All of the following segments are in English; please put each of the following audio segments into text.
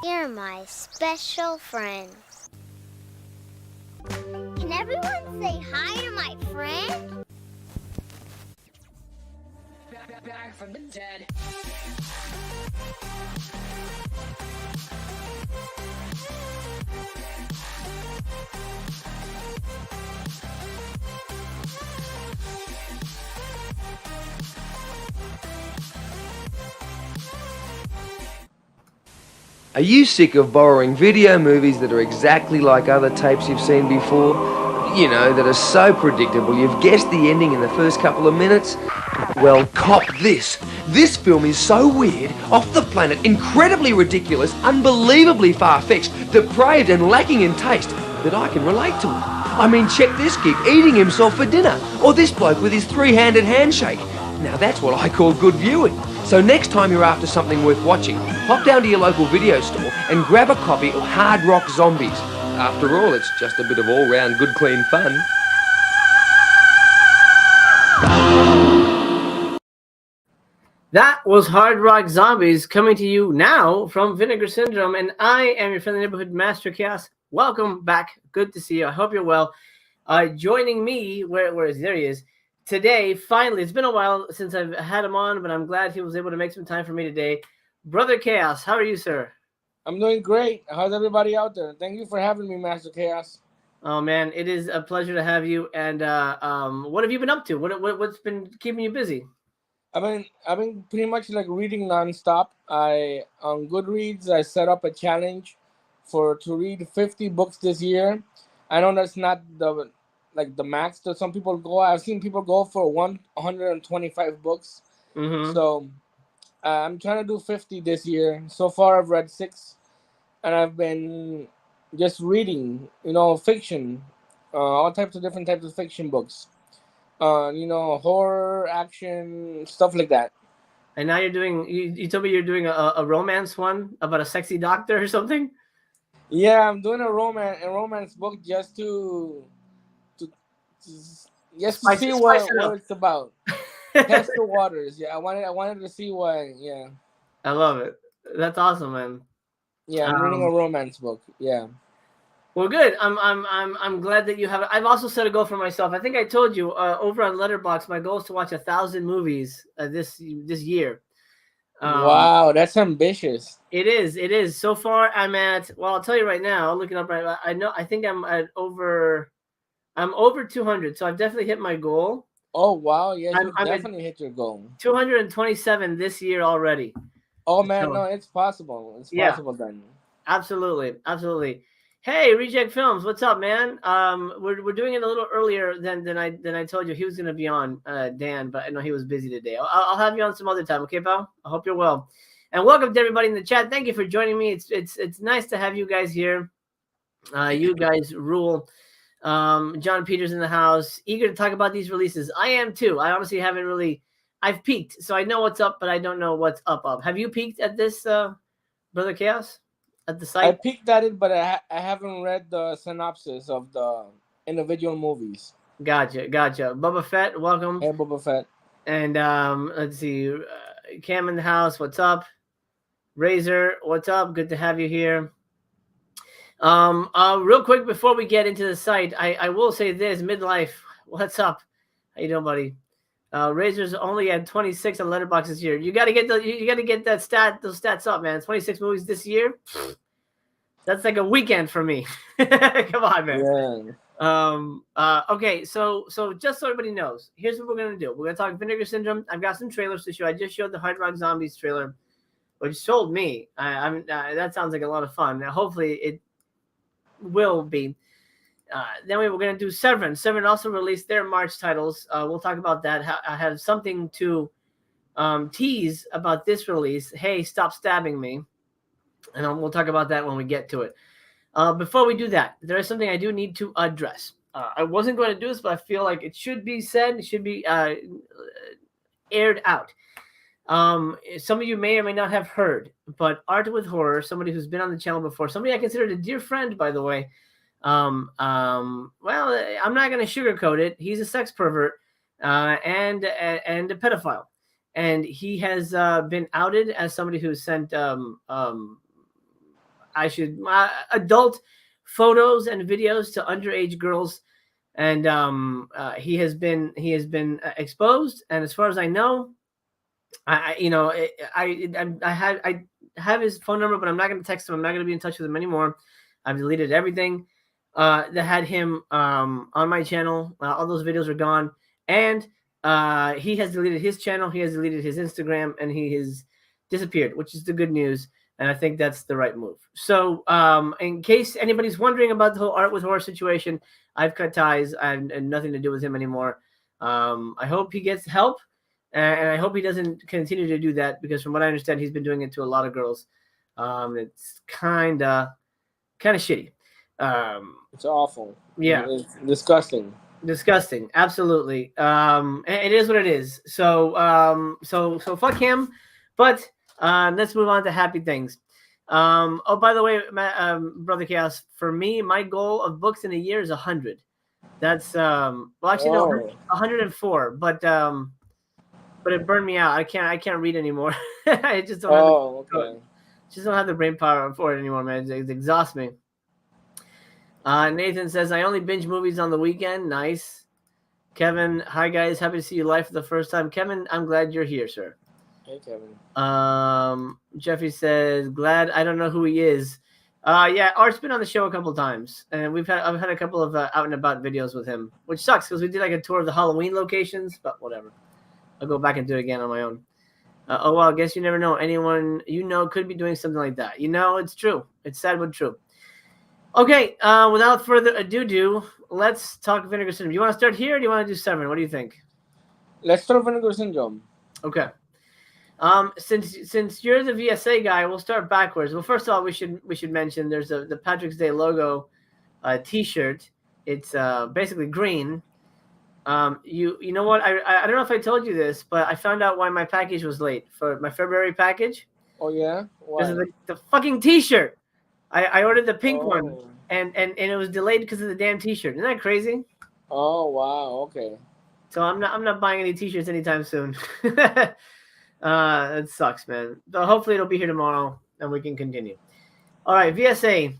You're my special friend. Can everyone say hi to my friend? Back from the dead. Are you sick of borrowing video movies that are exactly like other tapes you've seen before? You know, that are so predictable you've guessed the ending in the first couple of minutes? Well, cop this. This film is so weird, off the planet, incredibly ridiculous, unbelievably far-fetched, depraved and lacking in taste that I can relate to it. I mean, check this geek eating himself for dinner, or this bloke with his three-handed handshake. Now that's what I call good viewing. So next time you're after something worth watching, hop down to your local video store and grab a copy of Hard Rock Zombies. After all, it's just a bit of all-round good, clean fun. That was Hard Rock Zombies coming to you now from Vinegar Syndrome, and I am your friendly neighborhood Master Chaos. Welcome back. Good to see you. I hope you're well. Joining me, where is there he is today? Finally, it's been a while since I've had him on, but I'm glad he was able to make some time for me today. Brother Chaos, how are you, sir? I'm doing great. How's everybody out there? Thank you for having me, Master Chaos. Oh man, it is a pleasure to have you. And what have you been up to? What's been keeping you busy? I've been pretty much like reading nonstop. On Goodreads I set up a challenge to read 50 books this year. I know that's not the max that some people go. I've seen people go for 125 books. Mm-hmm. So I'm trying to do 50 this year. So far I've read 6, and I've been just reading, fiction, all types of different types of fiction books. Horror, action, stuff like that. And now you're doing. You told me you're doing a romance one about a sexy doctor or something. Yeah, I'm doing a romance book just to see what it's about. Test the waters. Yeah, I wanted to see what. Yeah. I love it. That's awesome, man. Yeah, I'm reading a romance book. Yeah. Well, good. I'm glad that you have it. I've also set a goal for myself. I think I told you over on Letterboxd, my goal is to watch 1,000 movies this year. Wow, that's ambitious. It is. So far, I'm at. Well, I'll tell you right now. I'll look it up right. I think I'm at over. I'm over 200. So I've definitely hit my goal. Oh wow! Yeah, you definitely hit your goal. 227 this year already. Oh man, no, it's possible. It's possible then. Absolutely. Hey, Reject Films, what's up, man? We're doing it a little earlier than I told you he was going to be on, Dan, but I know he was busy today. I'll have you on some other time, okay, pal? I hope you're well. And welcome to everybody in the chat. Thank you for joining me. It's nice to have you guys here. You guys rule. John Peters in the house, eager to talk about these releases. I am too. I honestly haven't really. I've peeked, so I know what's up, but I don't know what's up. Have you peeked at this, Brother Chaos? At the site? I peeked at it, but I haven't read the synopsis of the individual movies. Gotcha. Boba Fett, welcome. Hey, Boba Fett. And let's see, Cam in the house, what's up? Razor, what's up? Good to have you here. Real quick before we get into the site, I will say this: Midlife, what's up? How you doing, buddy? Razor's only at 26 on Letterboxd this year. You got to get those stats up, man. 26 movies this year. That's like a weekend for me. Come on, man. Yeah. Okay, so just so everybody knows, here's what we're gonna do. We're gonna talk Vinegar Syndrome. I've got some trailers to show. I just showed the Hard Rock Zombies trailer, which sold me. That sounds like a lot of fun. Now, hopefully, it will be. Then we're going to do Severin. Severin also released their March titles. We'll talk about that. I have something to tease about this release. Hey, stop stabbing me. And we'll talk about that when we get to it. Before we do that, there is something I do need to address. I wasn't going to do this, but I feel like it should be said. It should be aired out. Some of you may or may not have heard, but Art with Horror, somebody who's been on the channel before, somebody I considered a dear friend, by the way. Well, I'm not going to sugarcoat it. He's a sex pervert and a pedophile, and he has been outed as somebody who sent I should adult photos and videos to underage girls, and he has been exposed. And as far as I know, I have his phone number, but I'm not going to text him. I'm not going to be in touch with him anymore. I've deleted everything that had him on my channel. All those videos are gone, and he has deleted his channel. He has deleted his Instagram, and he has disappeared, which is the good news. And I think that's the right move. So, in case anybody's wondering about the whole Art with Horror situation, I've cut ties. I have nothing to do with him anymore. I hope he gets help. And I hope he doesn't continue to do that, because from what I understand, he's been doing it to a lot of girls. It's kind of shitty. It's awful. Yeah. It's disgusting. Disgusting. Absolutely. It is what it is. So so fuck him. But let's move on to happy things. Oh, by the way, Brother Chaos, for me, my goal of books in a year is 100. That's no, 104. But it burned me out. I can't read anymore. I just don't have the brain power for it anymore, man. It exhausts me. Nathan says, I only binge movies on the weekend. Nice. Kevin, hi guys, happy to see you live for the first time. Kevin, I'm glad you're here, sir. Hey, Kevin. Jeffrey says, glad I don't know who he is. Yeah, Art's been on the show a couple times, and I've had a couple of out and about videos with him, which sucks because we did like a tour of the Halloween locations, but whatever. I'll go back and do it again on my own. Oh, well, I guess you never know. Anyone could be doing something like that. It's true. It's sad but true. Okay, without further ado, let's talk Vinegar Syndrome. You want to start here, or do you want to do Severin? What do you think? Let's start Vinegar Syndrome. Okay. Since you're the VSA guy, we'll start backwards. Well, first of all, we should mention there's the Patrick's Day logo T-shirt. It's basically green. You know what? I don't know if I told you this, but I found out why my package was late for my February package. Oh yeah, why? Because of the fucking T-shirt. I ordered the pink one, and it was delayed because of the damn T-shirt. Isn't that crazy? Oh wow, okay. So I'm not buying any T-shirts anytime soon. It sucks, man. But hopefully it'll be here tomorrow, and we can continue. All right, VSA.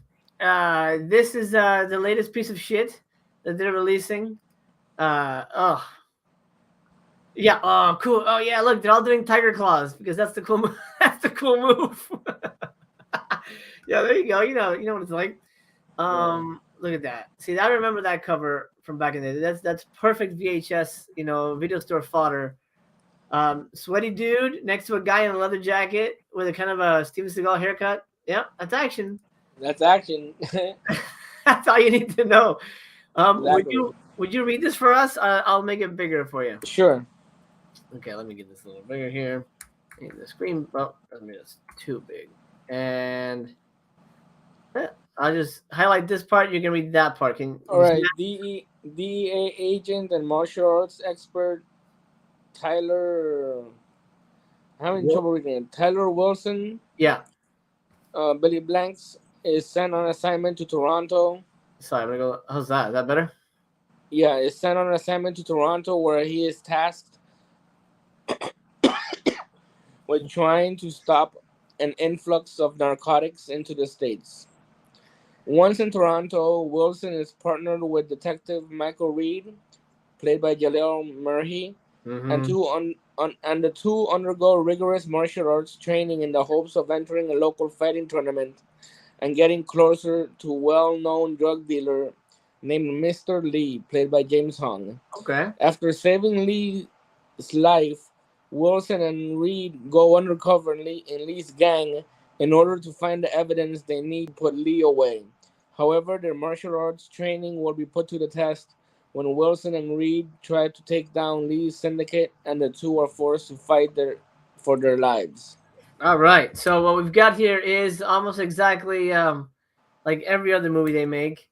This is the latest piece of shit that they're releasing. Yeah. Oh, cool. Oh, yeah. Look, they're all doing tiger claws because that's the cool move. That's the cool move. Yeah, there you go. You know what it's like. Look at that. See, I remember that cover from back in the day. That's perfect VHS, video store fodder. Sweaty dude next to a guy in a leather jacket with a kind of a Steven Seagal haircut. Yeah, that's action. That's action. That's all you need to know. Exactly. Would you read this for us? I'll make it bigger for you. Sure. Okay, let me get this a little bigger here. The screen, it's too big. And I'll just highlight this part. You can read that part. All right. DEA agent and martial arts expert Tyler. I'm having trouble reading it. Tyler Wilson. Yeah. Billy Blanks is sent on assignment to Toronto. Sorry, I'm gonna go. How's that? Is that better? Yeah, is sent on assignment to Toronto where he is tasked with trying to stop an influx of narcotics into the States. Once in Toronto, Wilson is partnered with Detective Michael Reed, played by Jaleel Murray, and the two undergo rigorous martial arts training in the hopes of entering a local fighting tournament and getting closer to well-known drug dealer named Mr. Lee, played by James Hong. Okay. After saving Lee's life, Wilson and Reed go undercover in Lee's gang in order to find the evidence they need to put Lee away. However, their martial arts training will be put to the test when Wilson and Reed try to take down Lee's syndicate, and the two are forced to fight for their lives. All right. So what we've got here is almost exactly like every other movie they make.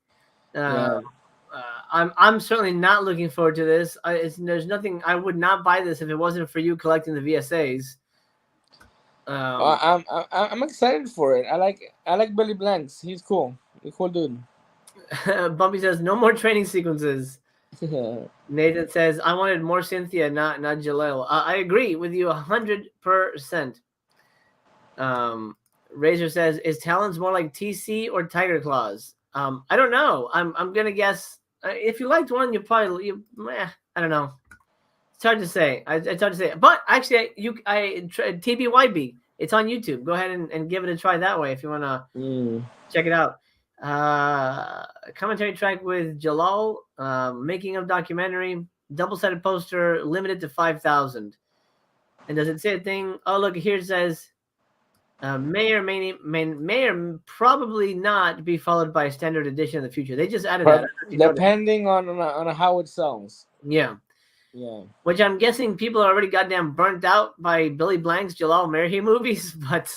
I'm certainly not looking forward to this. There's nothing. I would not buy this if it wasn't for you collecting the VSAs. I'm excited for it. I like Billy Blanks. He's cool. He's a cool dude. Bumpy says no more training sequences. Nathan says I wanted more Cynthia, not Jaleel. I agree with you 100%. Razor says, "Is Talons more like TC or Tiger Claws?" I don't know. I'm gonna guess. If you liked one, I don't know. It's hard to say. It's hard to say. But actually, TBYB. It's on YouTube. Go ahead and give it a try that way if you wanna check it out. Commentary track with Jalal. Making of documentary. Double-sided poster. Limited to 5,000. And does it say a thing? Oh, look here. It says. May or probably not be followed by a standard edition in the future. They just added that. Depending on how it sells. Yeah. Yeah. Which I'm guessing people are already goddamn burnt out by Billy Blank's Jalal Merhi movies, but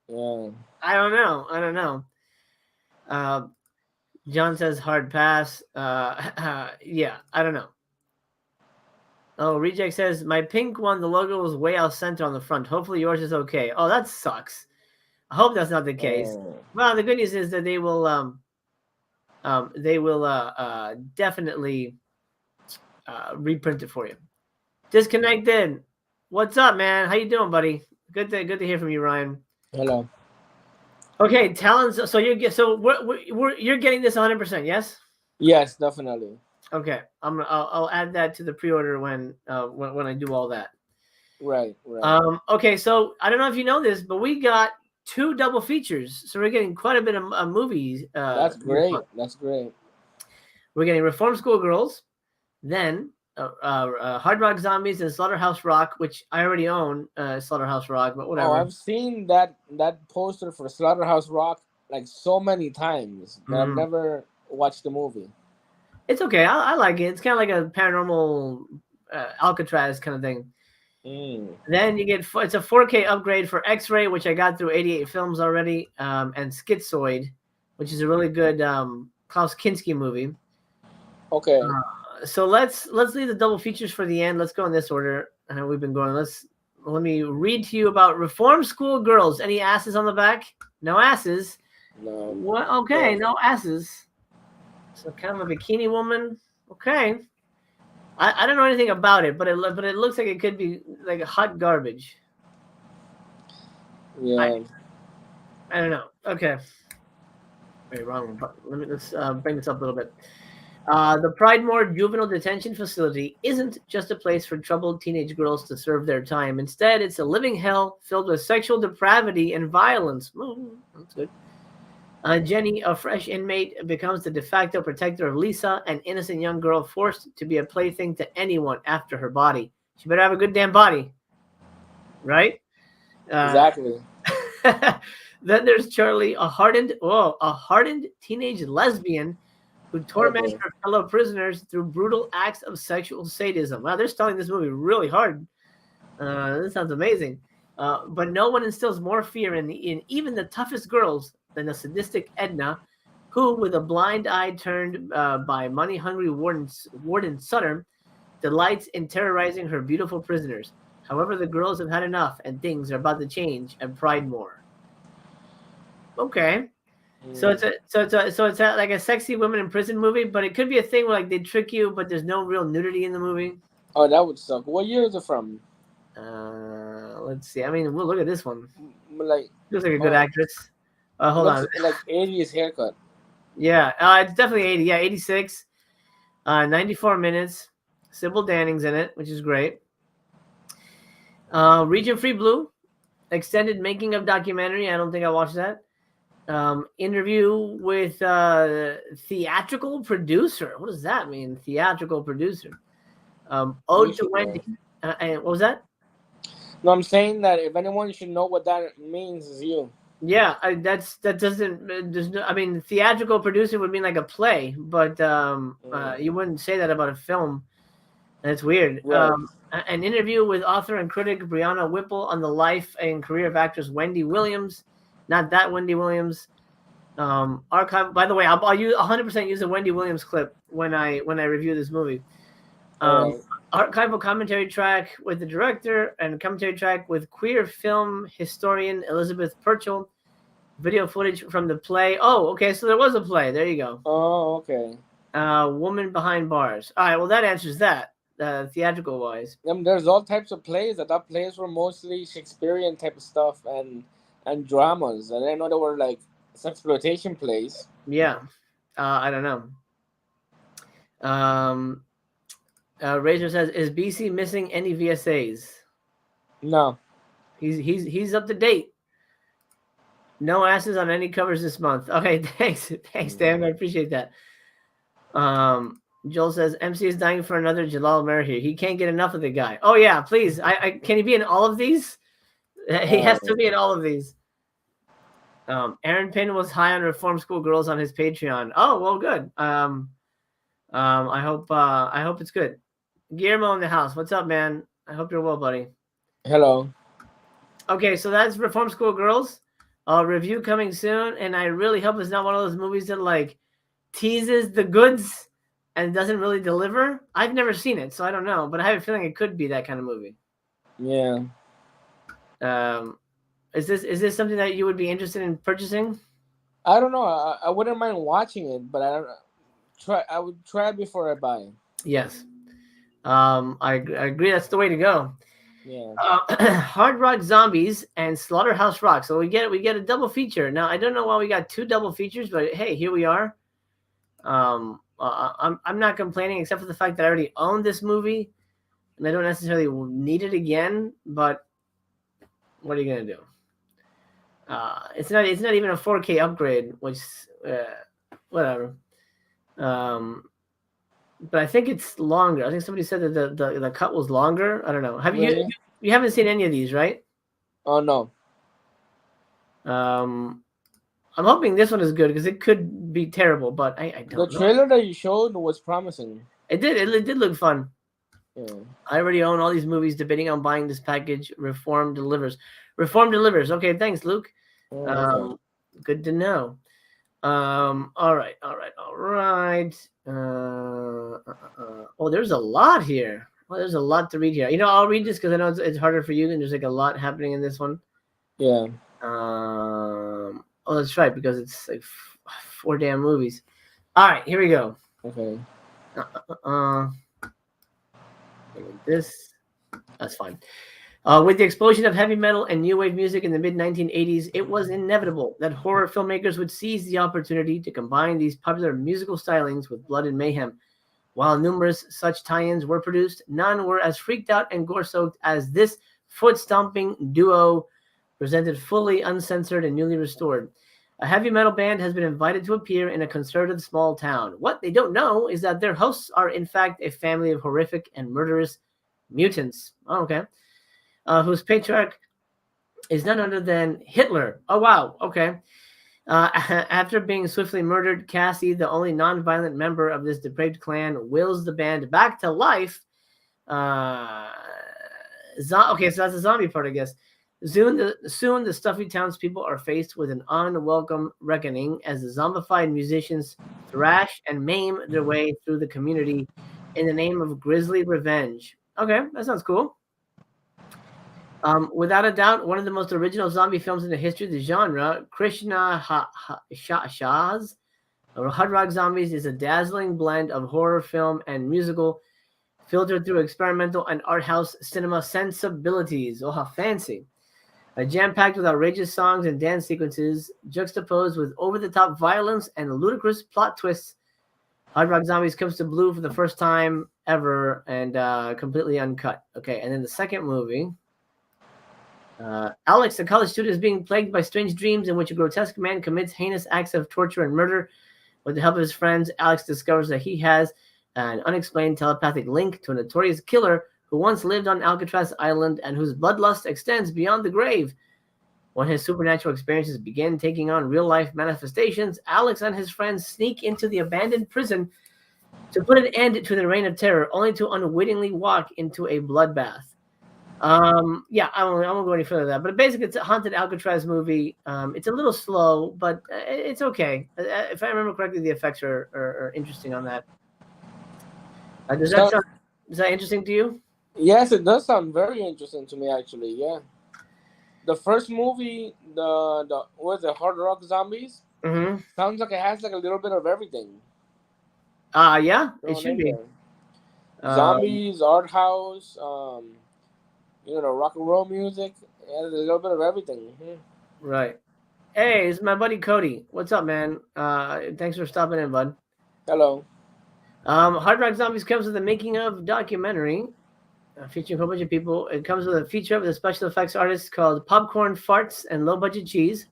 yeah. I don't know. John says hard pass. Yeah, I don't know. Oh, Reject says, my pink one, the logo was way out center on the front. Hopefully yours is okay. Oh, that sucks. I hope that's not the case. Well, the good news is that they will definitely reprint it for you. Disconnected. What's up, man? How you doing, buddy? Good to hear from you, Ryan. Hello. Okay, Talons. So you're getting this 100%, yes? Yes, definitely. Okay, I'll add that to the pre-order when I do all that. Right. Okay, so I don't know if you know this, but we got 2 double features, so we're getting quite a bit of movies. That's great. That's great. We're getting Reform School Girls, then Hard Rock Zombies and Slaughterhouse Rock, which I already own. Slaughterhouse Rock, but whatever. Oh, I've seen that poster for Slaughterhouse Rock like so many times, but I've never watched the movie. It's okay. I like it. It's kind of like a paranormal Alcatraz kind of thing. Then you get it's a 4K upgrade for X-Ray, which I got through 88 Films already, and Schizoid, which is a really good Klaus Kinski movie. Okay. So let's leave the double features for the end. Let's go in this order. We've been going. Let me read to you about Reform School Girls. Any asses on the back? No asses. No. What? Okay, no asses. So kind of a bikini woman. Okay. I don't know anything about it, but it looks like it could be like a hot garbage. Yeah. I don't know. Okay. Wait, wrong one. Let's bring this up a little bit. The Pridemore Juvenile Detention Facility isn't just a place for troubled teenage girls to serve their time. Instead, it's a living hell filled with sexual depravity and violence. That's good. Jenny, a fresh inmate, becomes the de facto protector of Lisa, an innocent young girl forced to be a plaything to anyone after her body. She better have a good damn body. Right? Exactly. Then there's Charlie, a hardened teenage lesbian who torments her fellow prisoners through brutal acts of sexual sadism. Wow, they're selling this movie really hard. This sounds amazing. But no one instills more fear in even the toughest girls than the sadistic Edna, who, with a blind eye turned by money-hungry Warden Sutter, delights in terrorizing her beautiful prisoners. However, the girls have had enough, and things are about to change at Pridemore. Okay, so it's like a sexy women in prison movie, but it could be a thing where like they trick you, but there's no real nudity in the movie. Oh, that would suck. What year is it from? Let's see. I mean, we'll look at this one. Like, looks like a good actress. Hold on. Like 80s haircut. Yeah, it's definitely 80. Yeah, 86. 94 minutes. Sybil Danning's in it, which is great. Region Free Blue, extended making of documentary. I don't think I watched that. Interview with theatrical producer. What does that mean? Theatrical producer. Ode to Wendy. And what was that? No, I'm saying that if anyone should know what that means, is you. Yeah, I mean, theatrical producer would mean like a play, but you wouldn't say that about a film. That's weird. Right. An interview with author and critic Brianna Whipple on the life and career of actress Wendy Williams. Not that Wendy Williams. Archive. By the way, I'll 100% use a Wendy Williams clip when I review this movie. Archival commentary track with the director and commentary track with queer film historian Elizabeth Purchell. Video footage from the play. Oh, okay, so there was a play. There you go. Oh, okay. Woman Behind Bars. All right, well, that answers that, theatrical-wise. There's all types of plays. I thought plays were mostly Shakespearean type of stuff, and and dramas. I didn't know they were like exploitation plays. Yeah. I don't know. Razor says, "Is BC missing any VSAs?" No. He's up to date. No asses on any covers this month. Okay, thanks, Dan. I appreciate that. Joel says MC is dying for another Jalal Merhi. He can't get enough of the guy. Oh yeah, please. I can he be in all of these? He has to be in all of these. Aaron Payne was high on Reform School Girls on his Patreon. Oh well, good. I hope it's good. Guillermo in the house. What's up, man? I hope you're well, buddy. Hello. Okay, so that's Reform School Girls. Review coming soon, and I really hope it's not one of those movies that like teases the goods and doesn't really deliver. I've never seen it, so I don't know, but I have a feeling it could be that kind of movie. Yeah. Is this something that you would be interested in purchasing? I don't know. I wouldn't mind watching it, but I would try before I buy. Yes. I agree. That's the way to go. Yeah. Hard Rock Zombies and Slaughterhouse Rock. So we get a double feature. Now I don't know why we got two double features, but hey, here we are. I'm not complaining except for the fact that I already own this movie and I don't necessarily need it again. But what are you gonna do? It's not even a 4K upgrade, which whatever. But I think it's longer. I think somebody said that the cut was longer. I don't know. Have Really? you haven't seen any of these, right? Oh no. I'm hoping this one is good because it could be terrible, but I don't know. The trailer that you showed was promising. It did look fun. Yeah. I already own all these movies, debating on buying this package. Reform delivers. Reform delivers. Okay, thanks, Luke. Okay. Good to know. All right. Oh, there's a lot here. Well, there's a lot to read here. You know, I'll read this because I know it's harder for you, and there's like a lot happening in this one. Yeah. Oh, that's right, because it's like 4 damn movies. All right, here we go. Okay. This, that's fine. With the explosion of heavy metal and new wave music in the mid-1980s, it was inevitable that horror filmmakers would seize the opportunity to combine these popular musical stylings with blood and mayhem. While numerous such tie-ins were produced, none were as freaked out and gore-soaked as this foot-stomping duo, presented fully uncensored and newly restored. A heavy metal band has been invited to appear in a conservative small town. What they don't know is that their hosts are, in fact, a family of horrific and murderous mutants. Oh, okay. Whose patriarch is none other than Hitler. Oh, wow. Okay. After being swiftly murdered, Cassie, the only non-violent member of this depraved clan, wills the band back to life. Okay, so that's the zombie part, I guess. Soon the stuffy townspeople are faced with an unwelcome reckoning as the zombified musicians thrash and maim their way through the community in the name of grisly revenge. Okay, that sounds cool. Without a doubt, one of the most original zombie films in the history of the genre, Krishna Zombies, Hard Rock Zombies is a dazzling blend of horror film and musical, filtered through experimental and art house cinema sensibilities. Oh, how fancy. Jam-packed with outrageous songs and dance sequences, juxtaposed with over-the-top violence and ludicrous plot twists, Hard Rock Zombies comes to blue for the first time ever and completely uncut. Okay, and then the second movie... Alex, a college student, is being plagued by strange dreams in which a grotesque man commits heinous acts of torture and murder. With the help of his friends, Alex discovers that he has an unexplained telepathic link to a notorious killer who once lived on Alcatraz Island and whose bloodlust extends beyond the grave. When his supernatural experiences begin taking on real-life manifestations, Alex and his friends sneak into the abandoned prison to put an end to the reign of terror, only to unwittingly walk into a bloodbath. Yeah, I won't go any further than that. But basically, it's a haunted Alcatraz movie. It's a little slow, but it's okay. If I remember correctly, the effects are interesting on that. Is that interesting to you? Yes, it does sound very interesting to me, actually. Yeah. The first movie, the what is it, Hard Rock Zombies? Mm-hmm. Sounds like it has like a little bit of everything. Yeah, it should be. Zombies, art house, rock and roll music. It has a little bit of everything. Mm-hmm. Right. Hey, it's my buddy Cody. What's up, man? Thanks for stopping in, bud. Hello. Hard Rock Zombies comes with a making of documentary featuring a whole bunch of people. It comes with a feature with a special effects artist called Popcorn Farts and Low Budget Cheese.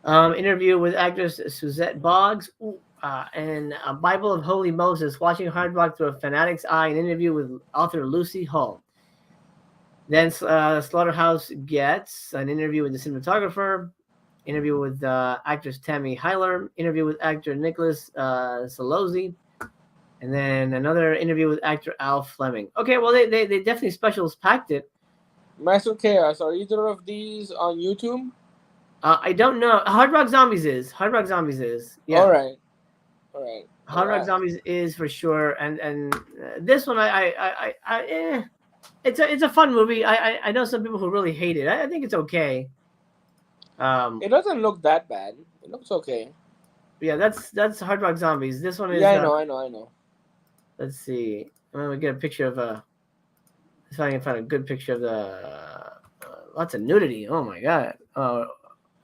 Interview with actress Suzette Boggs, and a Bible of Holy Moses, watching Hard Rock through a fanatic's eye, an interview with author Lucy Hull. Then Slaughterhouse gets an interview with the cinematographer, interview with actress Tammy Hyler, interview with actor Nicholas Solozzi, and then another interview with actor Al Fleming. Okay, well, they definitely specials packed it. Master Chaos, are either of these on YouTube? I don't know. Hard Rock Zombies is. Yeah. All right. Hard Rock Zombies is for sure, and this one it's a fun movie. I know some people who really hate it. I think it's okay. It doesn't look that bad. It looks okay. Yeah, that's Hard Rock Zombies. This one is. Yeah, I know. Let's see. I'm gonna get a picture of if I can find a good picture of the lots of nudity. Oh my god. Oh,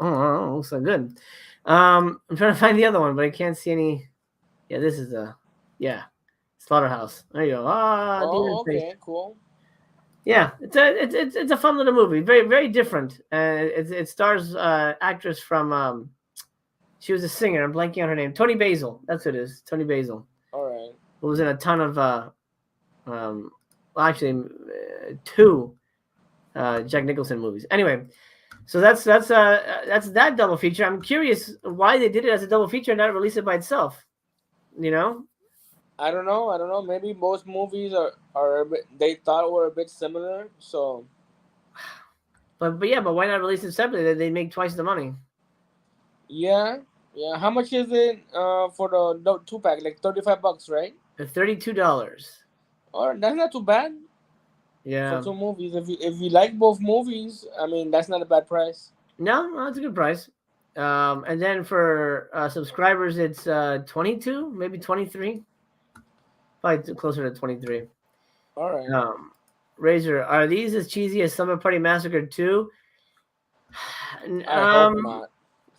looks so good. I'm trying to find the other one, but I can't see any. Yeah, this is Slaughterhouse. There you go. Okay, cool. Yeah, it's a fun little movie. Very very different. It stars actress from she was a singer. I'm blanking on her name. Toni Basil. That's what it is. Toni Basil. All right. Who was in a ton of two Jack Nicholson movies. Anyway, so that's that double feature. I'm curious why they did it as a double feature and not release it by itself. You know? I don't know. Maybe most movies are a bit, they thought were a bit similar. So. But why not release it separately? They make twice the money. Yeah. How much is it for the 2-pack? Like $35, right? $32. Or that's not too bad. Yeah. For 2 movies, if you like both movies, I mean that's not a bad price. No, that's a good price. And then for subscribers, it's 22, maybe 23. Probably closer to 23. All right. Razor, are these as cheesy as Summer Party Massacre 2? I hope not.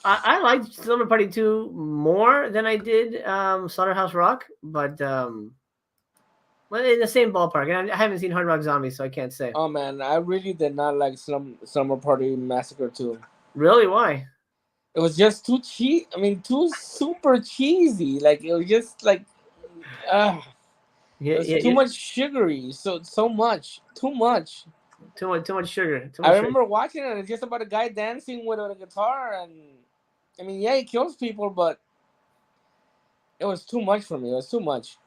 I liked Summer Party 2 more than I did Slaughterhouse Rock, but well, in the same ballpark. And I haven't seen Hard Rock Zombies, so I can't say. Oh man, I really did not like Summer Party Massacre 2. Really? Why? It was just too cheap. I mean, too super cheesy. Like it was just like, too much sugary. So much, too much. Too much sugar. I remember watching it. It's just about a guy dancing with a guitar, and I mean, yeah, he kills people, but it was too much for me. It was too much.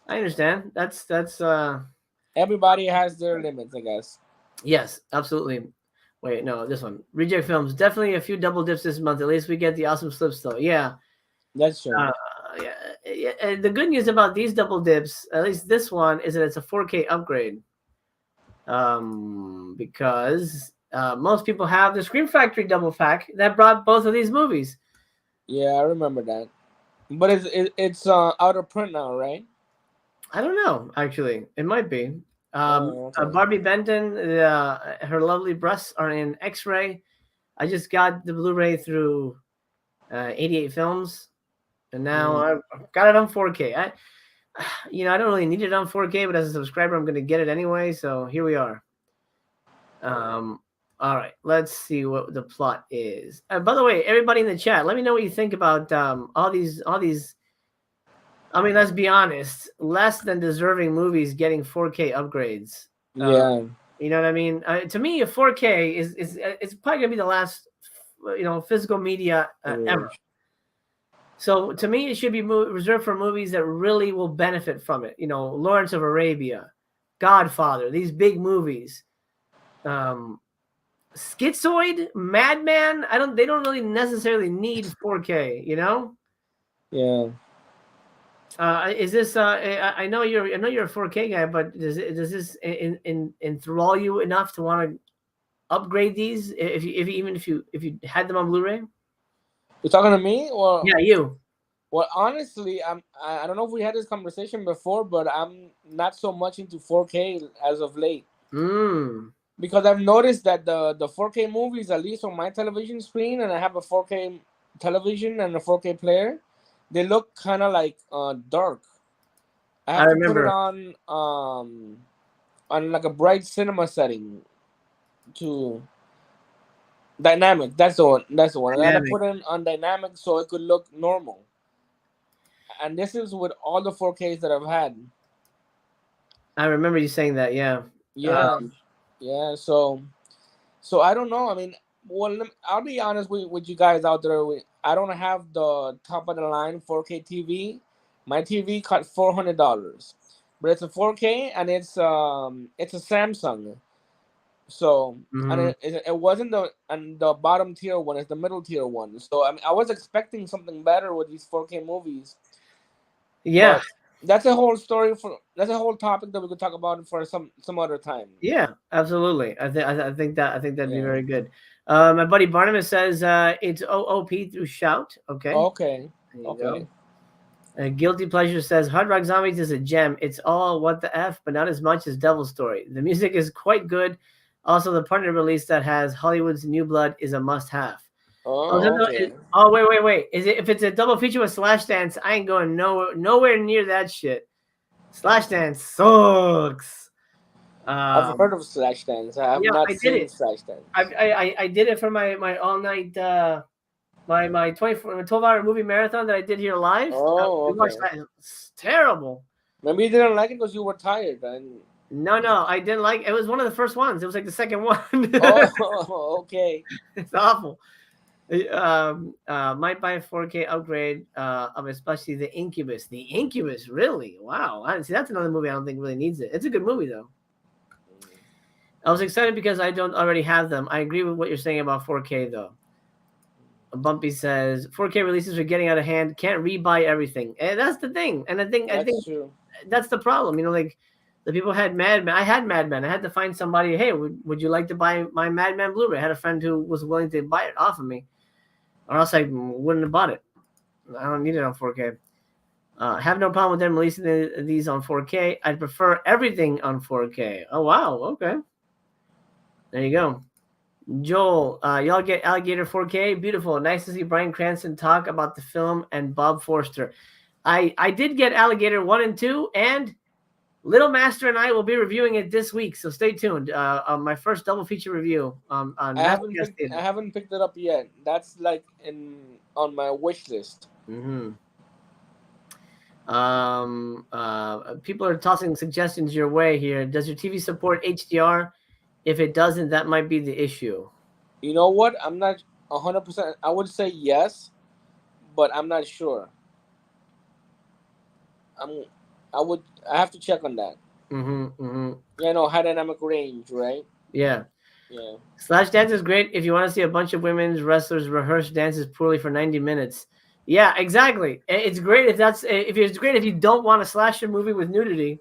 I understand. That's Everybody has their limits, I guess. Yes, absolutely. Wait, no, this one. Reject Films. Definitely a few double dips this month. At least we get the awesome slips, though. Yeah. That's true. Yeah. And the good news about these double dips, at least this one, is that it's a 4K upgrade. Because most people have the Scream Factory double pack that brought both of these movies. Yeah, I remember that. But it's out of print now, right? I don't know, actually. It might be. Okay. Barbie Benton, her lovely breasts are in X-ray. I just got the Blu-ray through 88 Films, and now I've got it on 4K. I don't really need it on 4K, but as a subscriber, I'm going to get it anyway. So here we are. All right, let's see what the plot is. By the way, everybody in the chat, let me know what you think about all these. I mean, let's be honest, less than deserving movies getting 4K upgrades. Yeah. You know what I mean? To me, a 4K is it's probably gonna be the last, physical media ever. So to me, it should be reserved for movies that really will benefit from it. Lawrence of Arabia, Godfather, these big movies. Schizoid, Madman. They don't really necessarily need 4K. Yeah. Is this? I know you're a 4K guy, but does this enthrall you enough to want to upgrade these? If you had them on Blu-ray? You're talking to me, or yeah, you? Well, honestly, I don't know if we had this conversation before, but I'm not so much into 4K as of late. because I've noticed that the 4K movies, at least on my television screen, and I have a 4K television and a 4K player, they look kind of like dark. I I have to put it remember. on like a bright cinema setting to dynamic. That's the one. That's the one. I gotta Dynamic. put it on dynamic so it could look normal. And this is with all the 4Ks that I've had. I remember you saying that. Yeah. Yeah, yeah. So I don't know. I mean, well, I'll be honest with you guys out there. I don't have the top of the line 4K TV. My TV cost $400, but it's a 4K and it's a Samsung. So and Mhm. it wasn't the bottom tier one. It's the middle tier one. So I mean, I was expecting something better with these 4K movies. Yeah. But that's a whole story that's a whole topic that we could talk about for some other time. Yeah. Absolutely. I think that'd be Yeah. very good. My buddy Barnabas says it's OOP through shout. Okay. Okay. There you Okay. go. Guilty Pleasure says Hard Rock Zombies is a gem. It's all what the F, but not as much as Devil Story. The music is quite good. Also, the partner release that has Hollywood's New Blood is a must-have. Oh, okay. Wait. Is it if it's a double feature with Slashdance? I ain't going nowhere near that shit. Slashdance sucks. I've heard of Slashdance. I have not seen Slashdance. I did it for my all night my 12-hour movie marathon that I did here live. Oh, We watched okay. that. It's terrible. Maybe you didn't like it because you were tired. And No, I didn't like it. Was one of the first ones. It was like the second one. oh, okay. It's awful. Might buy a 4K upgrade of especially the Incubus. The Incubus, really? Wow. See, that's another movie I don't think really needs it. It's a good movie though. I was excited because I don't already have them. I agree with what you're saying about 4K though. Bumpy says 4K releases are getting out of hand. Can't rebuy everything, and that's the thing. And I think True. that's the problem. You know, like the people had Mad Men. I had Mad Men. I had to find somebody. Hey, would you like to buy my Mad Men Blu-ray? I had a friend who was willing to buy it off of me, or else I wouldn't have bought it. I don't need it on 4K. Have no problem with them releasing these on 4K. I'd prefer everything on 4K. Oh wow, okay. There you go. Joel, y'all get Alligator 4K. Beautiful. Nice to see Bryan Cranston talk about the film and Bob Forster. I did get Alligator 1 and 2, and Little Master and I will be reviewing it this week, so stay tuned. My first double feature review on I haven't picked it up yet. That's like on my wish list. Mm-hmm. People are tossing suggestions your way here. Does your TV support HDR? If it doesn't, that might be the issue. You know what? I'm not 100%. I would say yes, but I'm not sure. I have to check on that. Yeah, no, high dynamic range, right? Yeah. Yeah. Slashdance is great if you want to see a bunch of women's wrestlers rehearse dances poorly for 90 minutes. Yeah, exactly. It's great if you don't want a slasher movie with nudity.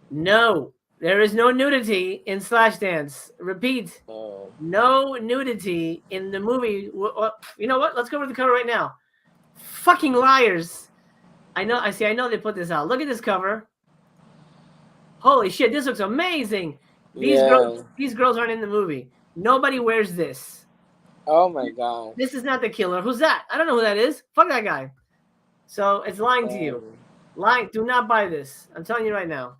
No. There is no nudity in Slashdance. Repeat. Oh. No nudity in the movie. You know what? Let's go over the cover right now. Fucking liars. I know they put this out. Look at this cover. Holy shit, this looks amazing. These girls aren't in the movie. Nobody wears this. Oh my god. This is not the killer. Who's that? I don't know who that is. Fuck that guy. So it's lying to you. Lying. Do not buy this. I'm telling you right now.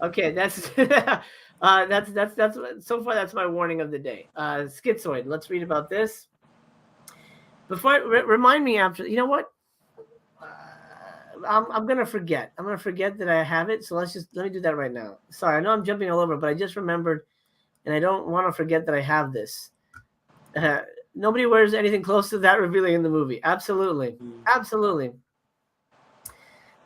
Okay, that's so far. That's my warning of the day. Schizoid. Let's read about this. Before remind me after. You know what? I'm gonna forget. I'm gonna forget that I have it. So let me do that right now. Sorry, I know I'm jumping all over, but I just remembered, and I don't want to forget that I have this. Nobody wears anything close to that revealing in the movie. Absolutely.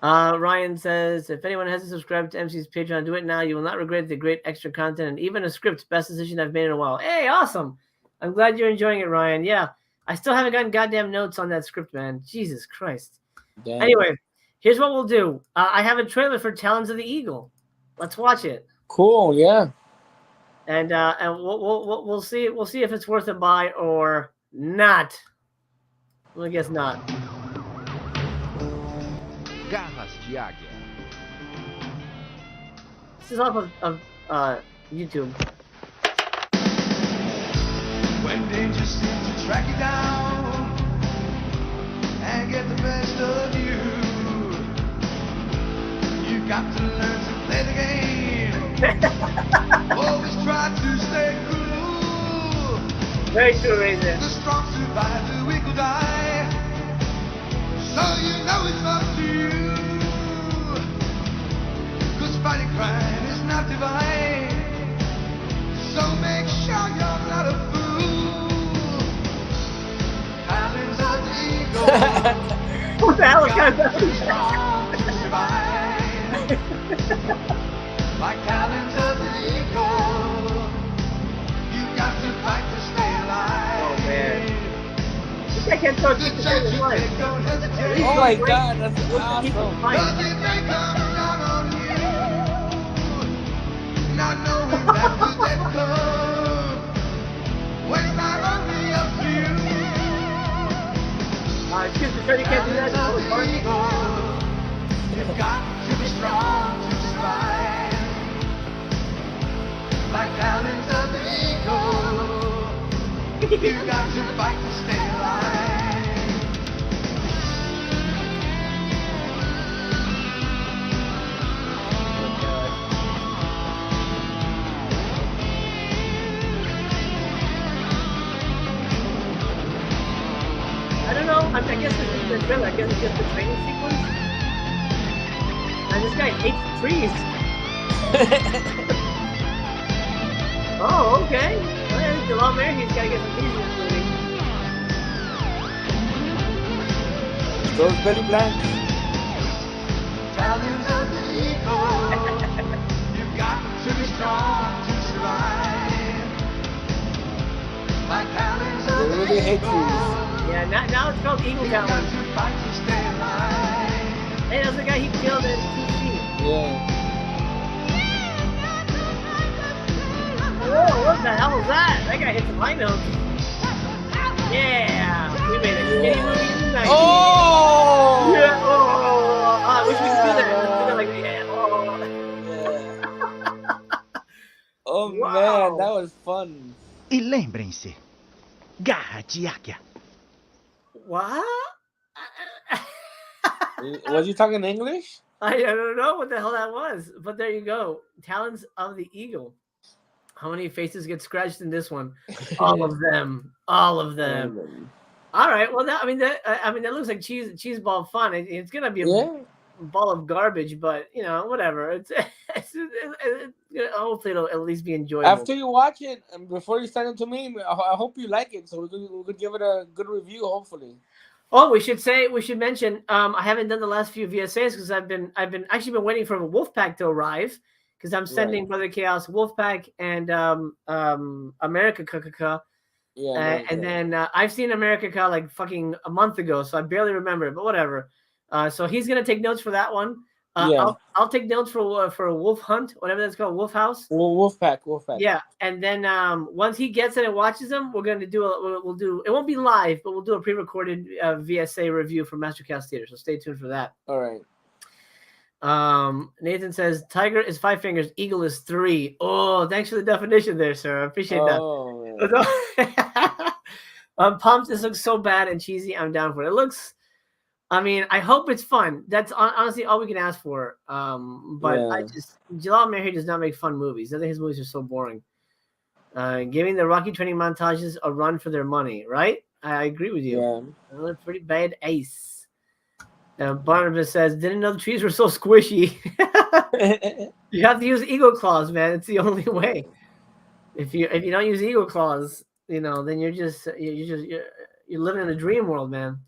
Ryan says, if anyone hasn't subscribed to MC's Patreon, do it now. You will not regret the great extra content and even a script. Best decision I've made in a while. Hey, awesome. I'm glad you're enjoying it, Ryan. Yeah, I still haven't gotten goddamn notes on that script, man. Jesus Christ. Damn. Anyway, here's what we'll do. I have a trailer for Talons of the Eagle. Let's watch it. Cool, yeah. And we'll see. We'll see if it's worth a buy or not. I guess not. Garras de águia. This is off of YouTube. When danger seems to track you down and get the best of you, you got to learn to play the game. Always try to stay cool. Very true, Razor. The strong survive, the weak will die. So you know it's up to you. 'Cause fighting crime is not divine. So make sure you're not a fool. Islands of the ego. What the hell is going Got to be strong to survive. Like islands of the ego. You got to fight to stay alive. Oh, man. This guy can't throw a kick to save his life. Don't hesitate. Oh my God, that's Keep awesome. fighting. Cause it may come down on you. Not knowing that the dead come. When it's not only up to you. Excuse me, sir, you can't do that. Oh, it's hard. You've got to be strong to survive. Like islands of the ego. You got to fight to stay alive. I don't know. I guess this is the trailer. I guess it's just the training sequence. And this guy hates trees. Oh, okay. Well, Jalal Mayer, he's got to get some trees in this movie. Those Billy Blank. Islands of the ego. You've got to be strong to survive. Like islands of They the really hate ego. trees. Yeah, now it's called Eagle You've got Town. to fight to stay alive. Hey, that's the guy he killed in 2 feet. Yeah. Whoa, what the hell was that? That guy hit some high notes. Yeah, we made a shitty movie in the 90s. Oh! Yeah, oh, I wish we could do that. Let's do that like, yeah, oh. Oh Wow. man, that was fun. E lembrem-se, garra de águia. What? Was he talking English? I don't know what the hell that was, but there you go. Talons of the Eagle. How many faces get scratched in this one? All of them. All of them. All right. Well, that looks like cheese ball fun. It's gonna be a ball of garbage, but you know, whatever. It's hopefully it'll at least be enjoyable. After you watch it and before you send it to me, I hope you like it, so we could give it a good review. Hopefully. Oh, we should mention. I haven't done the last few VSAs because I've been waiting for a Wolfpack to arrive because I'm sending Brother Chaos Wolfpack and America KKK. Yeah, and then I've seen America like fucking a month ago, so I barely remember it, but whatever. So he's gonna take notes for that one. I'll take notes for a Wolf Hunt, whatever that's called, Wolf House. Wolfpack. Yeah, and then once he gets it and watches them, we're gonna do we'll do. It won't be live, but we'll do a pre-recorded VSA review for Mastercast Theater. So stay tuned for that. All right. Nathan says Tiger is 5 fingers, Eagle is 3. Oh, thanks for the definition there, sir. I appreciate that. I'm pumped. This looks so bad and cheesy. I'm down for it. It looks. I mean, I hope it's fun. That's honestly all we can ask for. But Jalal Mayer does not make fun movies. I think his movies are so boring. Giving the Rocky training montages a run for their money, right? I agree with you. Yeah. Another pretty bad ace. Barnabas says, didn't know the trees were so squishy. You have to use eagle claws, man. It's the only way. If you don't use eagle claws, you know, then you're living in a dream world, man.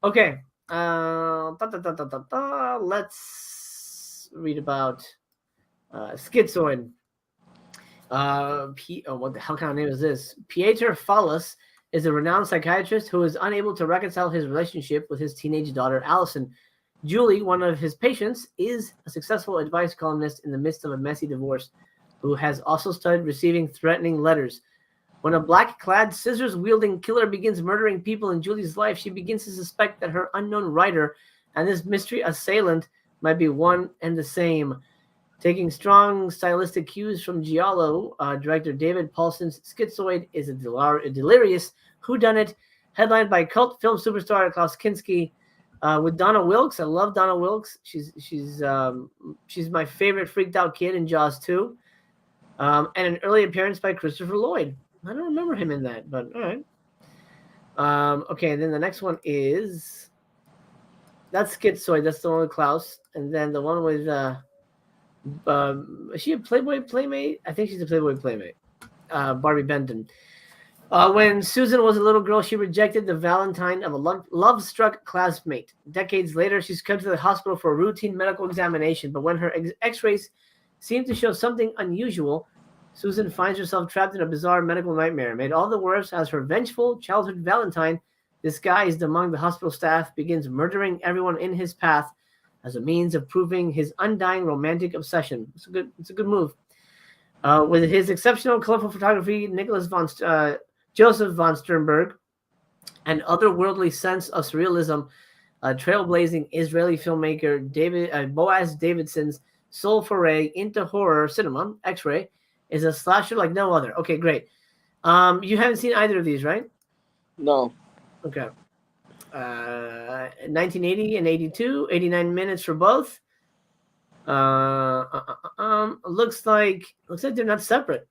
Okay. Let's read about Schizoid. What the hell kind of name is this? Pieter Fallis is a renowned psychiatrist who is unable to reconcile his relationship with his teenage daughter, Allison. Julie, one of his patients, is a successful advice columnist in the midst of a messy divorce, who has also started receiving threatening letters. When a black-clad, scissors-wielding killer begins murdering people in Julie's life, she begins to suspect that her unknown writer and this mystery assailant might be one and the same. Taking strong stylistic cues from Giallo, director David Paulson's Schizoid is a delirious whodunit headlined by cult film superstar Klaus Kinski, with Donna Wilkes. I love Donna Wilkes. She's my favorite freaked out kid in Jaws 2, and an early appearance by Christopher Lloyd. I don't remember him in that, but all right. Okay, and then the next one is that's Schizoid. That's the one with Klaus, and then the one with is she a Playboy Playmate? I think she's a Playboy Playmate. Barbie Benton. When Susan was a little girl, she rejected the Valentine of a love-struck classmate. Decades later, she's come to the hospital for a routine medical examination, but when her x-rays seem to show something unusual, Susan finds herself trapped in a bizarre medical nightmare. Made all the worse as her vengeful childhood Valentine, disguised among the hospital staff, begins murdering everyone in his path as a means of proving his undying romantic obsession. It's a good move. With his exceptional colorful photography, Joseph von Sternberg, and otherworldly sense of surrealism, trailblazing Israeli filmmaker Boaz Davidson's sole foray into horror cinema, X-Ray, is a slasher like no other. Okay, great. You haven't seen either of these, right? No. Okay. 1980 and 82, 89 minutes for both. Looks like they're not separate.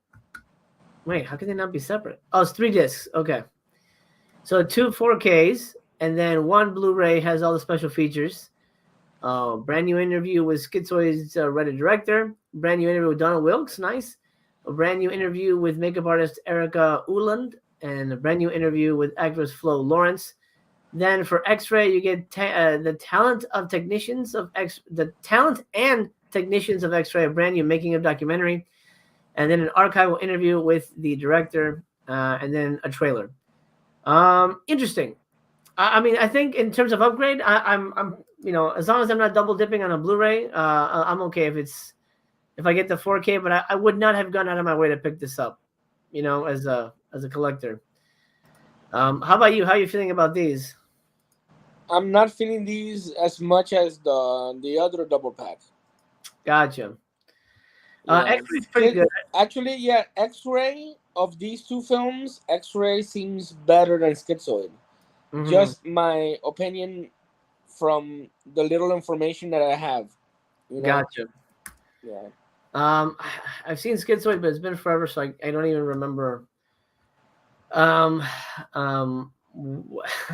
Wait, how can they not be separate? Oh, it's 3 discs. Okay. So 2 4Ks, and then 1 Blu-ray has all the special features. Brand new interview with Schizoid's Reddit director. Brand new interview with Donna Wilkes. Nice. A brand new interview with makeup artist Erica Uland, and a brand new interview with actress Flo Lawrence. Then for X-Ray, you get the talent and technicians of X-Ray, a brand new making of documentary, and then an archival interview with the director, and then a trailer. Interesting. I mean, I think in terms of upgrade, I'm as long as I'm not double dipping on a Blu-ray, I'm okay if I get the 4K. But I would not have gone out of my way to pick this up, as a collector. How about you? How are you feeling about these? I'm not feeling these as much as the other double pack. Gotcha. Yeah. X-Ray's pretty good. Actually, yeah, X-Ray of these 2 films, X-Ray seems better than Schizoid. Mm-hmm. Just my opinion from the little information that I have. Gotcha. Yeah. I've seen Schizoid, but it's been forever, so I don't even remember. I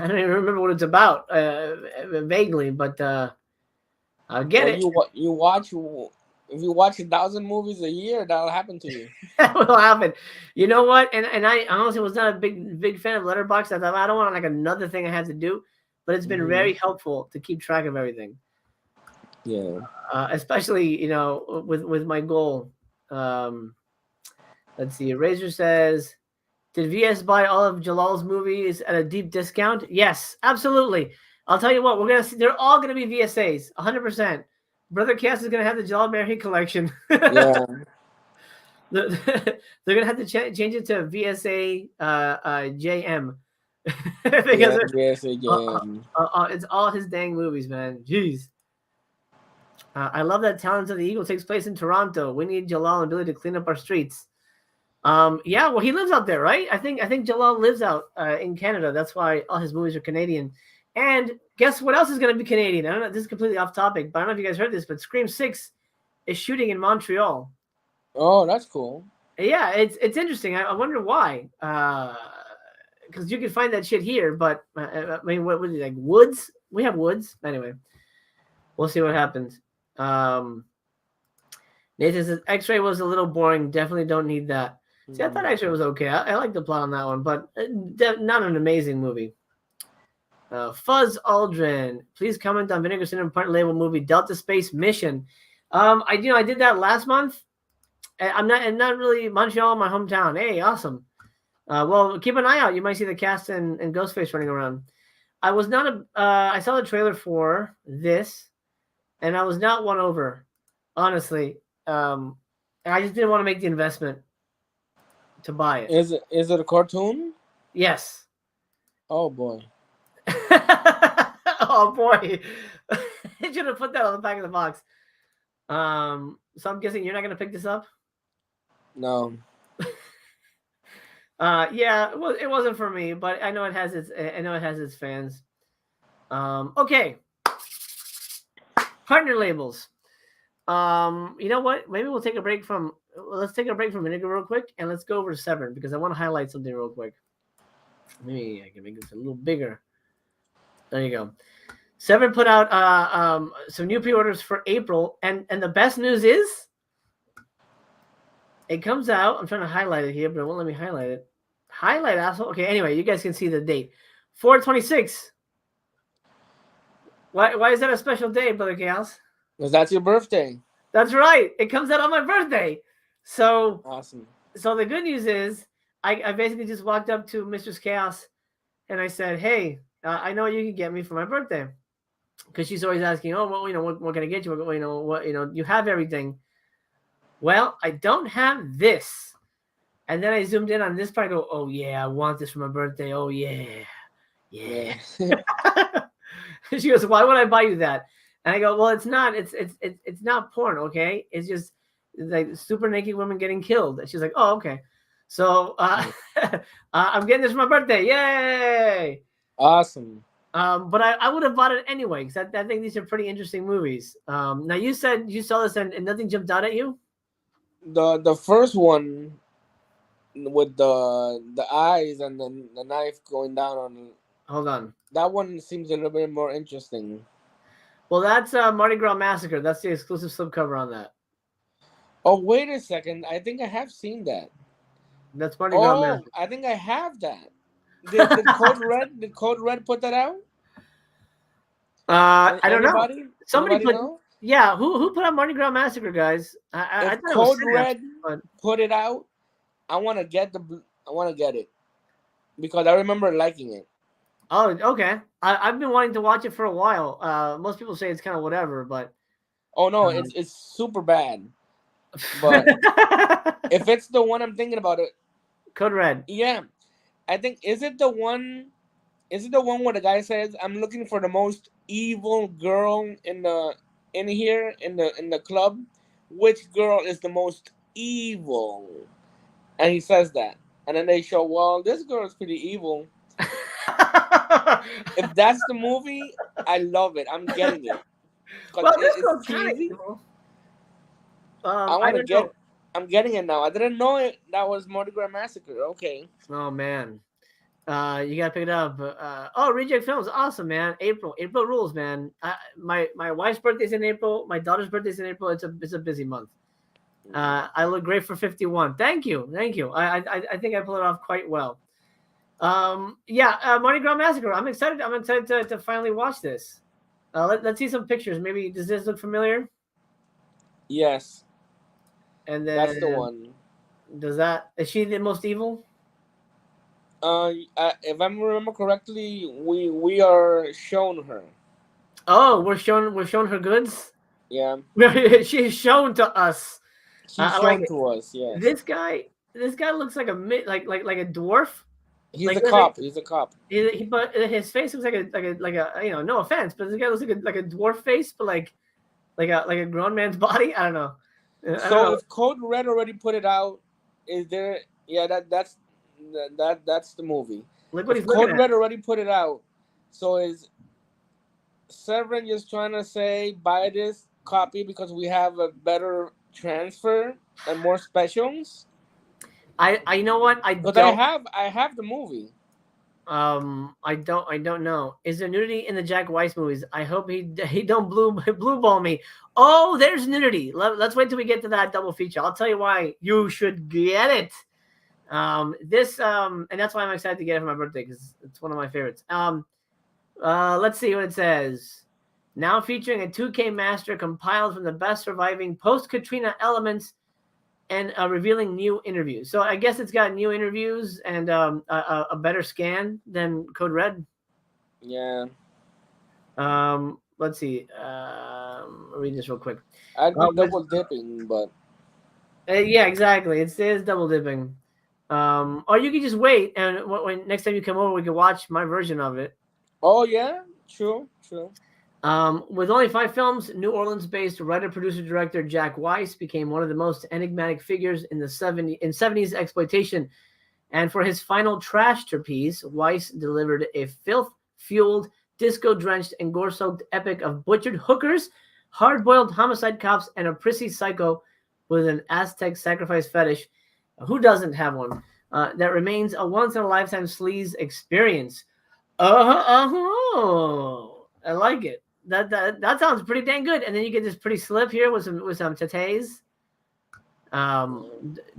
don't even remember what it's about, vaguely, but I'll get it. If you watch 1,000 movies a year, that'll happen to you. That will happen. You know what? And I honestly was not a big fan of Letterboxd. I thought I don't want like another thing I have to do, but it's been very helpful to keep track of everything. Yeah. Especially with my goal. Let's see. Razor says, did VS buy all of Jalal's movies at a deep discount? Yes, absolutely. I'll tell you what, we're gonna see. They're all gonna be VSAs, 100%. Brother Cass is gonna have the Jalal Merhi collection. Yeah. They're gonna have to change it to VSA JM because VSA JM. It's all his dang movies, man. Jeez. I love that Talons of the Eagle takes place in Toronto. We need Jalal and Billy to clean up our streets. Yeah, well, he lives out there, right? I think Jalal lives out in Canada. That's why all his movies are Canadian. And guess what else is going to be Canadian? I don't know. This is completely off topic, but I don't know if you guys heard this, but Scream 6 is shooting in Montreal. Oh, that's cool. Yeah, it's interesting. I wonder why. Because you can find that shit here, but I mean, what was it, like woods? We have woods. Anyway, we'll see what happens. Nathan says X-Ray was a little boring. Definitely don't need that. See, I thought X-Ray was okay. I like the plot on that one, but not an amazing movie. Fuzz Aldrin, please comment on Vinegar Syndrome Part Label movie Delta Space Mission. I did that last month. I'm not really Montreal, my hometown. Hey, awesome. Well, keep an eye out. You might see the cast and Ghostface running around. I was not I saw the trailer for this, and I was not won over, honestly. And I just didn't want to make the investment to buy it. Is it a cartoon? Yes. Oh boy. Oh boy. I should have put that on the back of the box. So I'm guessing you're not gonna pick this up. No. Yeah, well, it wasn't for me, but I know it has its fans. Okay. Partner labels. You know what? Maybe we'll take a break from. Let's take a break from Vinegar real quick, and let's go over to Severin because I want to highlight something real quick. Maybe I can make this a little bigger. There you go. Severin put out some new pre-orders for April, and the best news is it comes out. I'm trying to highlight it here, but it won't let me highlight it. Highlight, asshole. Okay, anyway, you guys can see the date. 4/26. Why is that a special day, Brother Chaos? Because that's your birthday. That's right. It comes out on my birthday. So Awesome. So the good news is I basically just walked up to Mistress Chaos and I said, hey, I know what you can get me for my birthday. Because she's always asking, oh, well, what can I get you? You have everything. Well, I don't have this. And then I zoomed in on this part. I go, oh yeah, I want this for my birthday. Oh yeah. She goes, why would I buy you that? And I go, well, it's not porn, okay? It's just like super naked women getting killed. And she's like, oh, okay. So I'm getting this for my birthday. Yay! Awesome. But I would have bought it anyway because I think these are pretty interesting movies. Now you said you saw this and nothing jumped out at you. The first one with the eyes and the knife going down on. Hold on. That one seems a little bit more interesting. Well, that's Mardi Gras Massacre. That's the exclusive slipcover on that. Oh, wait a second. I think I have seen that. That's Mardi Gras Massacre. I think I have that. Did Code Red put that out? I don't know. Somebody put. Know? Yeah, who put out Mardi Gras Massacre, guys? I thought Code Red but... put it out. I want to get it because I remember liking it. Oh, okay. I've been wanting to watch it for a while. Most people say it's kind of whatever, but oh no, it's super bad. But if it's the one I'm thinking about, it Code Red. Yeah, I think is it the one where the guy says, "I'm looking for the most evil girl in the club. Which girl is the most evil?" And he says that, and then they show, well, this girl is pretty evil. If that's the movie, I love it. I'm getting it. Well, it's cheesy. I'm getting it now. I didn't know it. That was Mardi Gras Massacre. Okay. Oh man, you gotta pick it up. Reject Films, awesome, man. April rules, man. My wife's birthday's in April. My daughter's birthday's in April. It's a busy month. I look great for 51. Thank you. I think I pulled it off quite well. Mardi Gras Massacre. I'm excited to finally watch this. Let's see some pictures. Maybe does this look familiar? Yes. And then that's the one. Is she the most evil? If I remember correctly, we are shown her. Oh, we're shown her goods. Yeah. She's shown to us. She's shown to us. Yeah. This guy looks like a dwarf. He's a cop. He's a cop. But his face looks like a no offense, but this guy looks like a dwarf face, but like a grown man's body. I don't know. So if Code Red already put it out, is there? Yeah, that's the movie. Look what he's looking at. Code Red already put it out. So is Severin just trying to say buy this copy because we have a better transfer and more specials? I know what I have the movie. I don't know. Is there nudity in the Jack Weiss movies? I hope he don't blue ball me. Oh, there's nudity. Let's wait till we get to that double feature. I'll tell you why you should get it. And that's why I'm excited to get it for my birthday because it's one of my favorites. Let's see what it says. Now featuring a 2K master compiled from the best surviving post-Katrina elements and revealing new interviews. So I guess it's got new interviews and a better scan than Code Red. Yeah. Let's see. I'll read this real quick. I'd be double dipping, but yeah, exactly. It says double dipping. Or you can just wait, and when next time you come over, we can watch my version of it. Oh yeah, true. With only 5 films, New Orleans-based writer, producer, director Jack Weiss became one of the most enigmatic figures in the 70s exploitation. And for his final trashterpiece, Weiss delivered a filth-fueled, disco-drenched, and gore-soaked epic of butchered hookers, hard-boiled homicide cops, and a prissy psycho with an Aztec sacrifice fetish. Who doesn't have one? That remains a once-in-a-lifetime sleaze experience. Oh, I like it. That sounds pretty dang good. And then you get this pretty slip here with some tatés.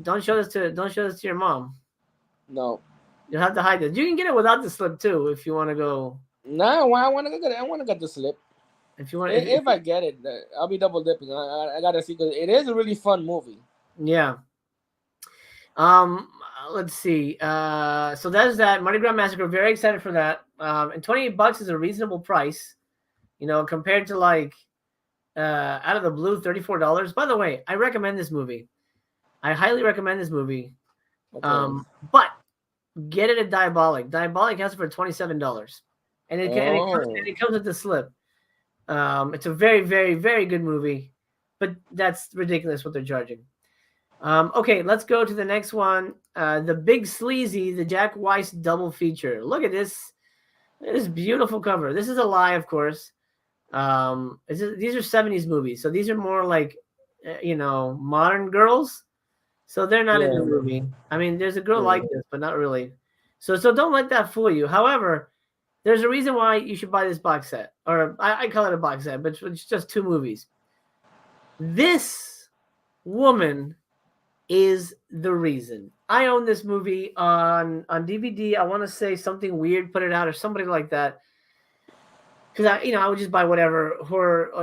Don't show this to your mom. No. You'll have to hide this. You can get it without the slip too if you want to go. No, I want to get the slip. If you want, if I get it, I'll be double dipping. I gotta see because it is a really fun movie. Yeah. Let's see. So that's that Mardi Gras Massacre. Very excited for that. And $28 is a reasonable price, compared to like Out of the Blue, $34. By the way, I recommend this movie. I highly recommend this movie. Okay. But get it at Diabolic. Diabolic has it for $27, and it comes with the slip. It's a very, very, very good movie, but that's ridiculous what they're charging. Okay, let's go to the next one. The Big Sleazy, the Jack Weiss double feature. Look at this. This beautiful cover. This is a lie, of course. These are 70s movies, so these are more like, modern girls. So they're not in the movie. I mean, there's a girl like this, but not really. So don't let that fool you. However, there's a reason why you should buy this box set, or I call it a box set, but it's just 2 movies. This woman is the reason. I own this movie on DVD. I want to say Something Weird put it out, or somebody like that. Because I would just buy whatever horror,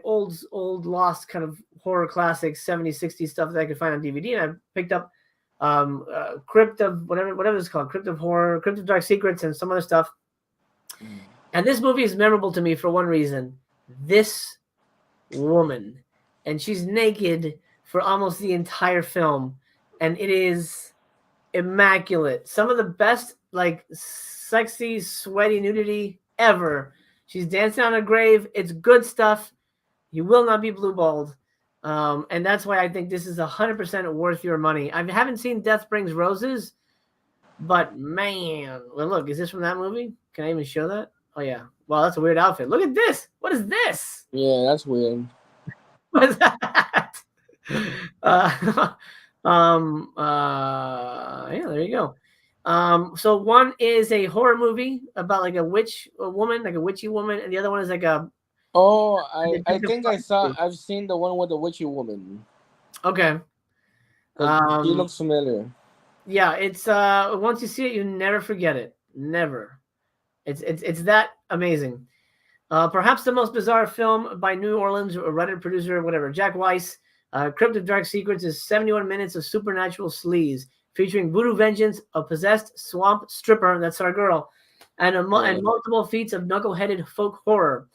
old lost kind of horror classics, 70s, 60s stuff that I could find on DVD, and I picked up Crypt of whatever it's called, Crypt of Horror, Crypt of Dark Secrets, and some other stuff. And this movie is memorable to me for one reason: this woman, and she's naked for almost the entire film, and it is immaculate. Some of the best, like, sexy, sweaty nudity ever. She's dancing on a grave. It's good stuff. You will not be blue-balled. And that's why I think this is 100% worth your money. I haven't seen Death Brings Roses, but man. Well, look, is this from that movie? Can I even show that? Oh, yeah. Wow, that's a weird outfit. Look at this. What is this? Yeah, that's weird. What is that? Yeah, there you go. So one is a horror movie about like a witchy woman, and the other one is like a. Oh, I think I've seen the one with the witchy woman. Okay. He looks familiar. Yeah, it's once you see it, you never forget it. Never. It's that amazing. Perhaps the most bizarre film by New Orleans writer, producer, whatever, Jack Weiss. Crypt of Dark Secrets is 71 minutes of supernatural sleaze, featuring voodoo vengeance, a possessed swamp stripper, that's our girl, and multiple feats of knuckle-headed folk horror.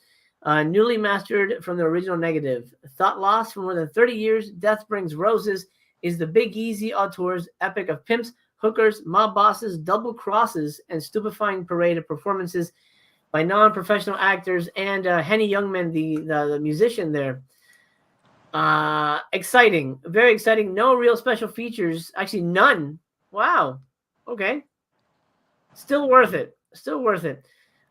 Newly mastered from the original negative. Thought lost for more than 30 years, Death Brings Roses is the Big Easy Auteur's epic of pimps, hookers, mob bosses, double crosses, and stupefying parade of performances by non-professional actors and Henny Youngman, the musician there. Exciting, very exciting. No real special features, actually none. Wow. Okay. Still worth it.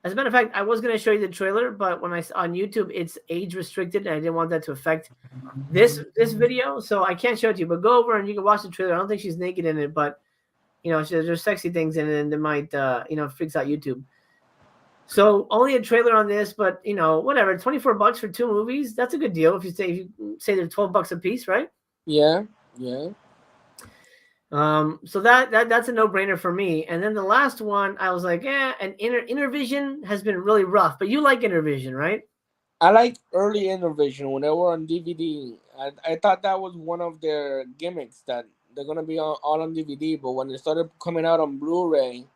As a matter of fact, I was going to show you the trailer, but when on YouTube, it's age restricted, and I didn't want that to affect this video, so I can't show it to you. But go over and you can watch the trailer. I don't think she's naked in it, but there's sexy things in it, and it might freaks out YouTube. So only a trailer on this, but whatever. $24 for 2 movies, that's a good deal. If you say they're $12 a piece, right? Yeah. So that's a no-brainer for me. And then the last one, I was like, and Intervision has been really rough, but you like Intervision, right? I like early Intervision when they were on DVD. I thought that was one of their gimmicks, that they're gonna be all on DVD. But when they started coming out on Blu-ray,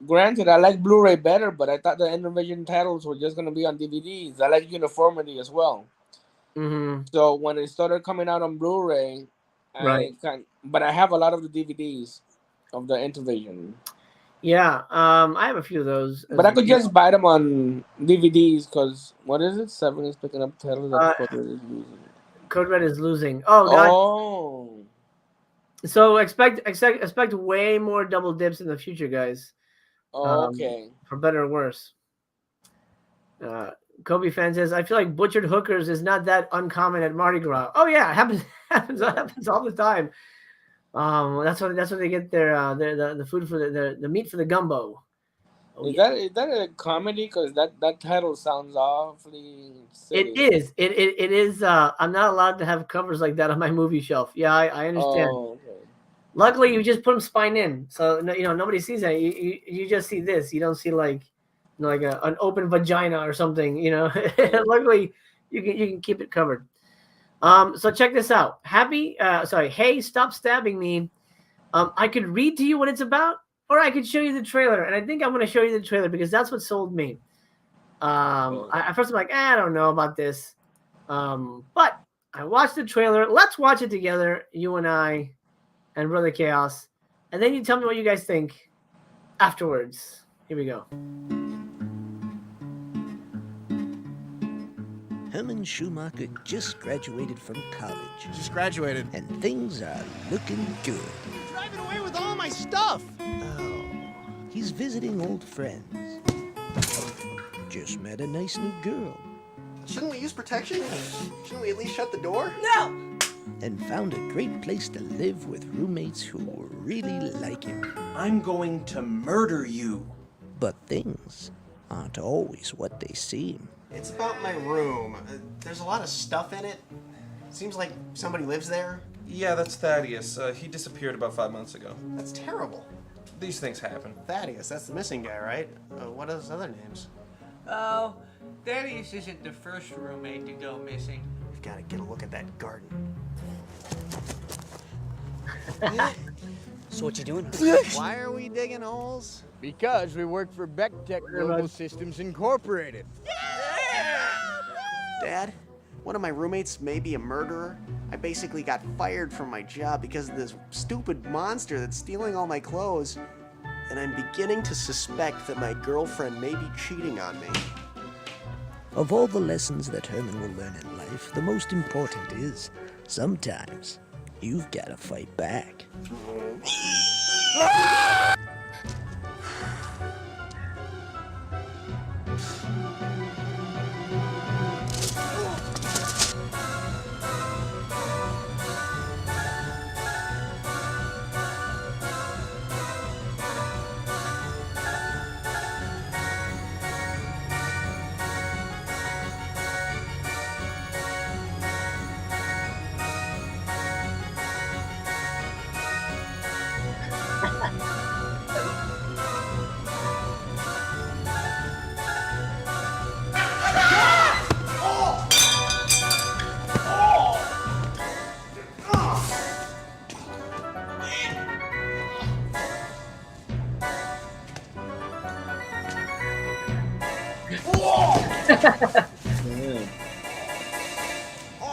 granted, I like Blu-ray better, but I thought the Intervision titles were just gonna be on DVDs. I like uniformity as well. Mm-hmm. So when it started coming out on Blu-ray, right. But I have a lot of the DVDs of the Intervision. Yeah, I have a few of those. But I could just buy them on DVDs because what is it? Severin is picking up titles that Code Red is losing. Code Red is losing. Oh, Oh. so expect way more double dips in the future, guys. Okay. For better or worse. Kobe fan says, I feel like butchered hookers is not that uncommon at Mardi Gras. Oh yeah, it happens all the time. That's what they get the food for the meat for the gumbo. Oh, Is that a comedy? Because that title sounds awfully silly. It is. I'm not allowed to have covers like that on my movie shelf. Yeah, I understand. Oh, okay. Luckily, you just put them spine in, so nobody sees that. You just see this. You don't see like an open vagina or something. Luckily, you can keep it covered. So check this out. Hey, stop stabbing me. I could read to you what it's about, or I could show you the trailer. And I think I'm going to show you the trailer because that's what sold me. At first I'm like, I don't know about this. But I watched the trailer. Let's watch it together, you and I and Brother Chaos. And then you tell me what you guys think afterwards. Here we go. Herman Schumacher just graduated from college. Just graduated. And things are looking good. You're driving away with all my stuff. Oh, he's visiting old friends. Just met a nice new girl. Shouldn't we use protection? Shouldn't we at least shut the door? No! And found a great place to live with roommates who really like him. I'm going to murder you. But things aren't always what they seem. It's about my room. There's a lot of stuff in it. Seems like somebody lives there. Yeah, that's Thaddeus. He disappeared about 5 months ago. That's terrible. These things happen. Thaddeus, that's the missing guy, right? What are his other names? Oh, Thaddeus isn't the first roommate to go missing. We've got to get a look at that garden. So what you doing? Why are we digging holes? Because we work for Bechtech Global Systems Incorporated. Dad, one of my roommates may be a murderer. I basically got fired from my job because of this stupid monster that's stealing all my clothes. And I'm beginning to suspect that my girlfriend may be cheating on me. Of all the lessons that Herman will learn in life, the most important is sometimes you've got to fight back.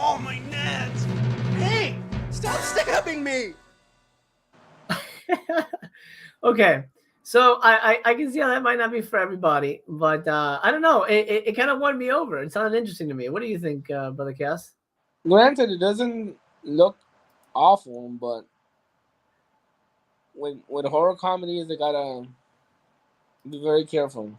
Oh, my nuts! Hey! Stop stabbing me! Okay, so I can see how that might not be for everybody, but I don't know. It kind of won me over. It sounded interesting to me. What do you think, Brother Cass? Granted, it doesn't look awful, but with horror comedies, they gotta be very careful.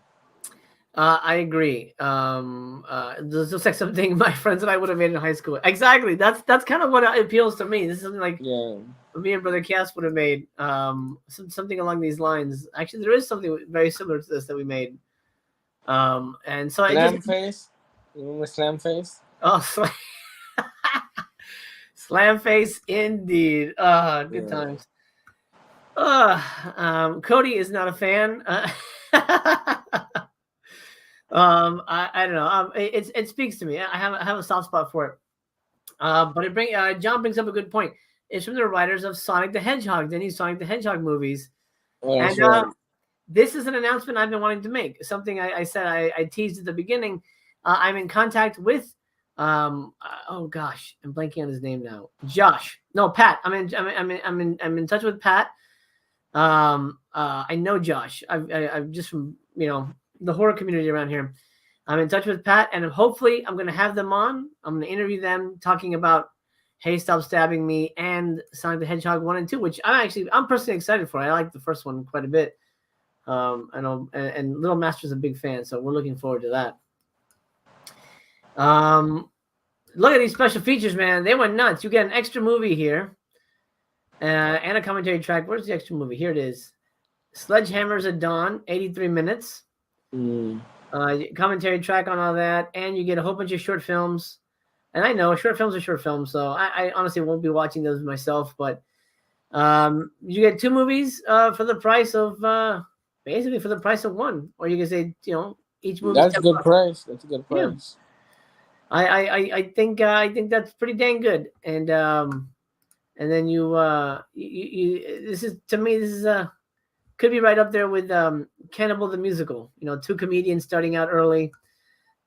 I agree. This looks like something my friends and I would have made in high school. Exactly. That's kind of what appeals to me. This is something like me and Brother Cass would have made. Something along these lines. Actually, there is something very similar to this that we made. And so Slam Face. You remember Slam Face? Oh, Slam Face, indeed. Good times. Cody is not a fan. I don't know. It speaks to me. I have a soft spot for it. But John brings up a good point. It's from the writers of Sonic the Hedgehog, Denny's Sonic the Hedgehog movies. And this is an announcement I've been wanting to make. Something I said I teased at the beginning. I'm in contact with oh gosh, I'm blanking on his name now. Josh. No, Pat. I'm in touch with Pat. I know Josh. I've just from the horror community around here. I'm in touch with Pat, and hopefully I'm going to have them on. I'm going to interview them talking about Hey Stop Stabbing Me and Sonic the Hedgehog 1 and 2, which I'm personally excited for. I like the first one quite a bit. I know, and Little Master's a big fan, so we're looking forward to that. Look at these special features, man. They went nuts. You get an extra movie here and a commentary track. Where's the extra movie? Here it is. Sledgehammers at Dawn, 83 minutes. Commentary track on all that, and you get a whole bunch of short films. And I know short films are short films, so I honestly won't be watching those myself. But you get 2 movies for the price of basically for the price of one, or you can say each movie. That's a good price. That's a good price. Yeah. I think that's pretty dang good. And then you this is to me this is could be right up there with Cannibal the Musical. 2 comedians starting out early.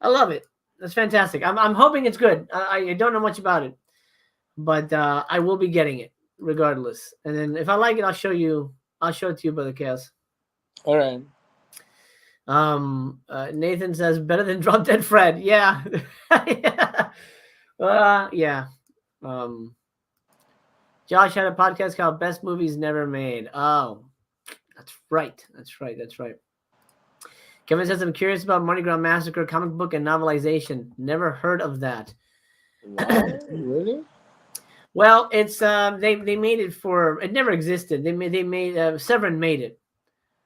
I love it. That's fantastic. I'm hoping it's good. I don't know much about it, but I will be getting it regardless. And then if I like it, I'll show it to you, Brother Chaos. All right. Nathan says better than Drop Dead Fred. Yeah. Yeah. Josh had a podcast called Best Movies Never Made. Oh, that's right. Kevin says, I'm curious about Mardi Gras Massacre comic book and novelization. Never heard of that. Wow, really? Well, it's they made it for it never existed. They made Severin made it.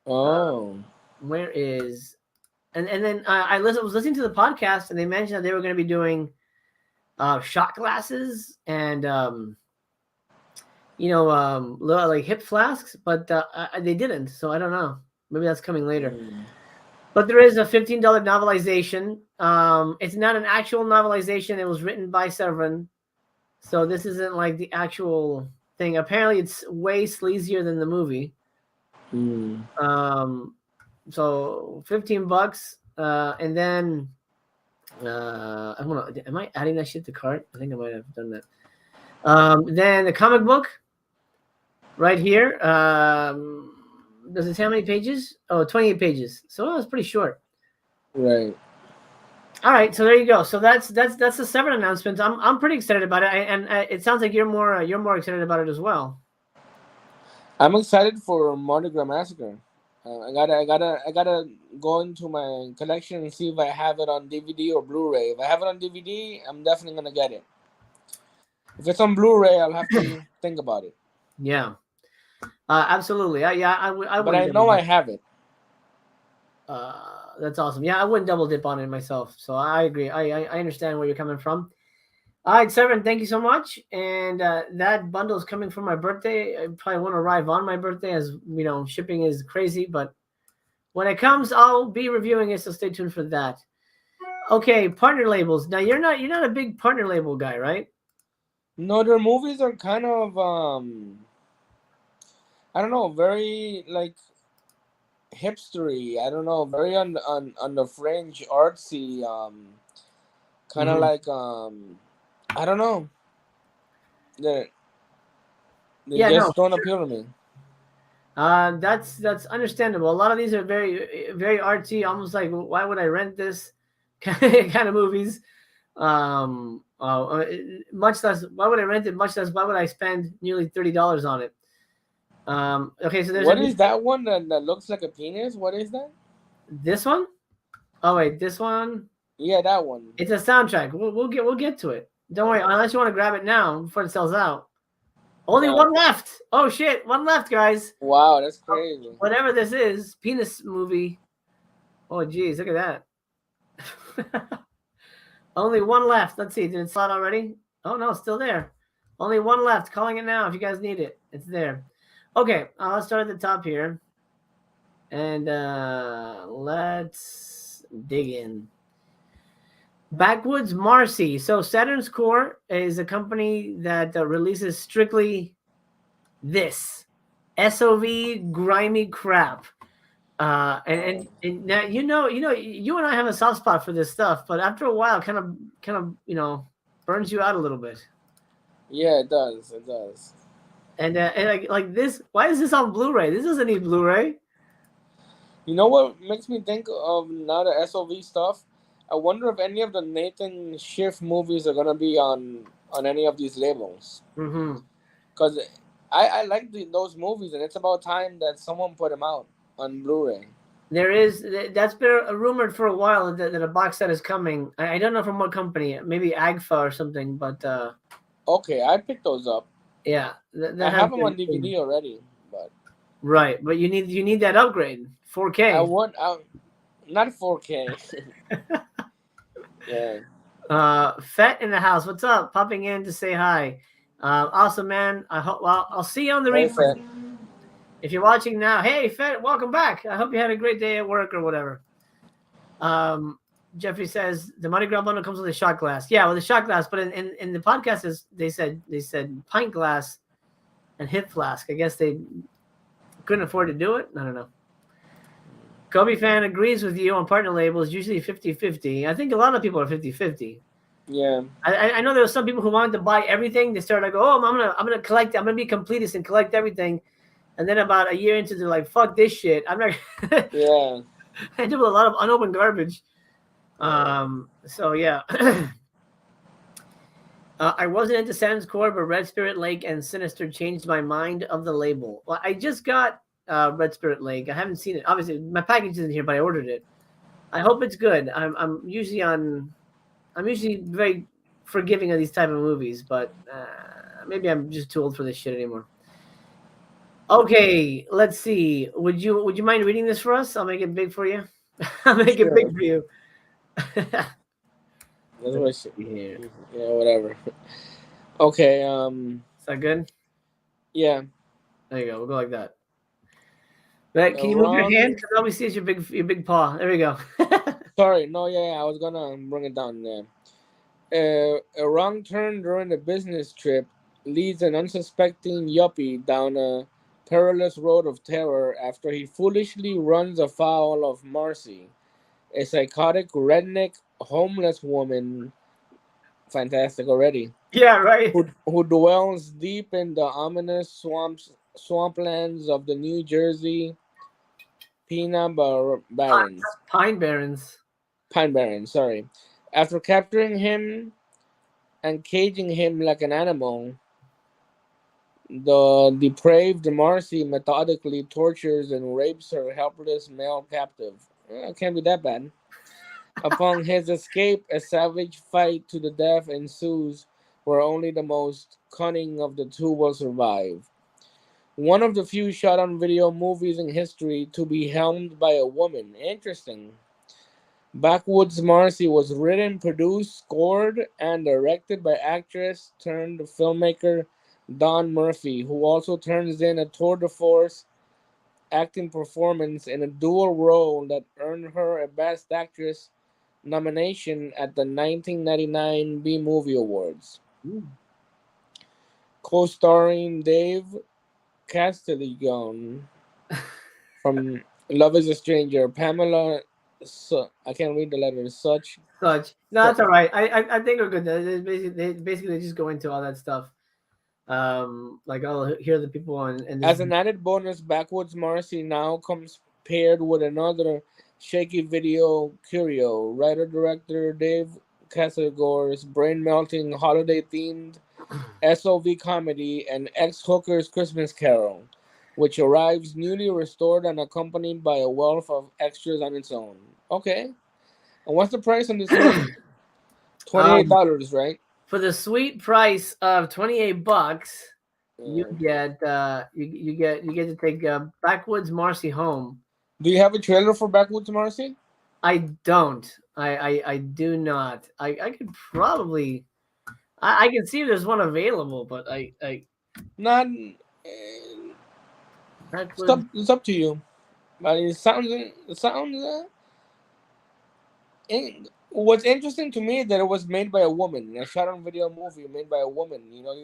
Oh. Where is and then I was listening to the podcast and they mentioned that they were going to be doing shot glasses and like hip flasks, but they didn't. So I don't know. Maybe that's coming later. But there is a $15 novelization. It's not an actual novelization. It was written by Severin. So this isn't like the actual thing. Apparently it's way sleazier than the movie. So $15. And then am I adding that shit to cart? I think I might have done that. Then the comic book right here. Does it tell how many pages? Oh, 28 pages. So it's pretty short. Right. All right. So there you go. So that's the Severin announcement. I'm pretty excited about it, and it sounds like you're more excited about it as well. I'm excited for Mardi Gras Massacre. I gotta go into my collection and see if I have it on DVD or Blu-ray. If I have it on DVD, I'm definitely gonna get it. If it's on Blu-ray, I'll have to think about it. Yeah. Absolutely. I but I know I have it. That's awesome. Yeah, I wouldn't double dip on it myself. So I agree. I understand where you're coming from. All right, Severin, thank you so much. And that bundle is coming for my birthday. I probably won't arrive on my birthday, as shipping is crazy. But when it comes, I'll be reviewing it. So stay tuned for that. Okay, partner labels. Now you're not a big partner label guy, right? No, their movies are kind of I don't know, very like hipstery. I don't know, very on the fringe, artsy, kind of like I don't know. They don't appeal to me. That's understandable. A lot of these are very very artsy, almost like why would I rent this kind of movies. Much less why would I rent it? Much less why would I spend nearly $30 on it? Okay, so there's what is that one that looks like a penis? What is that? This one? Oh wait, this one? Yeah, that one. It's a soundtrack. We'll get to it. Don't worry, unless you want to grab it now before it sells out. Only one left. Oh shit, one left, guys. Wow, that's crazy. Whatever this is, penis movie. Oh geez, look at that. Only one left. Let's see. Did it sell out already? Oh no, it's still there. Only one left. Calling it now if you guys need it. It's there. Okay, let's start at the top here. And let's dig in. Backwoods Marcy. So Saturn's Core is a company that releases strictly this SOV grimy crap. And now you and I have a soft spot for this stuff, but after a while, kind of burns you out a little bit. Yeah, it does. It does. And like this, why is this on Blu-ray? This doesn't need Blu-ray. You know what makes me think of now the SOV stuff? I wonder if any of the Nathan Schiff movies are gonna be on any of these labels. Mm-hmm. Because I like those movies, and it's about time that someone put them out on Blu-ray. That's been rumored for a while that a box set is coming. I don't know from what company, maybe AGFA or something, but Okay, I picked those up. yeah, I have them on DVD already, but right. But you need that upgrade, 4K. Not 4K. Yeah. Fett in the house. What's up? Popping in to say hi. Awesome, man. I hope. Well, I'll see you on the replay. If you're watching now, hey Fett, welcome back. I hope you had a great day at work or whatever. Jeffrey says the Mardi Gras bundle comes with a shot glass. Yeah, with a shot glass, but in the podcast they said pint glass and hip flask. I guess they couldn't afford to do it. I don't know. Kobe fan agrees with you on partner labels, usually 50-50. I think a lot of people are 50-50. Yeah. I know there were some people who wanted to buy everything. They started like, oh, I'm gonna collect. I'm gonna be completist and collect everything. And then about a year into, they're like, fuck this shit. I'm not. Yeah. I do a lot of unopened garbage. So yeah. I wasn't into Sam's Core, but Red Spirit Lake and Sinister changed my mind of the label. Well, I just got Red Spirit Lake. I haven't seen it. Obviously, my package isn't here, but I ordered it. I hope it's good. I'm usually very forgiving of these type of movies, but maybe I'm just too old for this shit anymore. Okay, let's see. Would you mind reading this for us? I'll make it big for you. I'll make it big for you. Yeah, whatever. Okay. Is that good? Yeah. There you go. We'll go like that. But can you move your hand? Because all we see is your big paw. There we go. Sorry. No. Yeah. I was gonna bring it down there. A wrong turn during the business trip leads an unsuspecting yuppie down a perilous road of terror after he foolishly runs afoul of Marcy, a psychotic redneck homeless woman. Fantastic already. Yeah, right. Who dwells deep in the ominous swamplands of the New Jersey Pine Barrens. Pine Barrens, sorry. After capturing him and caging him like an animal, the depraved Marcy methodically tortures and rapes her helpless male captive. It can't be that bad. Upon his escape, a savage fight to the death ensues, where only the most cunning of the two will survive. One of the few shot-on-video movies in history to be helmed by a woman. Interesting. Backwoods Marcy was written, produced, scored, and directed by actress turned filmmaker Dawn Murphy, who also turns in a tour de force acting performance in a dual role that earned her a Best Actress nomination at the 1999 B-Movie Awards. Co-starring Dave Castiglione from Love is a Stranger, Pamela, I can't read the letters, Such. No, that's all right. I think we're good. They basically just go into all that stuff. Like I'll hear the people on. And as an added bonus, Backwoods Marcy now comes paired with another shaky video curio. Writer-director Dave Castiglione's brain-melting holiday-themed SOV comedy and Ex-Hooker's Christmas Carol, which arrives newly restored and accompanied by a wealth of extras on its own. Okay. And what's the price on this movie? $28, right? For the sweet price of $28, you get you get to take Backwoods Marcy home. Do you have a trailer for Backwoods Marcy? I don't. I do not. I could probably. I can see if there's one available, but I not. It's up to you. But it sounds. What's interesting to me is that it was made by a woman. A shot-on-video movie made by a woman. You know,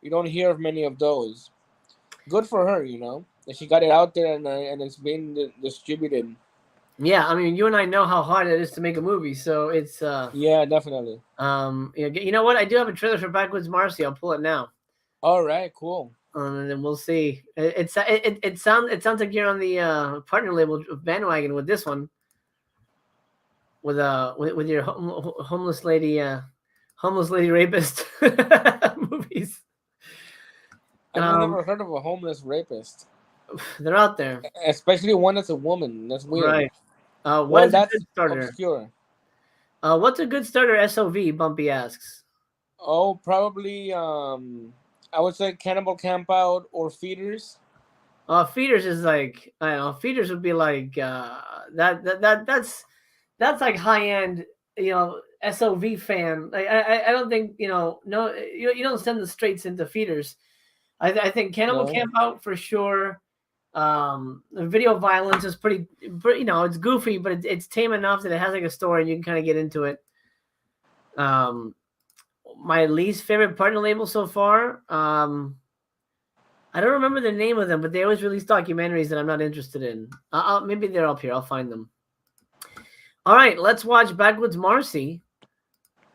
you don't hear of many of those. Good for her, you know. And she got it out there and it's being distributed. Yeah, I mean, you and I know how hard it is to make a movie, so it's yeah, definitely. You know what? I do have a trailer for Backwoods Marcy. I'll pull it now. All right, cool. And then we'll see. It sounds like you're on the partner label bandwagon with this one. With your homeless lady rapist movies. I've never heard of a homeless rapist. They're out there, especially one that's a woman. That's weird. Right. Well, that's obscure. What's a good starter SOV? Bumpy asks. Oh, probably. I would say Cannibal Campout or Feeders. Feeders is like, I don't know. Feeders would be like that's like high end, SOV fan. I don't think no you don't send the straights into Feeders. I think Cannibal Campout for sure. The video violence is pretty it's goofy, but it's tame enough that it has like a story and you can kind of get into it. My least favorite partner label so far. I don't remember the name of them, but they always release documentaries that I'm not interested in. Maybe they're up here. I'll find them. All right, let's watch Backwoods Marcy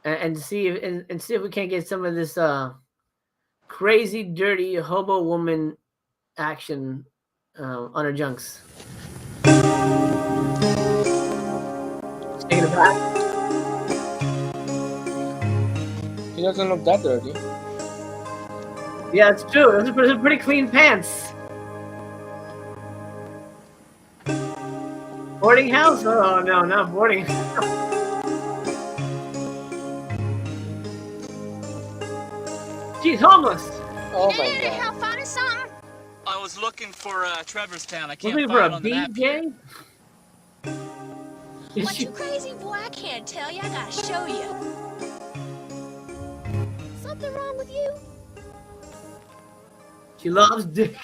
and see if we can't get some of this crazy, dirty hobo woman action on her junks. Taking it back. He doesn't look that dirty. Yeah, it's true. Those are pretty clean pants. Boarding house? Oh, no, not boarding. She's homeless. Oh, my God. Help find us something? I was looking for Trevor's Town. I can't looking find for it a on the map. BJ? What, you crazy boy? I can't tell you. I gotta show you. Something wrong with you? She loves dick.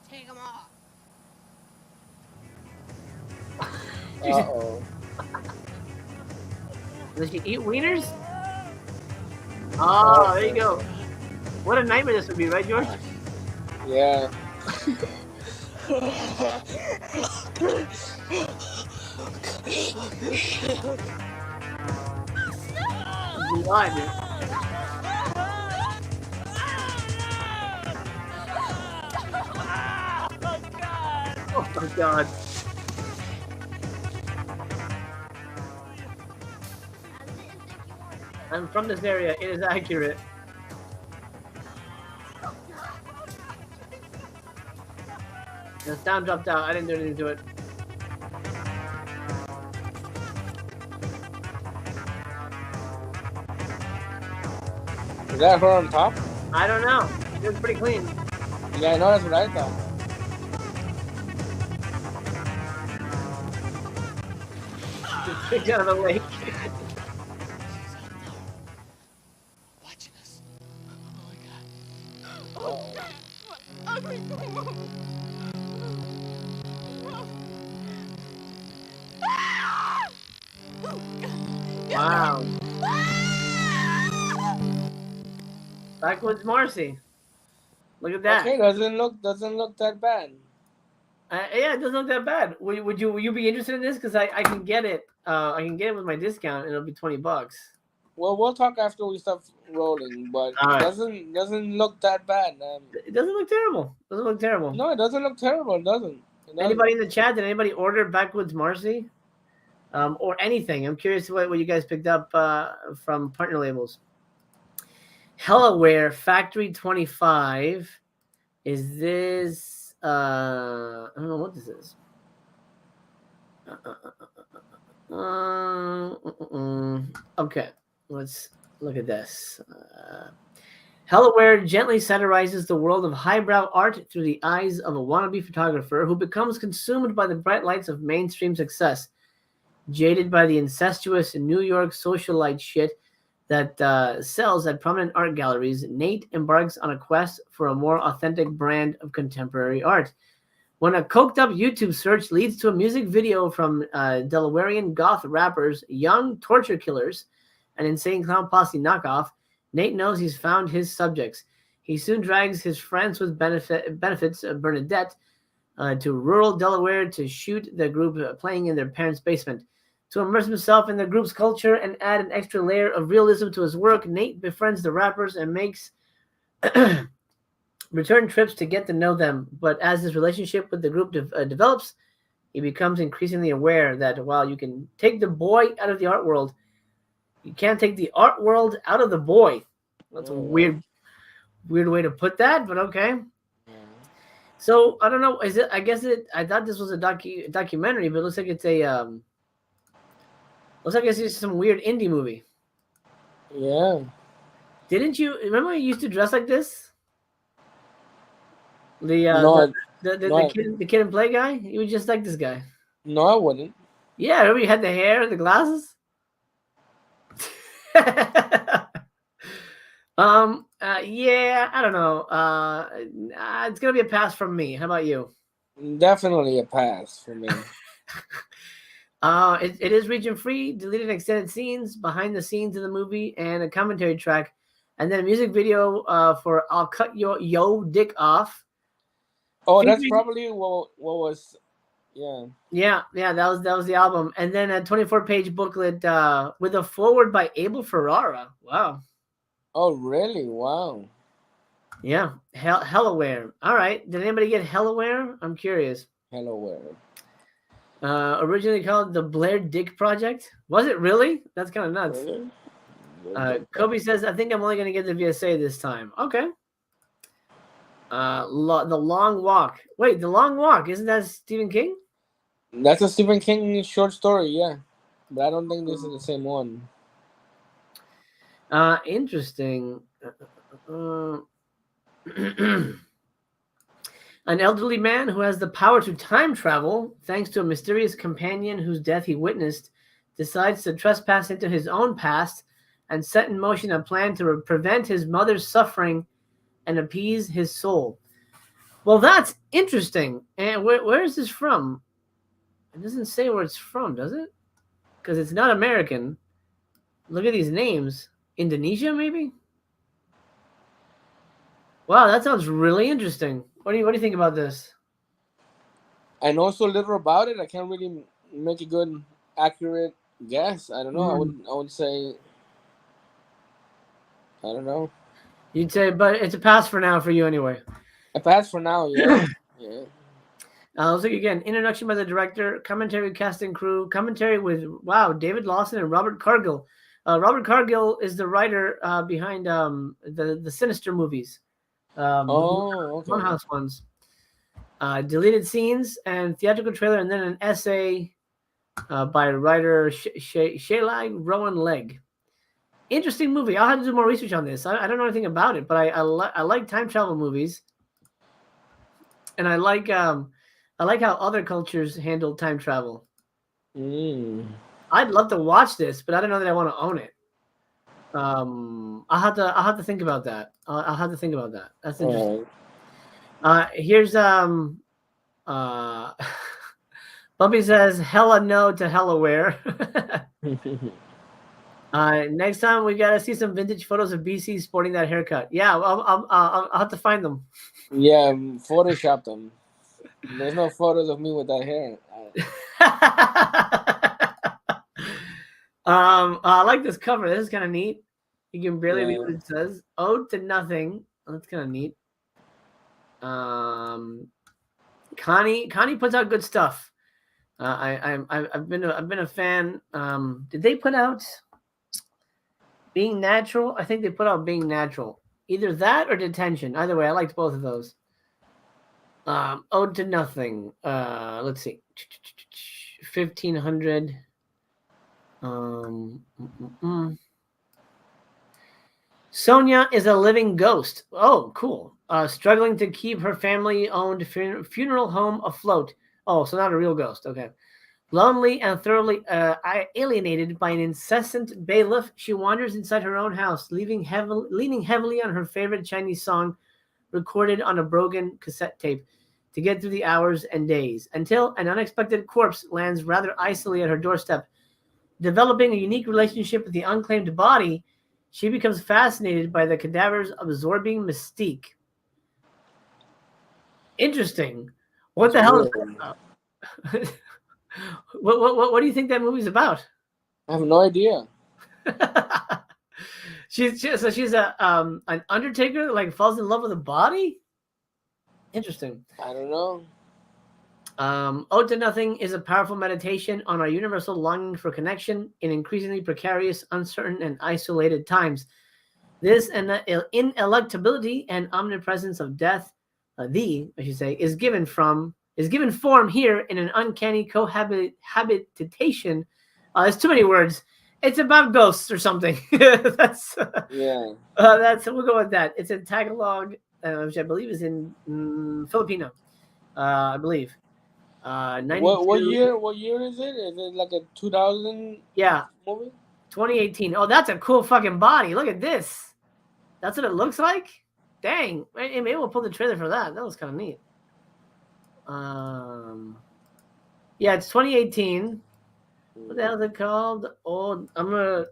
Take them off. Uh-oh. Does she eat wieners? Oh, there you go. What a nightmare this would be, right, George? Yeah. Blood. Oh my God. I'm from this area. It is accurate. The sound dropped out. I didn't do anything to it. Is that her on top? I don't know. It was pretty clean. Yeah, I know. That's what I thought. Just picked out of the lake. Watching us. Wow. Backwoods Marcy. Look at that. Okay, doesn't look that bad. Yeah, it doesn't look that bad. Will you be interested in this? Because I can get it. I can get it with my discount, and it'll be $20. Well, we'll talk after we stop rolling, but All right. it doesn't look that bad. It doesn't look terrible. Doesn't look terrible. No, it doesn't look terrible. It doesn't. Anybody in the chat? Did anybody order Backwoods Marcy? Or anything? I'm curious what you guys picked up from partner labels. Hellaware Factory 25. Is this? I don't know what this is. Okay, let's look at this. Hellaware gently satirizes the world of highbrow art through the eyes of a wannabe photographer who becomes consumed by the bright lights of mainstream success. Jaded by the incestuous New York socialite shit that sells at prominent art galleries, Nate embarks on a quest for a more authentic brand of contemporary art. When a coked-up YouTube search leads to a music video from Delawarean goth rappers Young Torture Killers, an Insane Clown Posse knockoff, Nate knows he's found his subjects. He soon drags his friends with benefits Bernadette to rural Delaware to shoot the group playing in their parents' basement. To immerse himself in the group's culture and add an extra layer of realism to his work, Nate befriends the rappers and makes return trips to get to know them. But as his relationship with the group develops, he becomes increasingly aware that while you can take the boy out of the art world, you can't take the art world out of the boy. That's a weird way to put that, but okay. So I don't know. Is it? I guess it. I thought this was a documentary, but it looks like it's a. Looks like it's some weird indie movie. Yeah. Didn't you remember you used to dress like this? The kid and play guy. You were just like this guy. No, I wouldn't. Yeah, remember you had the hair and the glasses. Yeah, I don't know. It's gonna be a pass from me. How about you? Definitely a pass for me. It is region free, deleted extended scenes, behind the scenes of the movie, and a commentary track, and then a music video for "I'll Cut Your Yo Dick Off." Oh, that's probably what was. Yeah. That was the album, and then a 24-page booklet with a foreword by Abel Ferrara. Wow. Oh, really? Wow. Yeah, Hellaware. All right. Did anybody get Hellaware? I'm curious. Hellaware. Originally called the Blair Dick Project. Was it really? That's kind of nuts. Really? Kobe says, I think I'm only going to get the VSA this time. Okay. The Long Walk. Wait, The Long Walk. Isn't that Stephen King? That's a Stephen King short story, yeah. But I don't think this is the same one. Interesting. An elderly man who has the power to time travel, thanks to a mysterious companion whose death he witnessed, decides to trespass into his own past and set in motion a plan to prevent his mother's suffering and appease his soul. Well, that's interesting. And where is this from? It doesn't say where it's from, does it? Because it's not American. Look at these names. Indonesia, maybe? Wow, that sounds really interesting. What do you think about this? I know so little about it. I can't really make a good, accurate guess. I don't know. I would say. I don't know. You'd say, but it's a pass for now for you anyway. A pass for now, yeah. Yeah. Let's look again. Introduction by the director, commentary, cast and crew, commentary with David Lawson and Robert Cargill. Robert Cargill is the writer behind the Sinister movies. Okay. Funhouse ones. Deleted scenes and theatrical trailer, and then an essay by writer Shailai Rowan Legg. Interesting movie. I'll have to do more research on this. I don't know anything about it, but I like time travel movies, and I like how other cultures handle time travel. I'd love to watch this, but I don't know that I want to own it. I'll have to think about that. I'll have to think about that. That's interesting. Here's Bumpy says hella no to Hellaware. Next time we gotta see some vintage photos of BC sporting that haircut. Yeah, I'll have to find them. Yeah, Photoshop them. There's no photos of me with that hair. I like this cover. This is kind of neat. You can barely read what it says. Ode to Nothing. Oh, that's kind of neat. Connie puts out good stuff. I've been a fan. Did they put out Being Natural? I think they put out Being Natural. Either that or Detention. Either way, I liked both of those. Ode to Nothing. Let's see. 1500. Sonia is a living ghost. Oh, cool. Struggling to keep her family-owned funeral home afloat. Oh, so not a real ghost. Okay. Lonely and thoroughly alienated by an incessant bailiff, she wanders inside her own house, leaning heavily on her favorite Chinese song recorded on a broken cassette tape to get through the hours and days, until an unexpected corpse lands rather icily at her doorstep. Developing a unique relationship with the unclaimed body, she becomes fascinated by the cadaver's absorbing mystique. Interesting. What the hell is that about? What do you think that movie's about? I have no idea. She's a an undertaker like falls in love with a body. Interesting. I don't know. Ode to Nothing is a powerful meditation on our universal longing for connection in increasingly precarious, uncertain, and isolated times. This ineluctability and omnipresence of death, is given form here in an uncanny cohabitation. It's too many words. It's about ghosts or something. That's Yeah. we'll go with that. It's a Tagalog, which I believe is in Filipino. I believe. 92, What year is it? Is it like a 2000 Yeah, movie? 2018. Oh, that's a cool fucking body. Look at this. That's what it looks like. Dang. Maybe we'll pull the trailer for that. That was kind of neat. Yeah, it's 2018. What the hell is it called? Oh, I'm gonna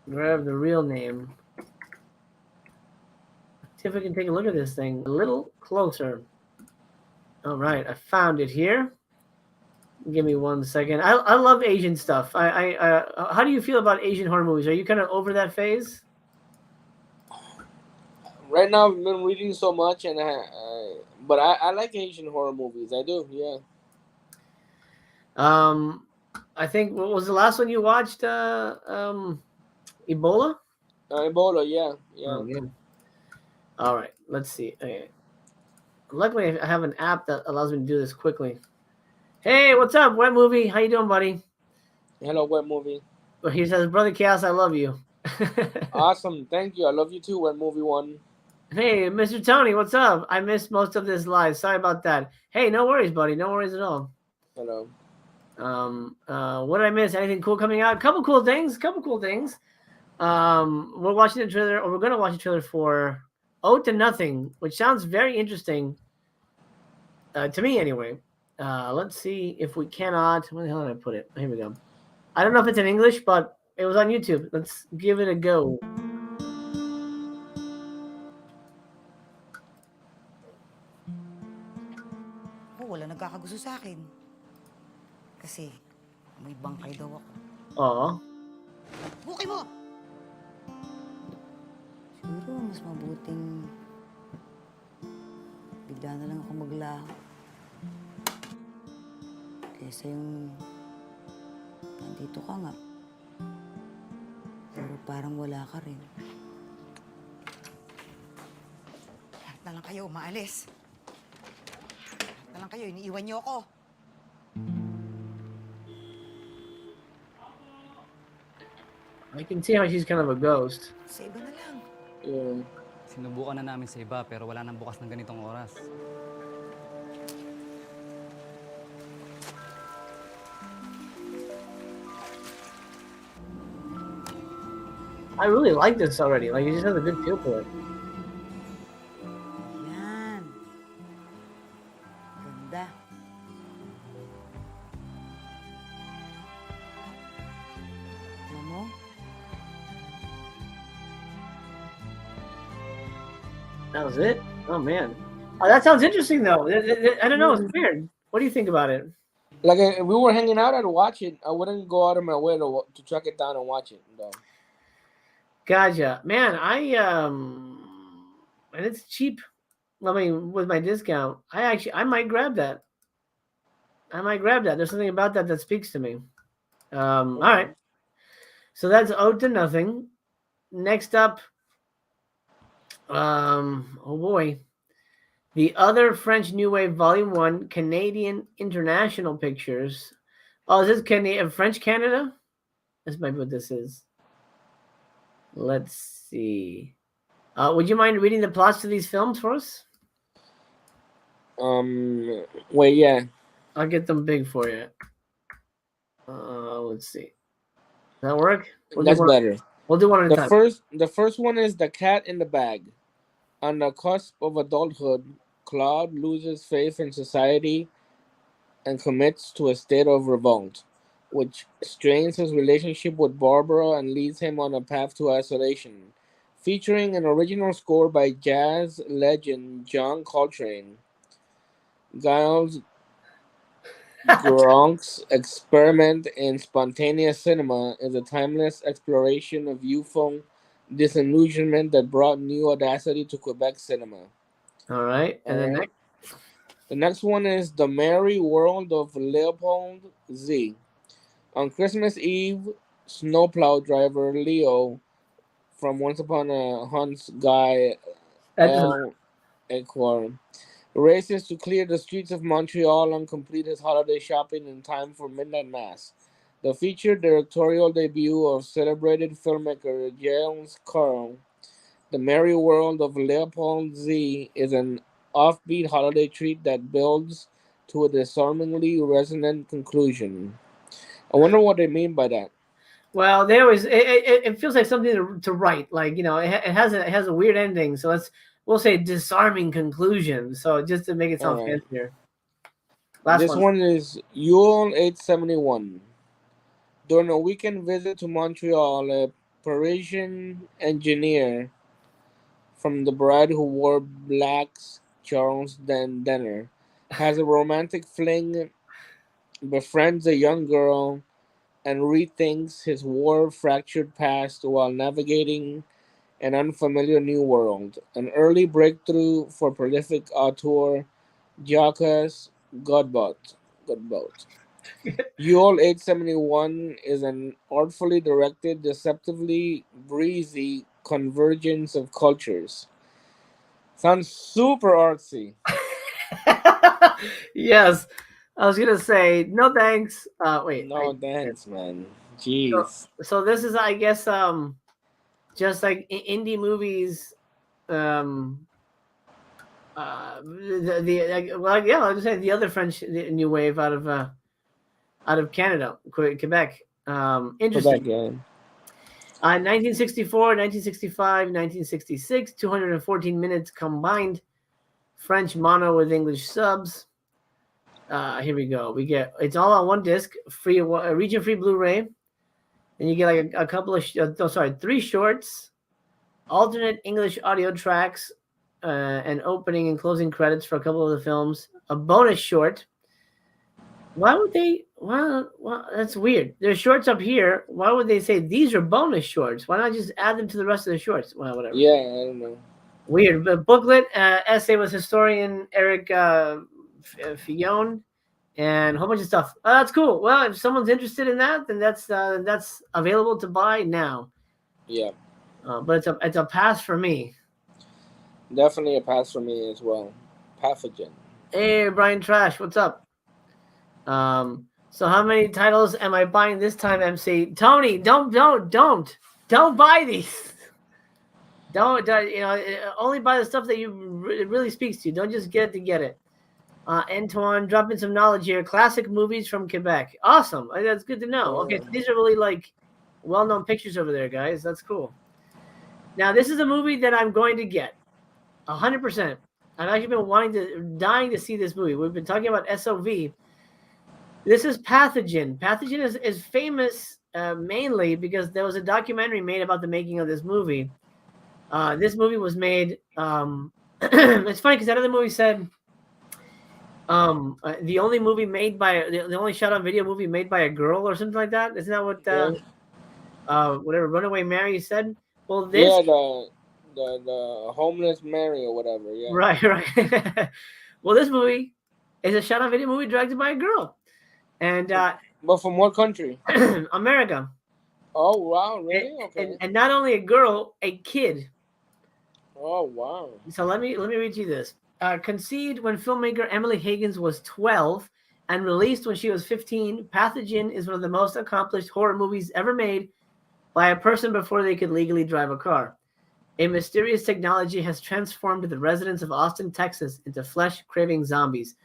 grab the real name. See if we can take a look at this thing a little closer. All right, I found it here. Give me 1 second. I love Asian stuff. How do you feel about Asian horror movies? Are you kind of over that phase? Right now, I've been reading so much, and but I like Asian horror movies. I do, yeah. I think what was the last one you watched? Ebola. Ebola, yeah. Oh, yeah. All right, let's see. Okay. Luckily, I have an app that allows me to do this quickly. Hey, what's up, Wet Movie? How you doing, buddy? Hello, Wet Movie. Well, he says, Brother Chaos, I love you. Awesome, thank you. I love you too, Wet Movie 1. Hey, Mr. Tony, what's up? I missed most of this live. Sorry about that. Hey, no worries, buddy. No worries at all. Hello. What did I miss? Anything cool coming out? Couple cool things. We're watching the trailer, or we're gonna watch the trailer for Ode to Nothing, which sounds very interesting. To me anyway. Let's see if we cannot. Where the hell did I put it? Here we go. I don't know if it's in English, but it was on YouTube. Let's give it a go. Wala nagkakagusto sa akin. Kasi may bangkay daw ako. Oo. Buki mo! Siguro mas mabuting bigla na lang ako maglaho. Kesa yung nandito ka nga. Pero parang wala ka rin. Lahat na lang kayo, maalis. Lahat na lang kayo, iniiwan niyo ako. I can see how she's kind of a ghost. Sa iba na lang. Yeah. Sinubukan na namin sa iba pero wala nang bukas ng ganitong oras. I really like this already. Like, it just has a good feel for it. Yan. Ganda. Alam mo? That was it? Oh, man. Oh, that sounds interesting, though. I don't know. It's weird. What do you think about it? Like, if we were hanging out, I'd watch it. I wouldn't go out of my way to track it down and watch it, though. Gotcha. Man, and it's cheap. I mean, with my discount, I might grab that. There's something about that speaks to me. All right. So that's Ode to Nothing. Next up, oh boy. The Other French New Wave Volume 1, Canadian International Pictures. Oh, is this French Canada? This might be what this is. Let's see. Would you mind reading the plots to these films for us? Wait, yeah. I'll get them big for you. Let's see. Does that work? That's better. We'll do one at a time. The first one is The Cat in the Bag. On the cusp of adulthood, Claude loses faith in society and commits to a state of revolt, which strains his relationship with Barbara and leads him on a path to isolation. Featuring an original score by jazz legend John Coltrane. Giles Gronk's experiment in spontaneous cinema is a timeless exploration of youthful disillusionment that brought new audacity to Quebec cinema. All right, and then Alright. next. The next one is The Merry World of Leopold Z. On Christmas Eve, snowplow driver Leo from Once Upon a Hunt's Guy That doesn't. L. Acorn races to clear the streets of Montreal and complete his holiday shopping in time for midnight mass. The feature directorial debut of celebrated filmmaker James Carl, The Merry World of Leopold Z is an offbeat holiday treat that builds to a disarmingly resonant conclusion. I wonder what they mean by that. Well, they always it feels like something to write. Like it has a weird ending. So we'll say disarming conclusion. So just to make it sound Alright. fancier. This one is Yule 871. During a weekend visit to Montreal, a Parisian engineer from The Bride Who Wore Black's Charles Denner has a romantic fling, befriends a young girl, and rethinks his war-fractured past while navigating an unfamiliar new world. An early breakthrough for prolific auteur Jacques Godbout. Yule 871 is an artfully directed, deceptively breezy convergence of cultures. Sounds super artsy. Yes, I was gonna say no thanks. Wait, No thanks, man. Jeez. so this is, I guess, just like indie movies. Well, yeah, I was saying the other French new wave out of Canada, Quebec. Interesting. Quebec, yeah. 1964, 1965, 1966, 214 minutes combined. French mono with English subs. Here we go. We get it's all on one disc, free region-free Blu-ray. And you get like a couple of 3 shorts, alternate English audio tracks, and opening and closing credits for a couple of the films. A bonus short. Why would they? Well, that's weird. There's shorts up here. Why would they say these are bonus shorts? Why not just add them to the rest of the shorts? Well, whatever. Yeah, I don't know. Weird. But booklet, essay with historian Eric Fillon, and a whole bunch of stuff. That's cool. Well, if someone's interested in that, then that's available to buy now. Yeah. But it's a pass for me. Definitely a pass for me as well. Pathogen. Hey, Brian Trash, what's up? So how many titles am I buying this time, MC? Tony, don't buy these. Don't only buy the stuff that it really speaks to you. Don't just get it to get it. Antoine, dropping some knowledge here. Classic movies from Quebec. Awesome. That's good to know. Okay, so these are really like well-known pictures over there, guys. That's cool. Now, this is a movie that I'm going to get 100%. I've actually been dying to see this movie. We've been talking about SOV. This is Pathogen. Pathogen is famous mainly because there was a documentary made about the making of this movie. This movie was made. It's funny because that other movie said the only movie made by the only shot-on-video movie made by a girl or something like that. Isn't that what whatever Runaway Mary said? Well, this the homeless Mary or whatever. Yeah. Right. Well, this movie is a shot-on-video movie directed by a girl, and but from what country? America. Oh wow! Really? Okay. And not only a girl, a kid. Oh wow! So let me read you this. Conceived when filmmaker Emily Higgins was 12 and released when she was 15, Pathogen is one of the most accomplished horror movies ever made by a person before they could legally drive a car. A mysterious technology has transformed the residents of Austin, Texas into flesh-craving zombies.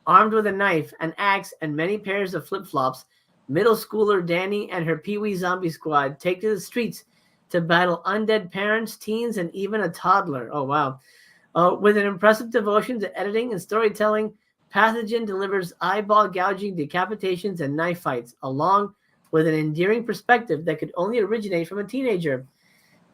Armed with a knife, an axe, and many pairs of flip-flops, middle schooler Danny and her Pee-wee zombie squad take to the streets to battle undead parents, teens, and even a toddler. Oh, wow. With an impressive devotion to editing and storytelling, Pathogen delivers eyeball-gouging decapitations and knife fights, along with an endearing perspective that could only originate from a teenager.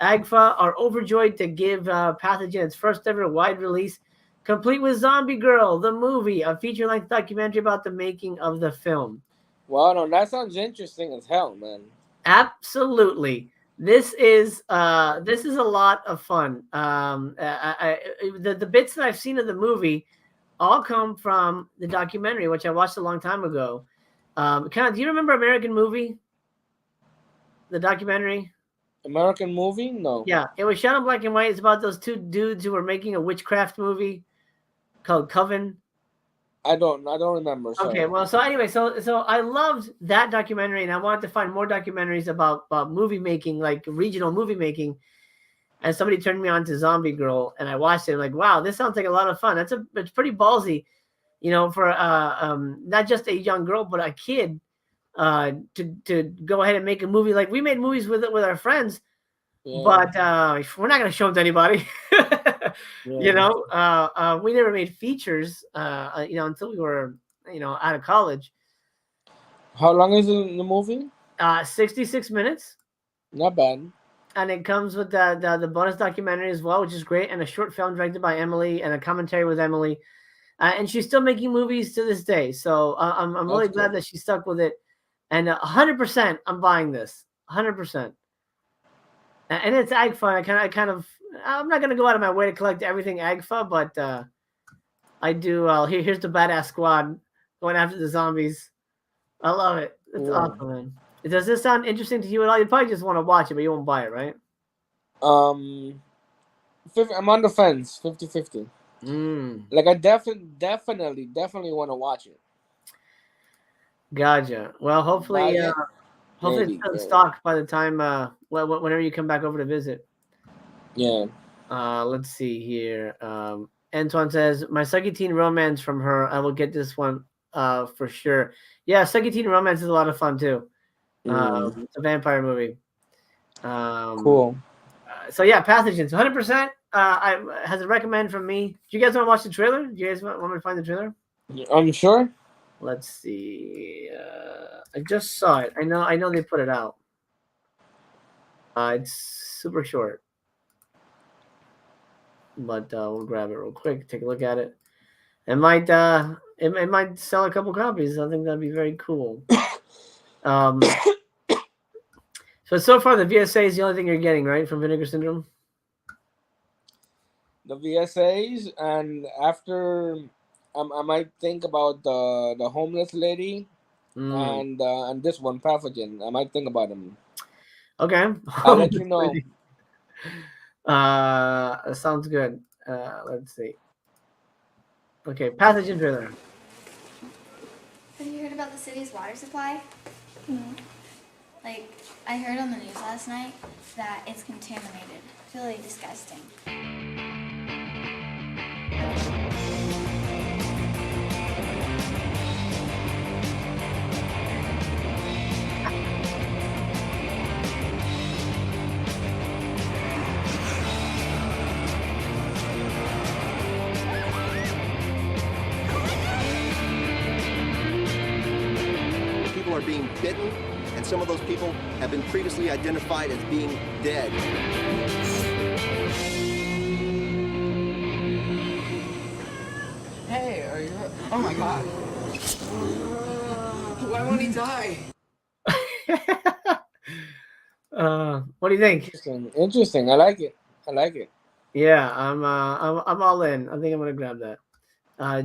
AGFA are overjoyed to give Pathogen its first ever wide release Complete with Zombie Girl, the movie, a feature-length documentary about the making of the film. Wow, no, that sounds interesting as hell, man. Absolutely. This is a lot of fun. The bits that I've seen of the movie all come from the documentary, which I watched a long time ago. Do you remember American Movie? The documentary? American Movie? No. Yeah, it was shot in black and white. It's about those two dudes who were making a witchcraft movie called Coven. I don't remember. Sorry. Okay, well, so anyway, so I loved that documentary, and I wanted to find more documentaries about movie making, like regional movie making. And somebody turned me on to Zombie Girl, and I watched it. I'm like, wow, this sounds like a lot of fun. It's pretty ballsy, for not just a young girl, but a kid to go ahead and make a movie. Like we made movies with our friends, but we're not going to show them to anybody. We never made features, until we were, out of college. How long is the movie? 66 minutes. Not bad. And it comes with the bonus documentary as well, which is great, and a short film directed by Emily and a commentary with Emily. And she's still making movies to this day. So I'm really glad that she stuck with it. And 100%, I'm buying this. 100%. And it's AGFA. I'm not going to go out of my way to collect everything AGFA, but I do. Here's the badass squad going after the zombies. I love it. It's awesome, man. Does this sound interesting to you at all? You probably just want to watch it, but you won't buy it, right? I'm on the fence, 50-50. Like I definitely want to watch it. Gotcha. Well, hopefully it's in stock by the time whenever you come back over to visit. Yeah. Let's see here. Antoine says, my sucky teen romance from her. I will get this one for sure. Yeah, sucky teen romance is a lot of fun too. It's a vampire movie. Cool. So yeah, Pathogens, 100%. Has a recommend from me. Do you guys want to watch the trailer? Do you guys want me to find the trailer? I'm sure. Let's see. I just saw it. I know they put it out. It's super short, but we'll grab it real quick. Take a look at it. It might sell a couple copies. I think that'd be very cool. So far the VSA is the only thing you're getting, right, from Vinegar Syndrome? The VSAs, and after I might think about the homeless lady and this one, Pathogen. I might think about them. Okay. I'll let you know. Sounds good. Let's see. Okay, Pathogen trailer. Have you heard about the city's water supply? Like, I heard on the news last night that it's contaminated. It's really disgusting. People are being bitten, and some of those people have been previously identified as being dead. Hey, are you... Oh my god. Why won't he die? What do you think? Interesting. I like it. Yeah, I'm all in. I think I'm gonna grab that.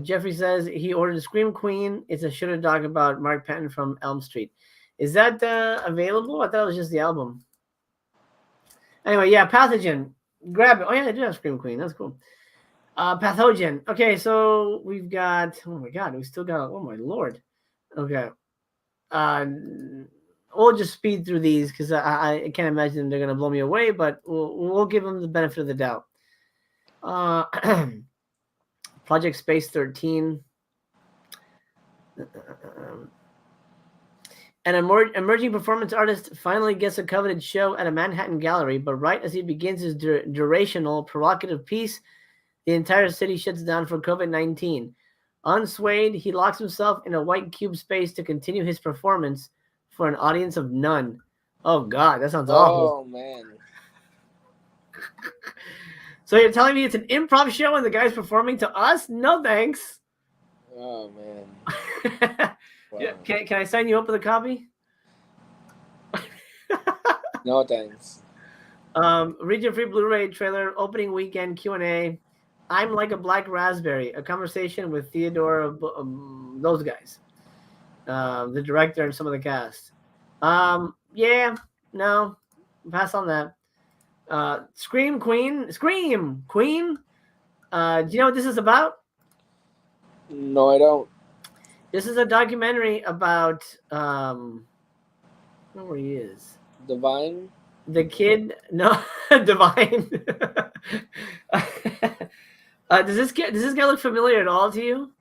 Jeffrey says he ordered Scream Queen. It's a shooter doc about Mark Patton from Elm Street. Is that available? I thought it was just the album. Anyway, yeah, Pathogen. Grab it. Oh, yeah, they do have Scream Queen. That's cool. Pathogen. Okay, so we've got... Oh, my God. We still got... Oh, my Lord. Okay. We'll just speed through these because I can't imagine they're going to blow me away, but we'll give them the benefit of the doubt. Project Space 13. An emerging performance artist finally gets a coveted show at a Manhattan gallery, but right as he begins his durational, provocative piece, the entire city shuts down for COVID-19. Unswayed, he locks himself in a white cube space to continue his performance for an audience of none. Oh, God, that sounds awful. Oh, man. So you're telling me it's an improv show and the guy's performing to us? No thanks. Oh man. Yeah, can I sign you up with a copy? No thanks. Region Free Blu-ray trailer opening weekend Q&A. I'm Like a Black Raspberry, a conversation with Theodore, those guys, the director and some of the cast. Yeah, no, pass on that. Scream Queen. Do you know what this is about? No, I don't. This is a documentary about where he is. Divine? The kid, no, Divine. Does this guy look familiar at all to you?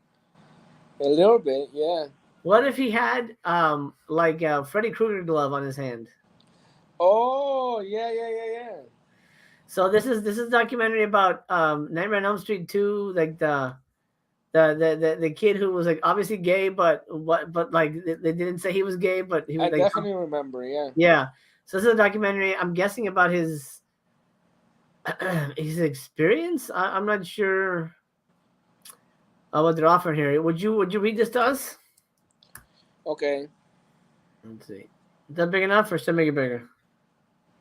A little bit, yeah. What if he had like a Freddy Krueger glove on his hand? Oh, yeah. So this is a documentary about Nightmare on Elm Street 2, like the kid who was like obviously gay, but like they didn't say he was gay, but he was. I definitely remember, yeah. Yeah. So this is a documentary. I'm guessing about his experience. I'm not sure what they're offering here. Would you read this to us? Okay. Let's see. Is that big enough, or should I make it bigger?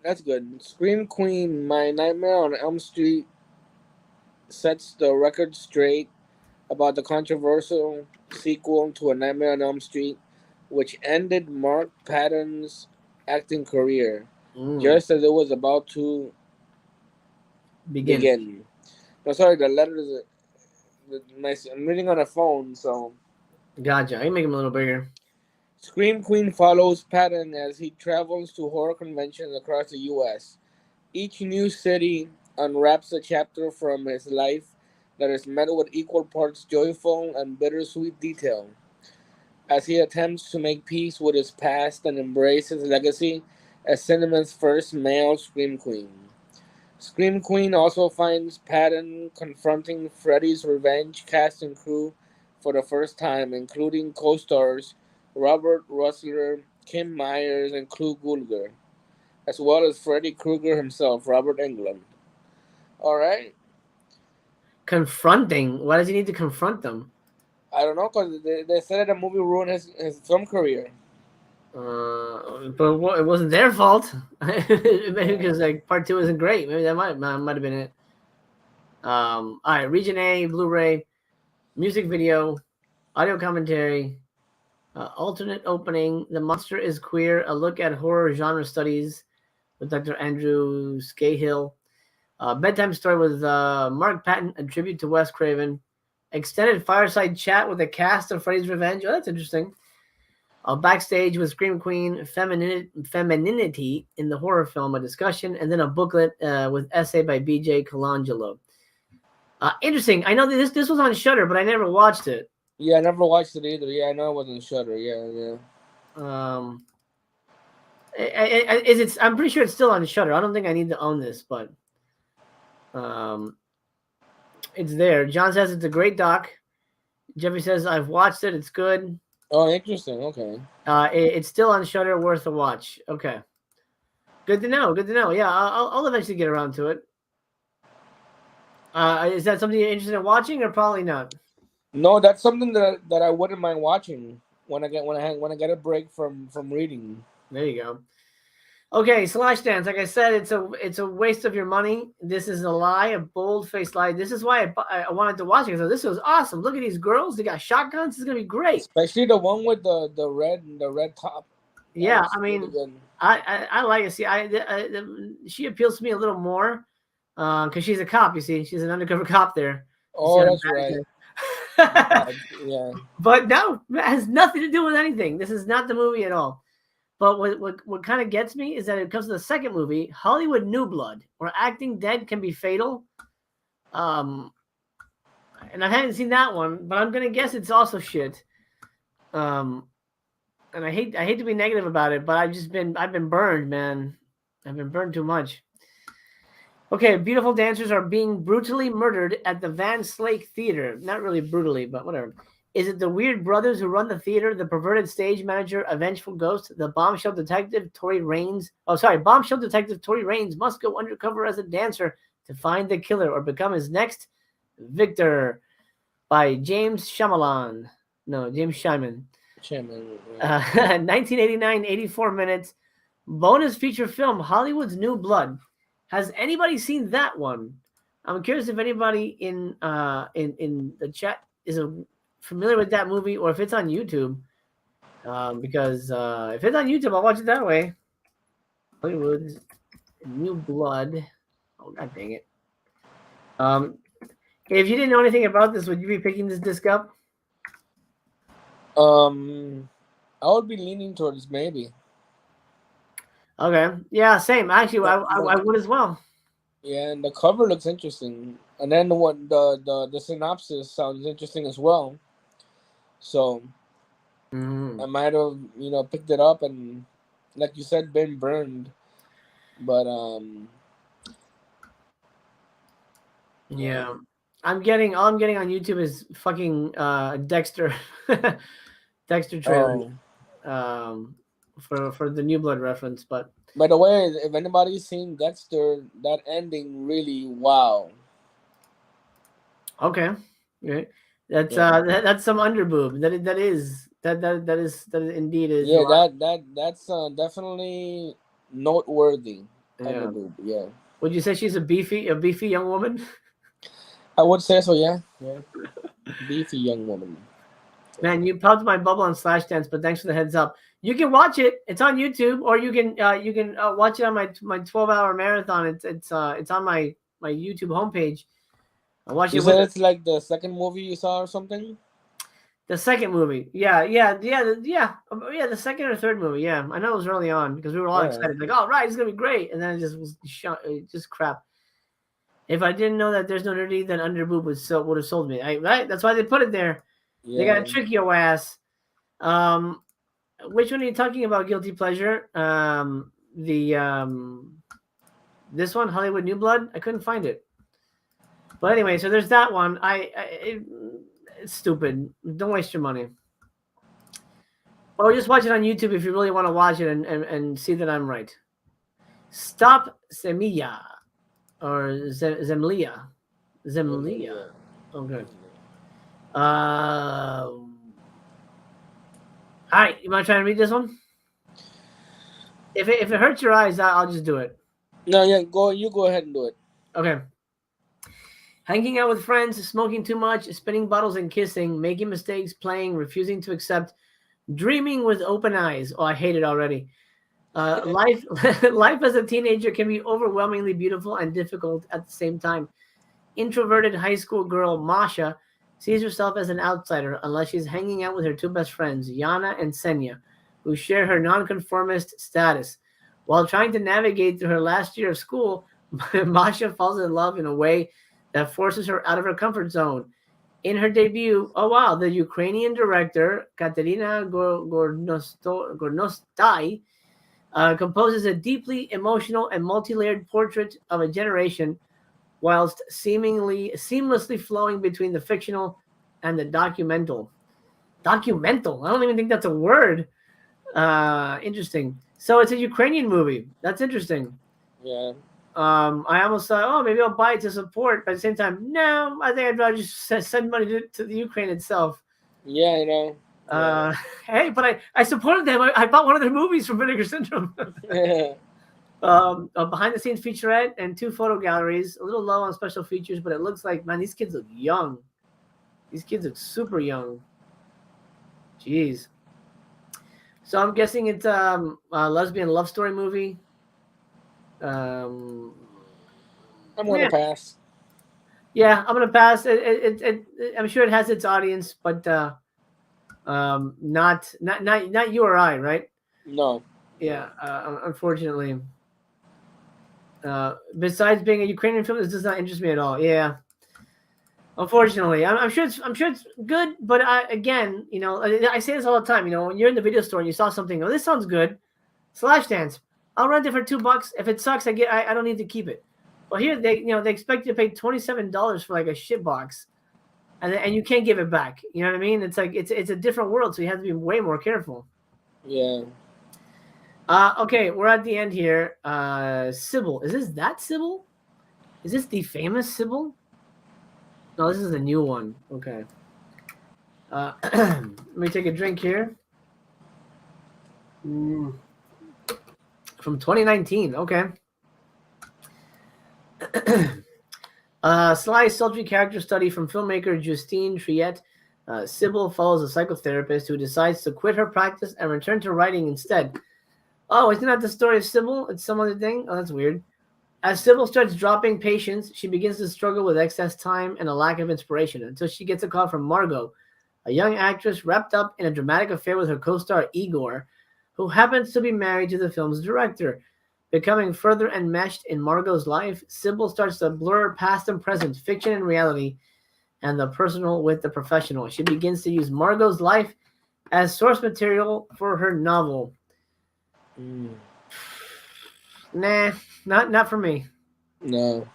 That's good. Scream Queen, My Nightmare on Elm Street sets the record straight about the controversial sequel to A Nightmare on Elm Street, which ended Mark Patton's acting career just as it was about to begin. No, sorry, the letters. I'm reading on a phone, so. Gotcha. I can make them a little bigger. Scream Queen follows Patton as he travels to horror conventions across the U.S. Each new city unwraps a chapter from his life that is met with equal parts joyful and bittersweet detail. As he attempts to make peace with his past and embrace his legacy as cinema's first male Scream Queen. Scream Queen also finds Patton confronting Freddy's Revenge cast and crew for the first time, including co-stars Robert Russler, Kim Myers, and Clu Gulager, as well as Freddy Krueger himself, Robert Englund. All right. Confronting? Why does he need to confront them? I don't know, because they said that the movie ruined his film career. But it wasn't their fault. Maybe because like part 2 isn't great. Maybe that might have been it. All right, Region A, Blu-ray, music video, audio commentary, alternate opening. The Monster is Queer: A Look at Horror Genre Studies with Dr. Andrew Scahill. Bedtime story with Mark Patton, a tribute to Wes Craven. Extended fireside chat with the cast of Freddy's Revenge. Oh, that's interesting. Backstage with Scream Queen, femininity in the horror film, a discussion, and then a booklet with essay by B.J. Colangelo. Interesting. I know that this was on Shudder, but I never watched it. Yeah, I never watched it either. Yeah, I know it wasn't Shudder. Yeah. Is it? I'm pretty sure it's still on Shudder. I don't think I need to own this, but it's there. John says it's a great doc. Jeffrey says I've watched it. It's good. Oh, interesting. Okay. It's still on Shudder, worth a watch. Okay. Good to know. Yeah, I'll eventually get around to it. Is that something you're interested in watching, or probably not? No, that's something that I wouldn't mind watching when I get a break from reading. There you go. Okay, Slashdance. Like I said, it's a waste of your money. This is a lie, a bold-faced lie. This is why I wanted to watch it. So this was awesome. Look at these girls. They got shotguns. This is gonna be great. Especially the one with the red top. Yeah, I mean, I like it. See, she appeals to me a little more because she's a cop. You see, she's an undercover cop there. Oh, that's right. Yeah. But no, it has nothing to do with anything. This is not the movie at all. But what kind of gets me is that it comes to the second movie, Hollywood New Blood, where acting dead can be fatal. And I haven't seen that one, but I'm gonna guess it's also shit. And I hate to be negative about it, but I've been burned, man. I've been burned too much. Okay, beautiful dancers are being brutally murdered at the Van Slake Theater. Not really brutally, but whatever. Is it the weird brothers who run the theater, the perverted stage manager, a vengeful ghost, the bombshell detective Tory Raines? Oh, sorry, bombshell detective Tory Raines must go undercover as a dancer to find the killer or become his next victor by James Shyamalan. No, James Shyamalan. 1989, 84 minutes. Bonus feature film, Hollywood's New Blood. Has anybody seen that one? I'm curious if anybody in the chat is familiar with that movie, or if it's on YouTube. Because if it's on YouTube, I'll watch it that way. Hollywood's New Blood. Oh, god dang it. If you didn't know anything about this, would you be picking this disc up? I would be leaning towards maybe. Okay. Yeah, same. Actually, I would as well. Yeah, and the cover looks interesting, and then the synopsis sounds interesting as well. So I might have picked it up and, like you said, been burned. But yeah, all I'm getting on YouTube is fucking Dexter, Dexter trailer, for the New Blood reference. But by the way, if anybody's seen Dexter, that ending really wow. Okay, okay, that's some underboob. That indeed is. Yeah, that's definitely noteworthy. Yeah. Underboob, yeah. Would you say she's a beefy young woman? I would say so. Yeah. Beefy young woman. Man, you popped my bubble on Slashdance, but thanks for the heads up. You can watch it. It's on YouTube, or you can watch it on my 12-hour marathon. It's on my YouTube homepage. I watch it. You said it's like the second movie you saw or something. The second movie, yeah. The second or third movie, yeah. I know it was early on because we were all excited, like, "Oh, right, it's gonna be great," and then it just was just crap. If I didn't know that there's no nudity, then Underboob would have sold me. Right? That's why they put it there. Yeah. They got to trick your ass. Which one are you talking about? Guilty pleasure. This one, Hollywood New Blood. I couldn't find it. But anyway, so there's that one. It's stupid. Don't waste your money. Or just watch it on YouTube if you really want to watch it and see that I'm right. Stop Semilla. Or Zemlia. Okay. All right, you want to try and read this one? If it hurts your eyes, I'll just do it. No, yeah, you go ahead and do it. Okay. Hanging out with friends, smoking too much, spinning bottles and kissing, making mistakes, playing, refusing to accept, dreaming with open eyes. Oh, I hate it already. Life as a teenager can be overwhelmingly beautiful and difficult at the same time. Introverted high school girl Masha sees herself as an outsider unless she's hanging out with her two best friends, Yana and Senya, who share her nonconformist status. While trying to navigate through her last year of school, Masha falls in love in a way that forces her out of her comfort zone. In her debut, the Ukrainian director, Katerina Gornostai, composes a deeply emotional and multi-layered portrait of a generation whilst seamlessly flowing between the fictional and the documental. Documental? I don't even think that's a word. Interesting. So it's a Ukrainian movie. That's interesting. Yeah. I almost thought, maybe I'll buy it to support, but at the same time, no, I think I'd rather just send money to the Ukraine itself. Yeah, you know. Hey, but I supported them. I bought one of their movies from Vinegar Syndrome. A behind-the-scenes featurette and 2 photo galleries. A little low on special features, but it looks like, man, these kids look young. These kids look super young. Jeez. So I'm guessing it's a lesbian love story movie. I'm gonna pass. Yeah, I'm gonna pass. I'm sure it has its audience, but not you or I, right? No. Yeah, unfortunately. Besides being a Ukrainian film, this does not interest me at all. Yeah, unfortunately, I'm sure it's good, but again, I say this all the time. When you're in the video store and you saw something, this sounds good, Slashdance. I'll rent it for $2. If it sucks, I don't need to keep it. Well, here they expect you to pay $27 for like a shit box, and you can't give it back. You know what I mean? It's like it's a different world, so you have to be way more careful. Yeah. Okay, we're at the end here. Sybil, is that Sybil? Is this the famous Sybil? No, this is a new one. Okay. Let me take a drink here. From 2019. Okay. Sly, sultry character study from filmmaker Justine Triet. Sybil follows a psychotherapist who decides to quit her practice and return to writing instead. Oh, isn't that the story of Sybil? It's some other thing? Oh, that's weird. As Sybil starts dropping patients, she begins to struggle with excess time and a lack of inspiration until she gets a call from Margot, a young actress wrapped up in a dramatic affair with her co-star Igor, who happens to be married to the film's director. Becoming further enmeshed in Margot's life, Sybil starts to blur past and present, fiction and reality, and the personal with the professional. She begins to use Margot's life as source material for her novel. Nah, not for me. No.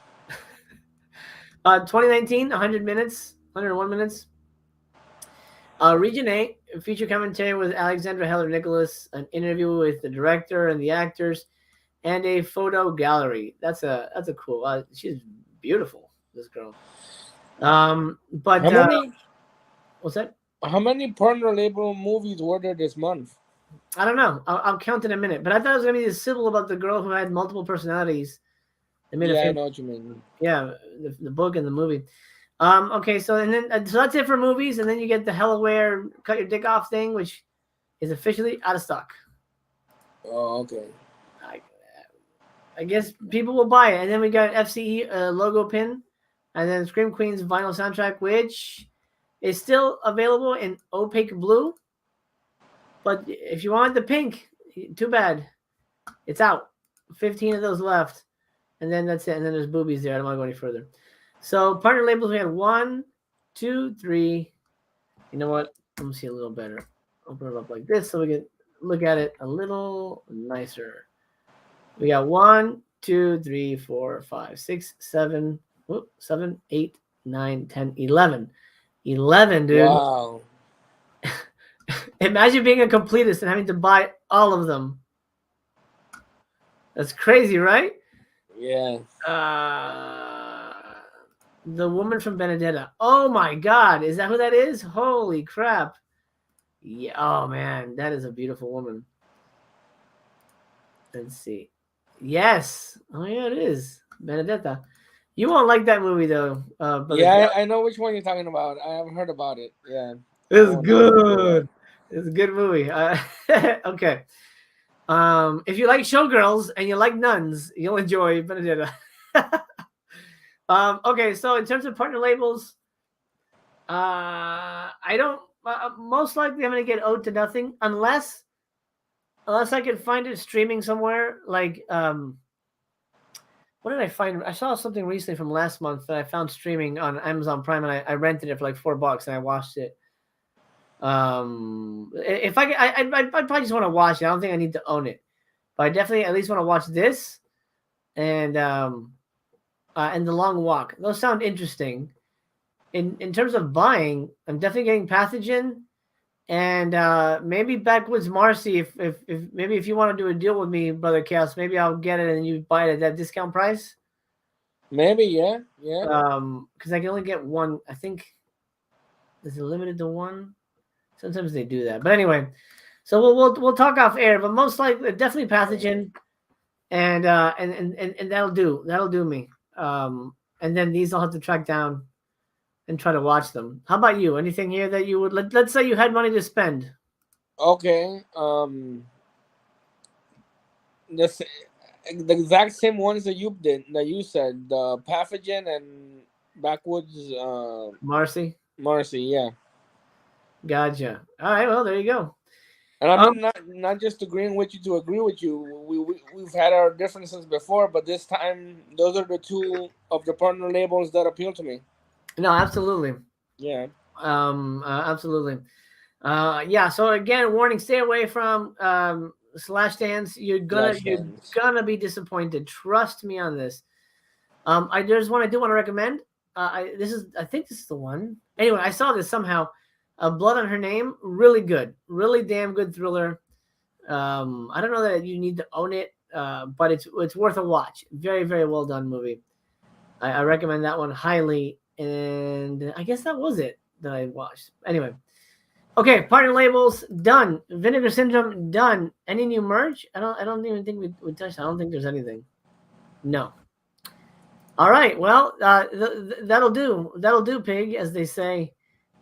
2019, 100 minutes, 101 minutes. Region 8, feature commentary with Alexandra Heller-Nicholas, an interview with the director and the actors, and a photo gallery. That's a cool. She's beautiful, this girl. But how many? What's that? How many partner label movies were there this month? I don't know. I'll count in a minute. But I thought it was gonna be the Sybil about the girl who had multiple personalities. I know what you mean. Yeah, the book and the movie. Okay, so and then so that's it for movies, and then you get the Hellaware cut your dick off thing, which is officially out of stock. Oh, okay. I guess people will buy it, and then we got FCE logo pin, and then Scream Queen's vinyl soundtrack, which is still available in opaque blue. But if you want the pink, too bad. It's out. 15 of those left. And then that's it. And then there's boobies there. I don't want to go any further. So partner labels, we had 1, 2, 3. You know what? Let me see a little better. Open it up like this so we can look at it a little nicer. We got 1, 2, 3, 4, 5, 6, 7, 7, 8, 9, 10, 11. 11, dude. Wow. Imagine being a completist and having to buy all of them. That's crazy, right? Yeah. The woman from Benedetta. Oh my God. Is that who that is? Holy crap. Yeah. Oh man. That is a beautiful woman. Let's see. Yes. Oh yeah, it is. Benedetta. You won't like that movie though. Yeah, I know which one you're talking about. I have heard about it. Yeah. It's good. It's a good movie. Okay. If you like showgirls and you like nuns, you'll enjoy Benedetta. Okay, so in terms of partner labels, I don't. Most likely, I'm gonna get owed to nothing unless I can find it streaming somewhere. Like, what did I find? I saw something recently from last month that I found streaming on Amazon Prime, and I rented it for like $4 and I watched it. If I'd probably just want to watch it. I don't think I need to own it, but I definitely at least want to watch this and The Long Walk. Those sound interesting. In terms of buying, I'm definitely getting Pathogen and maybe Backwoods Marcy. If you want to do a deal with me, Brother Chaos, maybe I'll get it and you buy it at that discount price. Maybe, yeah. Because I can only get one. I think is it limited to one? Sometimes they do that, but anyway. So we'll talk off air, but most likely definitely Pathogen, and that'll do me. And then these I'll have to track down and try to watch them. How about you? Anything here that you would let's say you had money to spend? Okay. The exact same ones that you said, the Pathogen and Backwoods Marcy, yeah. Gotcha. All right, well there you go. And I mean, not just agreeing with you to agree with you. We've had our differences before, but this time those are the two of the partner labels that appeal to me. No, absolutely. Yeah. Absolutely. Yeah. So again, warning: stay away from slash dance. You're gonna be disappointed. Trust me on this. There's one I do want to recommend. I think this is the one. Anyway, I saw this somehow. Blood on Her Name, really good, really damn good thriller. I don't know that you need to own it, but it's worth a watch. Very, very well done movie. I recommend that one highly. And I guess that was it that I watched. Anyway. Okay, partner labels done. Vinegar Syndrome done. Any new merch? I don't even think we touched. I don't think there's anything. No. All right. Well, that'll do. That'll do, pig, as they say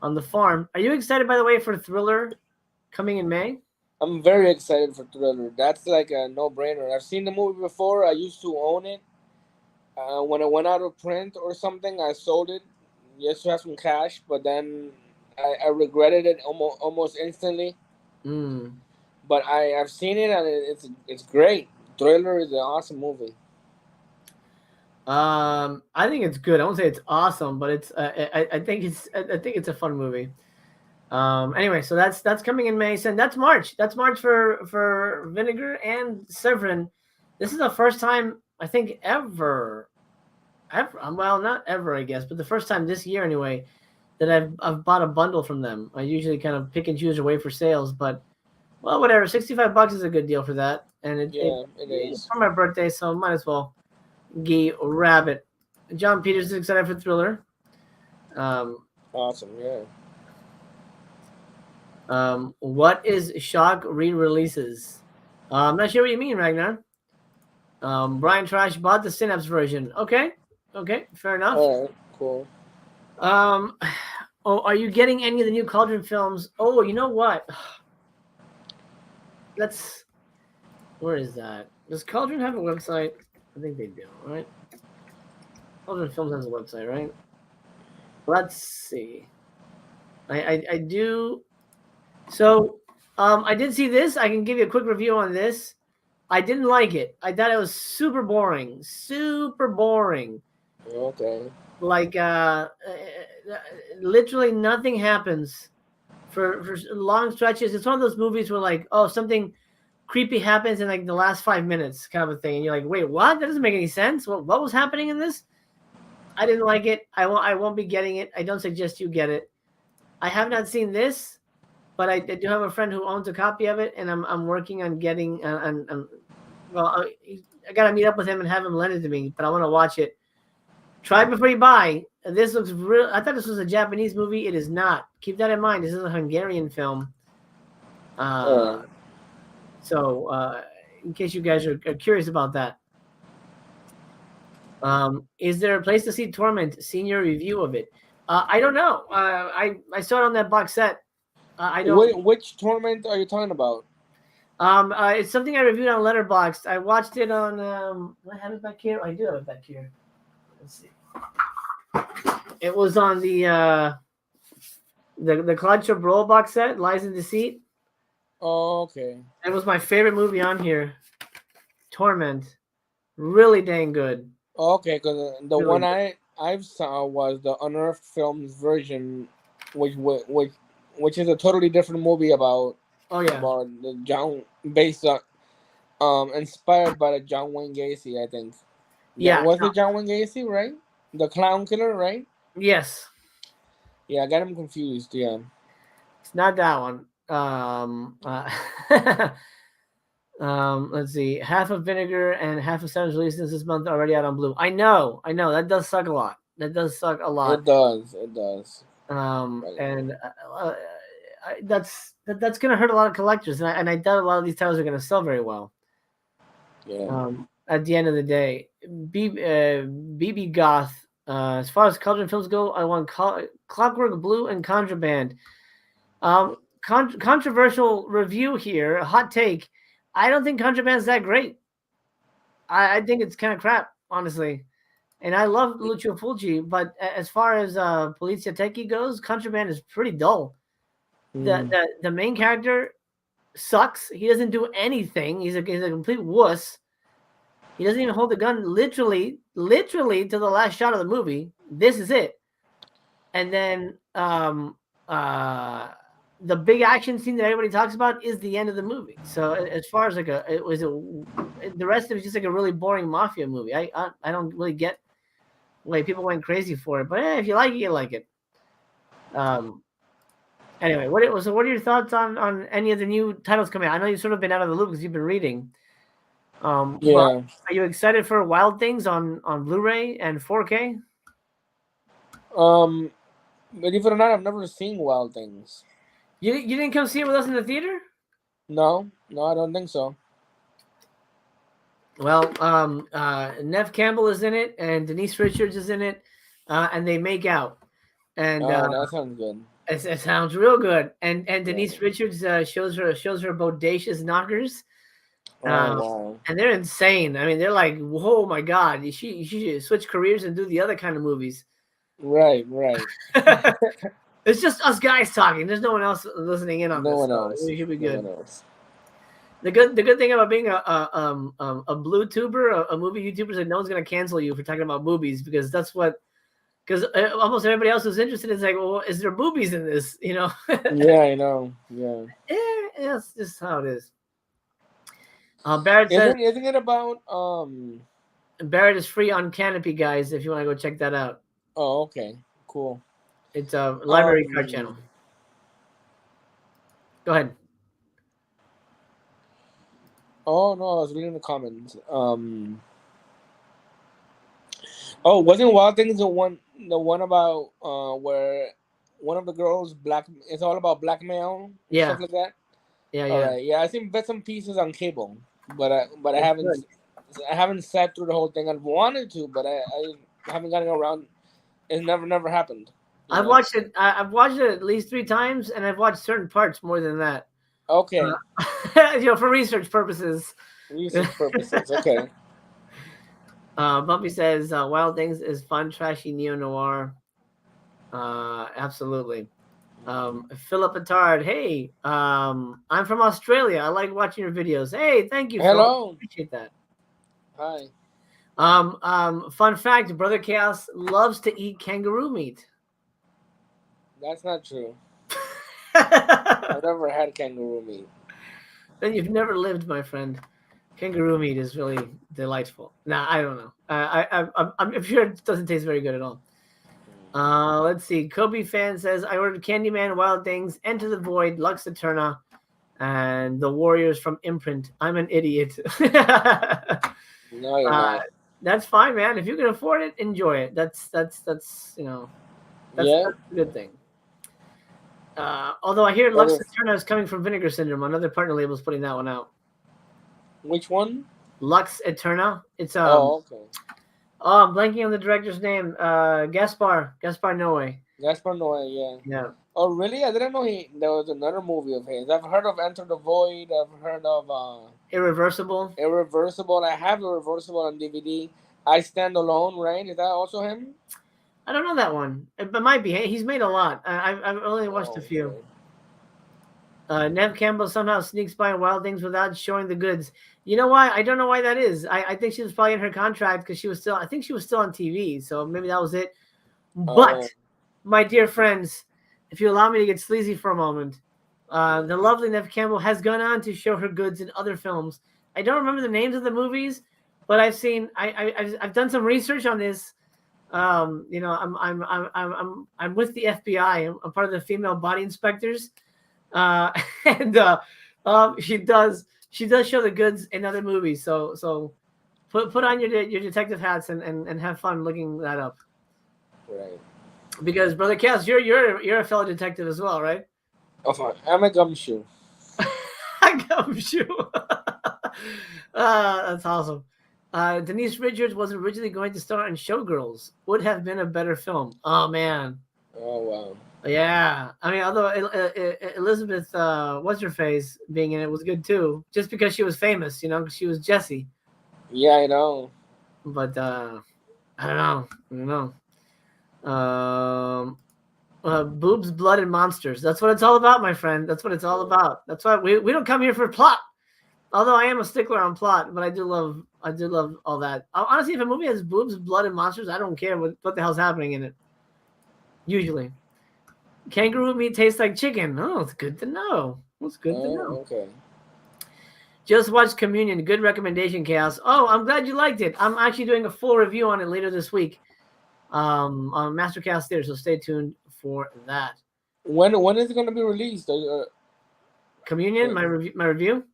on the farm. Are you excited, by the way, for Thriller coming in May? I'm very excited for Thriller. That's like a no-brainer. I've seen the movie before. I used to own it. When it went out of print or something, I sold it just to have some cash, but then I regretted it almost instantly. But I've seen it and it's great. Thriller is an awesome movie. I think it's good. I won't say it's awesome, but it's I think it's a fun movie. Anyway, so that's coming in May, and that's March. That's March for Vinegar and Severin. This is the first time I think ever, well, not ever, I guess, but the first time this year anyway that I've bought a bundle from them. I usually kind of pick and choose away for sales, but well, whatever. $65 is a good deal for that, and it is for my birthday, so might as well grab it. John Peters is excited for Thriller. Awesome, yeah. What is Shock re-releases? I'm not sure what you mean, Ragnar. Brian Trash bought the Synapse version. Okay, fair enough. All right, cool. Oh, are you getting any of the new Cauldron films? Oh, you know what? Where is that? Does Cauldron have a website? I think they do, right? Cauldron Films has a website, right? Let's see. I do. So, I did see this. I can give you a quick review on this. I didn't like it. I thought it was super boring. Super boring. Okay. Like, literally nothing happens for long stretches. It's one of those movies where, like, oh, something creepy happens in, like, the last 5 minutes kind of a thing. And you're like, wait, what? That doesn't make any sense. What was happening in this? I didn't like it. I won't be getting it. I don't suggest you get it. I have not seen this, but I do have a friend who owns a copy of it, and I'm working on getting. Well, I gotta meet up with him and have him lend it to me. But I want to watch it. Try before you buy. This looks real. I thought this was a Japanese movie. It is not. Keep that in mind. This is a Hungarian film. So, in case you guys are curious about that. Is there a place to see Torment? Senior review of it. I don't know. I saw it on that box set. I don't. Which Torment are you talking about? It's something I reviewed on Letterboxd. I watched it on. Do I have it back here? I do have it back here. Let's see. It was on the Claude Chabrol box set, Lies in Deceit. Oh, okay. It was my favorite movie on here. Torment. Really dang good. Okay, because the one I saw was the Unearthed Films version, which is a totally different movie about. Oh yeah. About the John based on inspired by the John Wayne Gacy, I think. Yeah. Was it John Wayne Gacy, right? The clown killer, right? Yes. Yeah, I got him confused. Yeah. It's not that one. Let's see. Half of Vinegar and half of Severin releases this month already out on Blue. I know. That does suck a lot. It does. And that's gonna hurt a lot of collectors, and I doubt a lot of these titles are gonna sell very well. Yeah. At the end of the day, BB Goth. As far as Cauldron films go, I want Clockwork Blue and Contraband. Controversial review here, a hot take. I don't think Contraband's that great. I think it's kind of crap, honestly. And I love Lucio Fulci, but as far as Polizia Techie goes, Contraband is pretty dull. The main character sucks. He doesn't do anything. He's a complete wuss. He doesn't even hold the gun literally to the last shot of the movie. This is it. And then the big action scene that everybody talks about is the end of the movie. So as far as the rest of it is just like a really boring mafia movie. I don't really get why people went crazy for it. But if you like it, you like it. Anyway, what are your thoughts on any of the new titles coming out? I know you've sort of been out of the loop because you've been reading. Yeah. Well, are you excited for Wild Things on Blu-ray and 4K? Believe it or not, I've never seen Wild Things. You didn't come see it with us in the theater? No, I don't think so. Well, Nev Campbell is in it, and Denise Richards is in it, and they make out. And that sounds good. it sounds real good. And Denise Richards shows her bodacious knockers. Wow. And they're insane. I mean, they're like, oh my god, you should switch careers and do the other kind of movies. Right. It's just us guys talking. There's no one else listening in on this. No one else. It should be good. No one else. The good thing about being a blue tuber, a movie YouTuber, is that no one's gonna cancel you for talking about movies, because that's what. Because almost everybody else who's interested is like, well, is there boobies in this? You know? Yeah, I know. Yeah. Yeah, that's just how it is. Barrett says, Isn't it about Barrett is free on Canopy, guys, if you want to go check that out. Oh, okay. Cool. It's a library card channel. Go ahead. Oh no, I was reading the comments. Oh, wasn't Wild Things the one about where one of the girls it's all about blackmail? Yeah. Stuff like that. Yeah. All right. Yeah, I seen bits and pieces on cable, but I haven't sat through the whole thing. I've wanted to, but I haven't gotten around. It never happened. I've watched it. I've watched it at least 3 times, and I've watched certain parts more than that. Okay. For research purposes. Okay. Bumpy says Wild Things is fun, trashy neo-noir. Absolutely. Philip Attard, hey, I'm from Australia. I like watching your videos. Hey, thank you. Hello. Philip. Appreciate that. Hi. Fun fact, Brother Chaos loves to eat kangaroo meat. That's not true. I've never had kangaroo meat. Then you've never lived, my friend. Kangaroo meat is really delightful. Nah, I don't know. I'm sure it doesn't taste very good at all. Let's see. Kobe fan says, I ordered Candyman, Wild Things, Enter the Void, Lux Eterna, and The Warriors from Imprint. I'm an idiot. No, you're not. That's fine, man. If you can afford it, enjoy it. That's that's a good thing. Although I hear Lux Eterna is coming from Vinegar Syndrome. Another partner label is putting that one out. Which one? Lux Eterna. It's okay. Oh, I'm blanking on the director's name. Gaspar Noé. Gaspar Noé, yeah. Yeah. Oh, really? I didn't know there was another movie of his. I've heard of Enter the Void. I've heard of Irreversible. I have Irreversible on DVD. I Stand Alone, right? Is that also him? I don't know that one. It might be. He's made a lot. I've only watched a few. Nev Campbell somehow sneaks by Wild Things without showing the goods. You know why? I don't know why that is. I think she was probably in her contract because she was still on TV. So maybe that was it. But, my dear friends, if you allow me to get sleazy for a moment, the lovely Nev Campbell has gone on to show her goods in other films. I don't remember the names of the movies, but I've seen. I've done some research on this. I'm with the FBI. I'm part of the female body inspectors, and she does show the goods in other movies. So put on your detective hats and have fun looking that up. Right. Because Brother Cass, you're a fellow detective as well, right? Oh, I'm a gumshoe. Gumshoe. That's awesome. Denise Richards was originally going to star in Showgirls. Would have been a better film. Oh man. Oh wow. Yeah. I mean, although Elizabeth, what's her face, being in it was good too, just because she was famous, because she was Jessie. Yeah, I know. But I don't know. Boobs, blood, and monsters. That's what it's all about, my friend. That's what it's all about. That's why we don't come here for plot. Although I am a stickler on plot, but I do love all that. Honestly, if a movie has boobs, blood, and monsters, I don't care what the hell's happening in it. Usually. Kangaroo meat tastes like chicken. Oh, it's good to know. It's good to know. Okay. Just watched Communion. Good recommendation, Chaos. Oh, I'm glad you liked it. I'm actually doing a full review on it later this week on Mastercast Theater, so stay tuned for that. When is it going to be released? Communion, my review?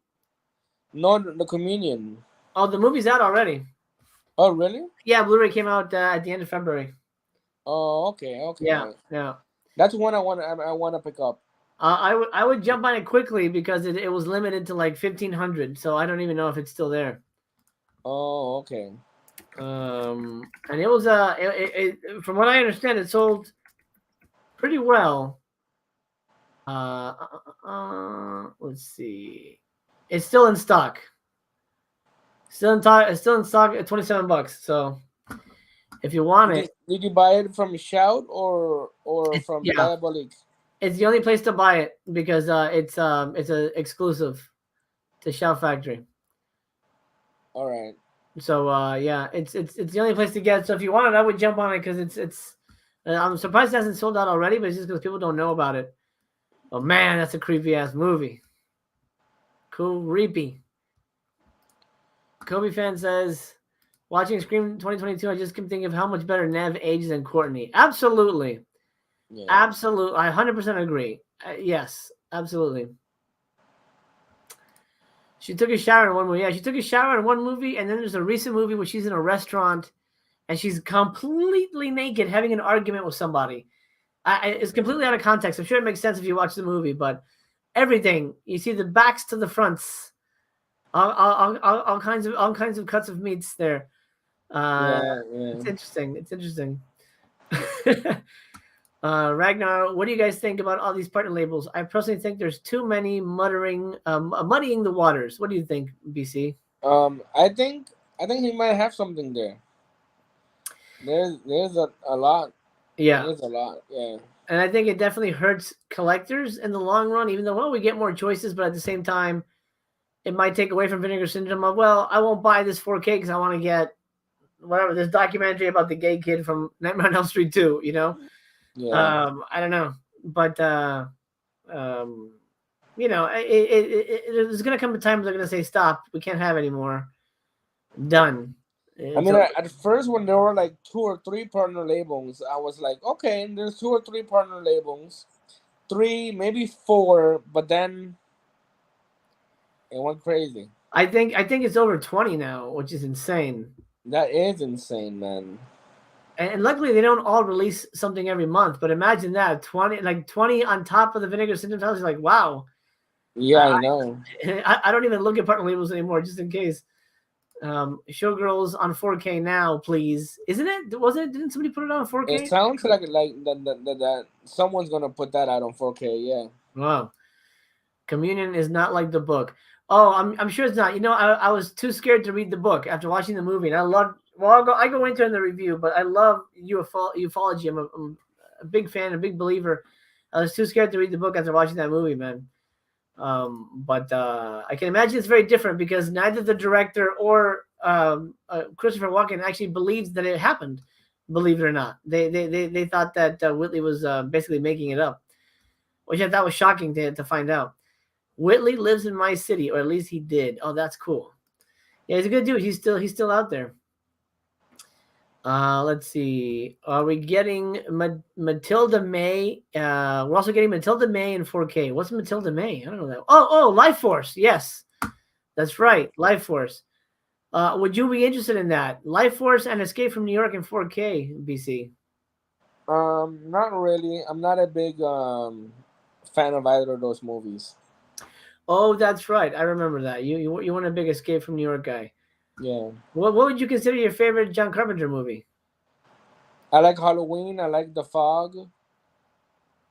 No, the Communion. Oh, the movie's out already. Oh, really? Yeah, Blu-ray came out at the end of February. Oh, okay, okay. Yeah, yeah. That's one I want to pick up. I would jump on it quickly because it was limited to like 1,500, so I don't even know if it's still there. Oh, okay. And it was from what I understand, it sold pretty well. Let's see, it's still in stock. It's still in stock at $27. So if you want it, did you buy it from Shout or from yeah. Diabolique? It's the only place to buy it because it's a exclusive to Shout Factory. All right. So yeah, it's the only place to get it. So if you want it, I would jump on it because it's. I'm surprised it hasn't sold out already, but it's just because people don't know about it. Oh man, that's a creepy ass movie. Creepy. Kobe fan says, watching Scream 2022, I just keep thinking of how much better Nev ages than Courtney. Absolutely. Yeah. Absolutely. I 100% agree. Yes, absolutely. She took a shower in one movie. Yeah, she took a shower in one movie, and then there's a recent movie where she's in a restaurant and she's completely naked having an argument with somebody. It's completely out of context. I'm sure it makes sense if you watch the movie, but everything, you see the backs to the fronts. All kinds of cuts of meats there. Yeah. It's interesting. It's interesting. Ragnar, what do you guys think about all these partner labels? I personally think there's too many muddying the waters. What do you think, BC? I think he might have something there. There's a lot. Yeah, there's a lot. Yeah. And I think it definitely hurts collectors in the long run, even though, well, we get more choices, but at the same time, it might take away from Vinegar Syndrome of, well, I won't buy this 4K because I want to get whatever, this documentary about the gay kid from Nightmare on Elm Street 2, you know? Yeah. I don't know. But, you know, there's going to come a time where they're going to say, stop, we can't have any more. Done. I mean, at first, when there were like 2 or 3 partner labels, I was like, okay, there's 2 or 3 partner labels, 3, maybe 4, but then it went crazy. I think it's over 20 now, which is insane. That is insane, man. And luckily, they don't all release something every month. But imagine that 20 on top of the Vinegar Syndrome titles. Like, wow. Yeah, I know. I don't even look at partner labels anymore, just in case. Showgirls on 4K now, please. Isn't it? Wasn't it? Didn't somebody put it on 4K? It sounds like that someone's gonna put that out on 4K. Yeah. Wow. Communion is not like the book. Oh, I'm sure it's not. You know, I was too scared to read the book after watching the movie, and I love. Well, I go into it in the review, but I love ufology. I'm a big fan, a big believer. I was too scared to read the book after watching that movie, man. But I can imagine it's very different because neither the director or Christopher Walken actually believes that it happened. Believe it or not, they thought that Whitley was basically making it up, which I thought was shocking to find out. Whitley lives in my city, or at least he did. Oh, that's cool. Yeah, he's a good dude. He's still out there. Let's see. Are we getting Matilda May? We're also getting Matilda May in 4K. What's Matilda May? I don't know that. Oh, Life Force. Yes, that's right. Life Force. Would you be interested in that? Life Force and Escape from New York in 4K, BC. Not really. I'm not a big fan of either of those movies. Oh, that's right. I remember that. You weren't a big Escape from New York guy. Yeah. What would you consider your favorite John Carpenter movie? I like Halloween. I like The Fog.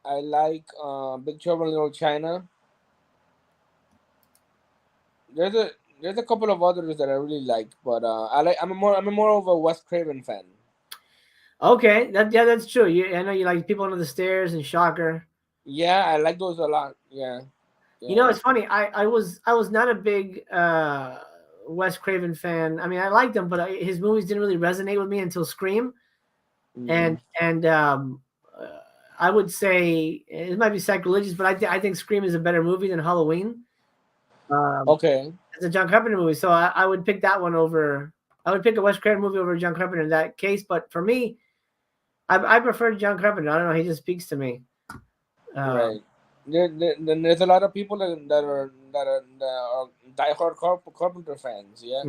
I like Big Trouble in Little China. There's a couple of others that I really like, but I'm more of a Wes Craven fan. Okay, that's true. I know you like People Under the Stairs and Shocker. Yeah, I like those a lot. Yeah. You know, it's funny. I was not a big Wes Craven fan. I mean, I liked him, but his movies didn't really resonate with me until Scream. And I would say it might be sacrilegious, but I think Scream is a better movie than Halloween. Okay. It's a John Carpenter movie, so I would pick that one over. I would pick a Wes Craven movie over John Carpenter in that case. But for me, I prefer John Carpenter. I don't know. He just speaks to me. Right. There's a lot of people that are diehard Carpenter fans. Yeah.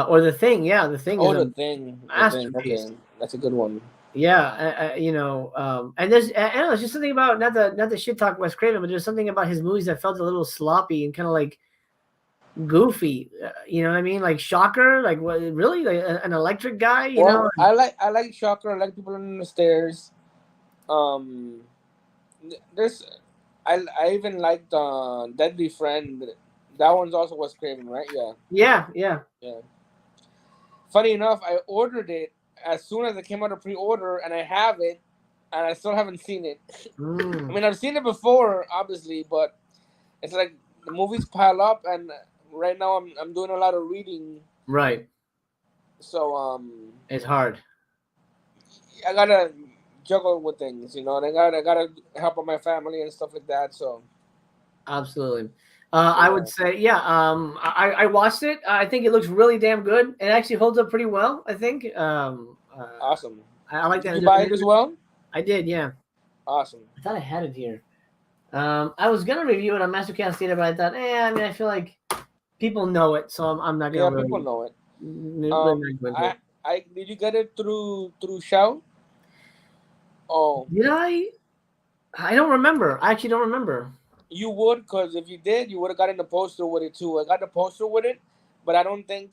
Or The Thing. Yeah, The Thing is The a Thing. masterpiece. Okay, that's a good one. Yeah, and there's I don't know, it's just something about not the shit talk Wes Craven, but there's something about his movies that felt a little sloppy and kind of like goofy. You know what I mean? Like Shocker, like what? Really, like an electric guy? You know? I like Shocker. I like People on the Stairs. There's I even liked Deadly Friend. That one's also Wes Craven, right? Yeah. Yeah. Funny enough, I ordered it as soon as it came out of pre-order, and I have it, and I still haven't seen it. I mean, I've seen it before, obviously, but it's like the movies pile up, and right now I'm doing a lot of reading. Right. So it's hard. I gotta juggle with things, and I gotta help out my family and stuff like that. So absolutely. I would say, I watched it. I think it looks really damn good. It actually holds up pretty well, I think. Awesome. I like that. Did you buy it as well? I did, yeah. Awesome. I thought I had it here. I was going to review it on Mastercast Theater, but I thought, I feel like people know it, so I'm not going to. Yeah, people know it. Did you get it through Shout? Oh. Did I? I don't remember. I actually don't remember. You would, because if you did, you would have gotten the poster with it too. I got the poster with it, but I don't think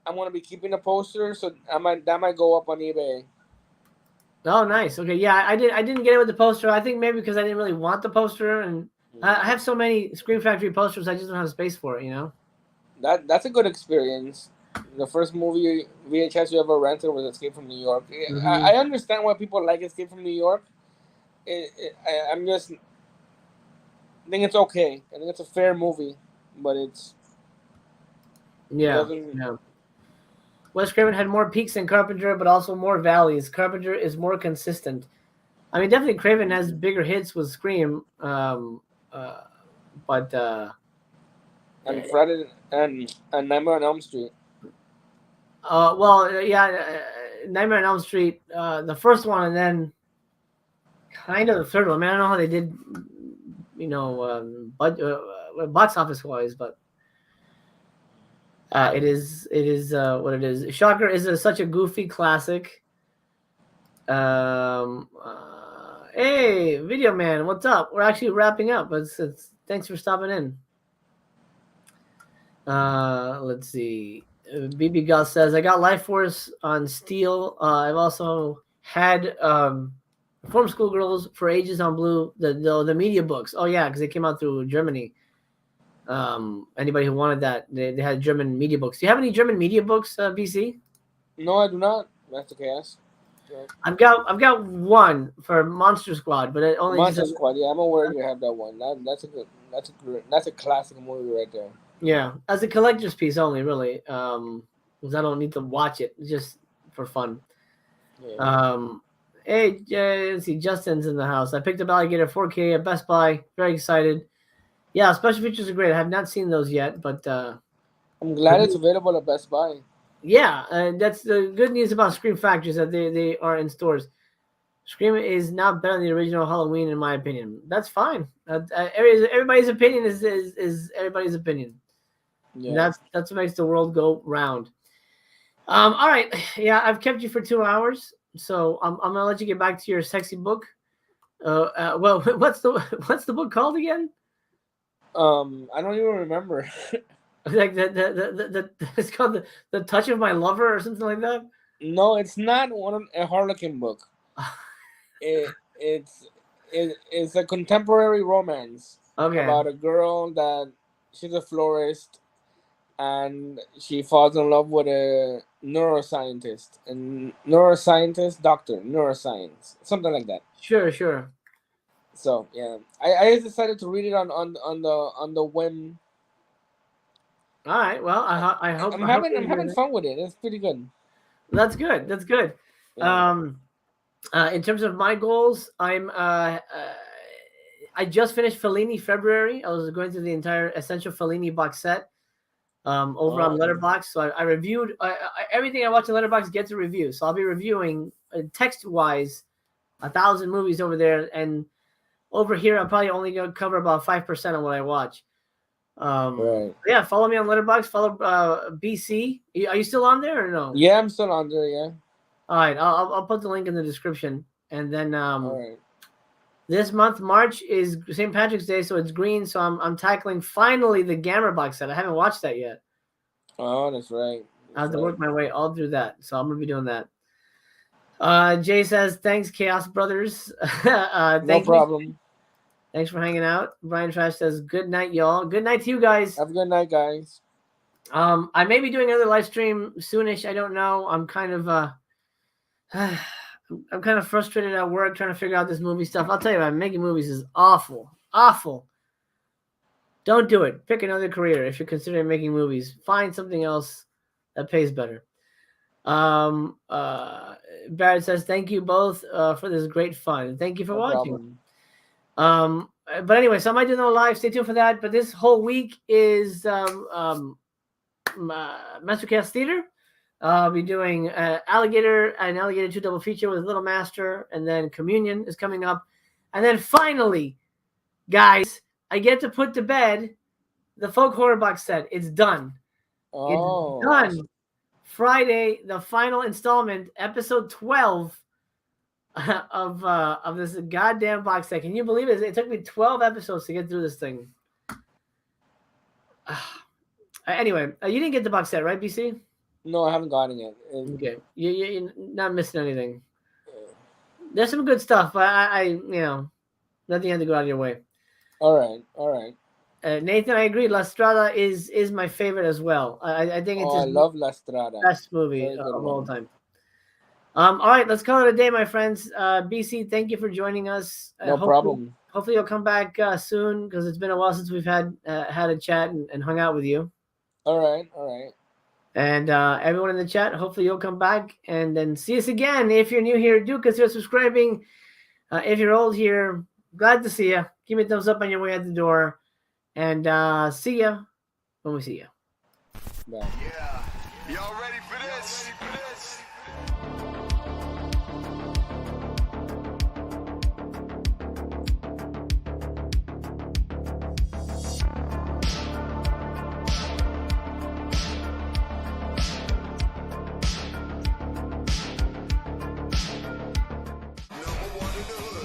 I'm gonna be keeping the poster, so that might go up on eBay. Oh, nice. Okay, yeah, I didn't get it with the poster. I think maybe because I didn't really want the poster, and I have so many Scream Factory posters, I just don't have space for it. That's a good experience. The first movie VHS you ever rented was Escape from New York. I understand why people like Escape from New York. I'm just. I think it's okay. I think it's a fair movie, but it's yeah. Wes Craven had more peaks than Carpenter, but also more valleys. Carpenter is more consistent. I mean, definitely Craven has bigger hits with Scream, but and Friday and Nightmare on Elm Street. Nightmare on Elm Street, the first one, and then kind of the third one. I mean, I don't know how they did. Box office wise, but it is what it is. Shocker is such a goofy classic. Hey, Video Man, what's up? We're actually wrapping up. Thanks for stopping in. Let's see. BB Gus says, I got Life Force on Steel. I've also had Form School Girls for Ages on Blue, the media books. Oh yeah, because they came out through Germany. Anybody who wanted that, they had German media books. Do you have any German media books, BC? No, I do not. That's okay. Yeah. I've got one for Monster Squad, but it only Monster Squad. Yeah, I'm aware you have that one. That's a classic movie right there. Yeah, as a collector's piece only, really, because I don't need to watch it, just for fun. Yeah. Hey, let's see, Justin's in the house. I picked up Alligator 4K at Best Buy. Very excited. Yeah, special features are great. I have not seen those yet, but I'm glad it's available at Best Buy. Yeah, that's the good news about Scream Factories, that they are in stores. Scream is not better than the original Halloween, in my opinion. That's fine. Everybody's opinion is everybody's opinion. Yeah. That's what makes the world go round. All right. Yeah, I've kept you for 2 hours, so I'm gonna let you get back to your sexy book. Well, what's the book called again? I don't even remember. Like it's called the Touch of My Lover or something like that. No, it's not a Harlequin book. It's a contemporary romance. Okay. About a girl that she's a florist, and she falls in love with a neuroscientist, doctor, neuroscience, something like that. Sure. So yeah, I decided to read it on the whim. All right. Well, I hope I'm having fun with it. It's pretty good. That's good. Yeah. In terms of my goals, I just finished Fellini February. I was going through the entire Essential Fellini box set over on Letterboxd. So I reviewed everything I watch on Letterboxd gets a review. So I'll be reviewing text-wise 1,000 movies over there, and over here, I'm probably only going to cover about 5% of what I watch. Right. Yeah, follow me on Letterboxd. Follow BC. Are you still on there or no? Yeah, I'm still on there. Yeah. All right, I'll put the link in the description, and then All right. this month March is St. Patrick's Day, so it's green. So I'm tackling finally the Gamma box set. I haven't watched that yet. Oh, that's right. I have to work my way all through that, so I'm gonna be doing that. Jay says, "Thanks, Chaos Brothers." No problem. Thanks for hanging out. Brian Trash says, "Good night, y'all. Good night to you guys." Have a good night, guys. I may be doing another live stream soonish. I don't know. I'm kind of I'm kind of frustrated at work trying to figure out this movie stuff. I'll tell you, man, making movies is awful, awful. Don't do it. Pick another career if you're considering making movies. Find something else that pays better. Barrett says, "Thank you both for this great fun. Thank you for watching." Problem. But anyway, so I might do another live. Stay tuned for that. But this whole week is Mastercast Theater. I'll be doing Alligator and Alligator 2 double feature with Little Master, and then Communion is coming up. And then finally, guys, I get to put to bed the folk horror box set. It's done. Oh. It's done. Friday, the final installment, episode 12 of this goddamn box set. Can you believe it? It took me 12 episodes to get through this thing. Anyway, you didn't get the box set, right, BC? No, I haven't gotten it. Okay, you're not missing anything. There's some good stuff, but I nothing had to go out of your way. All right, all right. Nathan, I agree. La Strada is my favorite as well. I think it's I love La Strada. Best movie of all time. All right, let's call it a day, my friends. BC, thank you for joining us. No problem. Hopefully you'll come back soon, because it's been a while since we've had a chat and hung out with you. All right, all right. And everyone in the chat, hopefully you'll come back and then see us again. If you're new here, do consider subscribing. If you're old here, glad to see you. Give me a thumbs up on your way out the door. And see ya when we see you. Bye. Yeah. Y'all ready for this? Number one in the hood.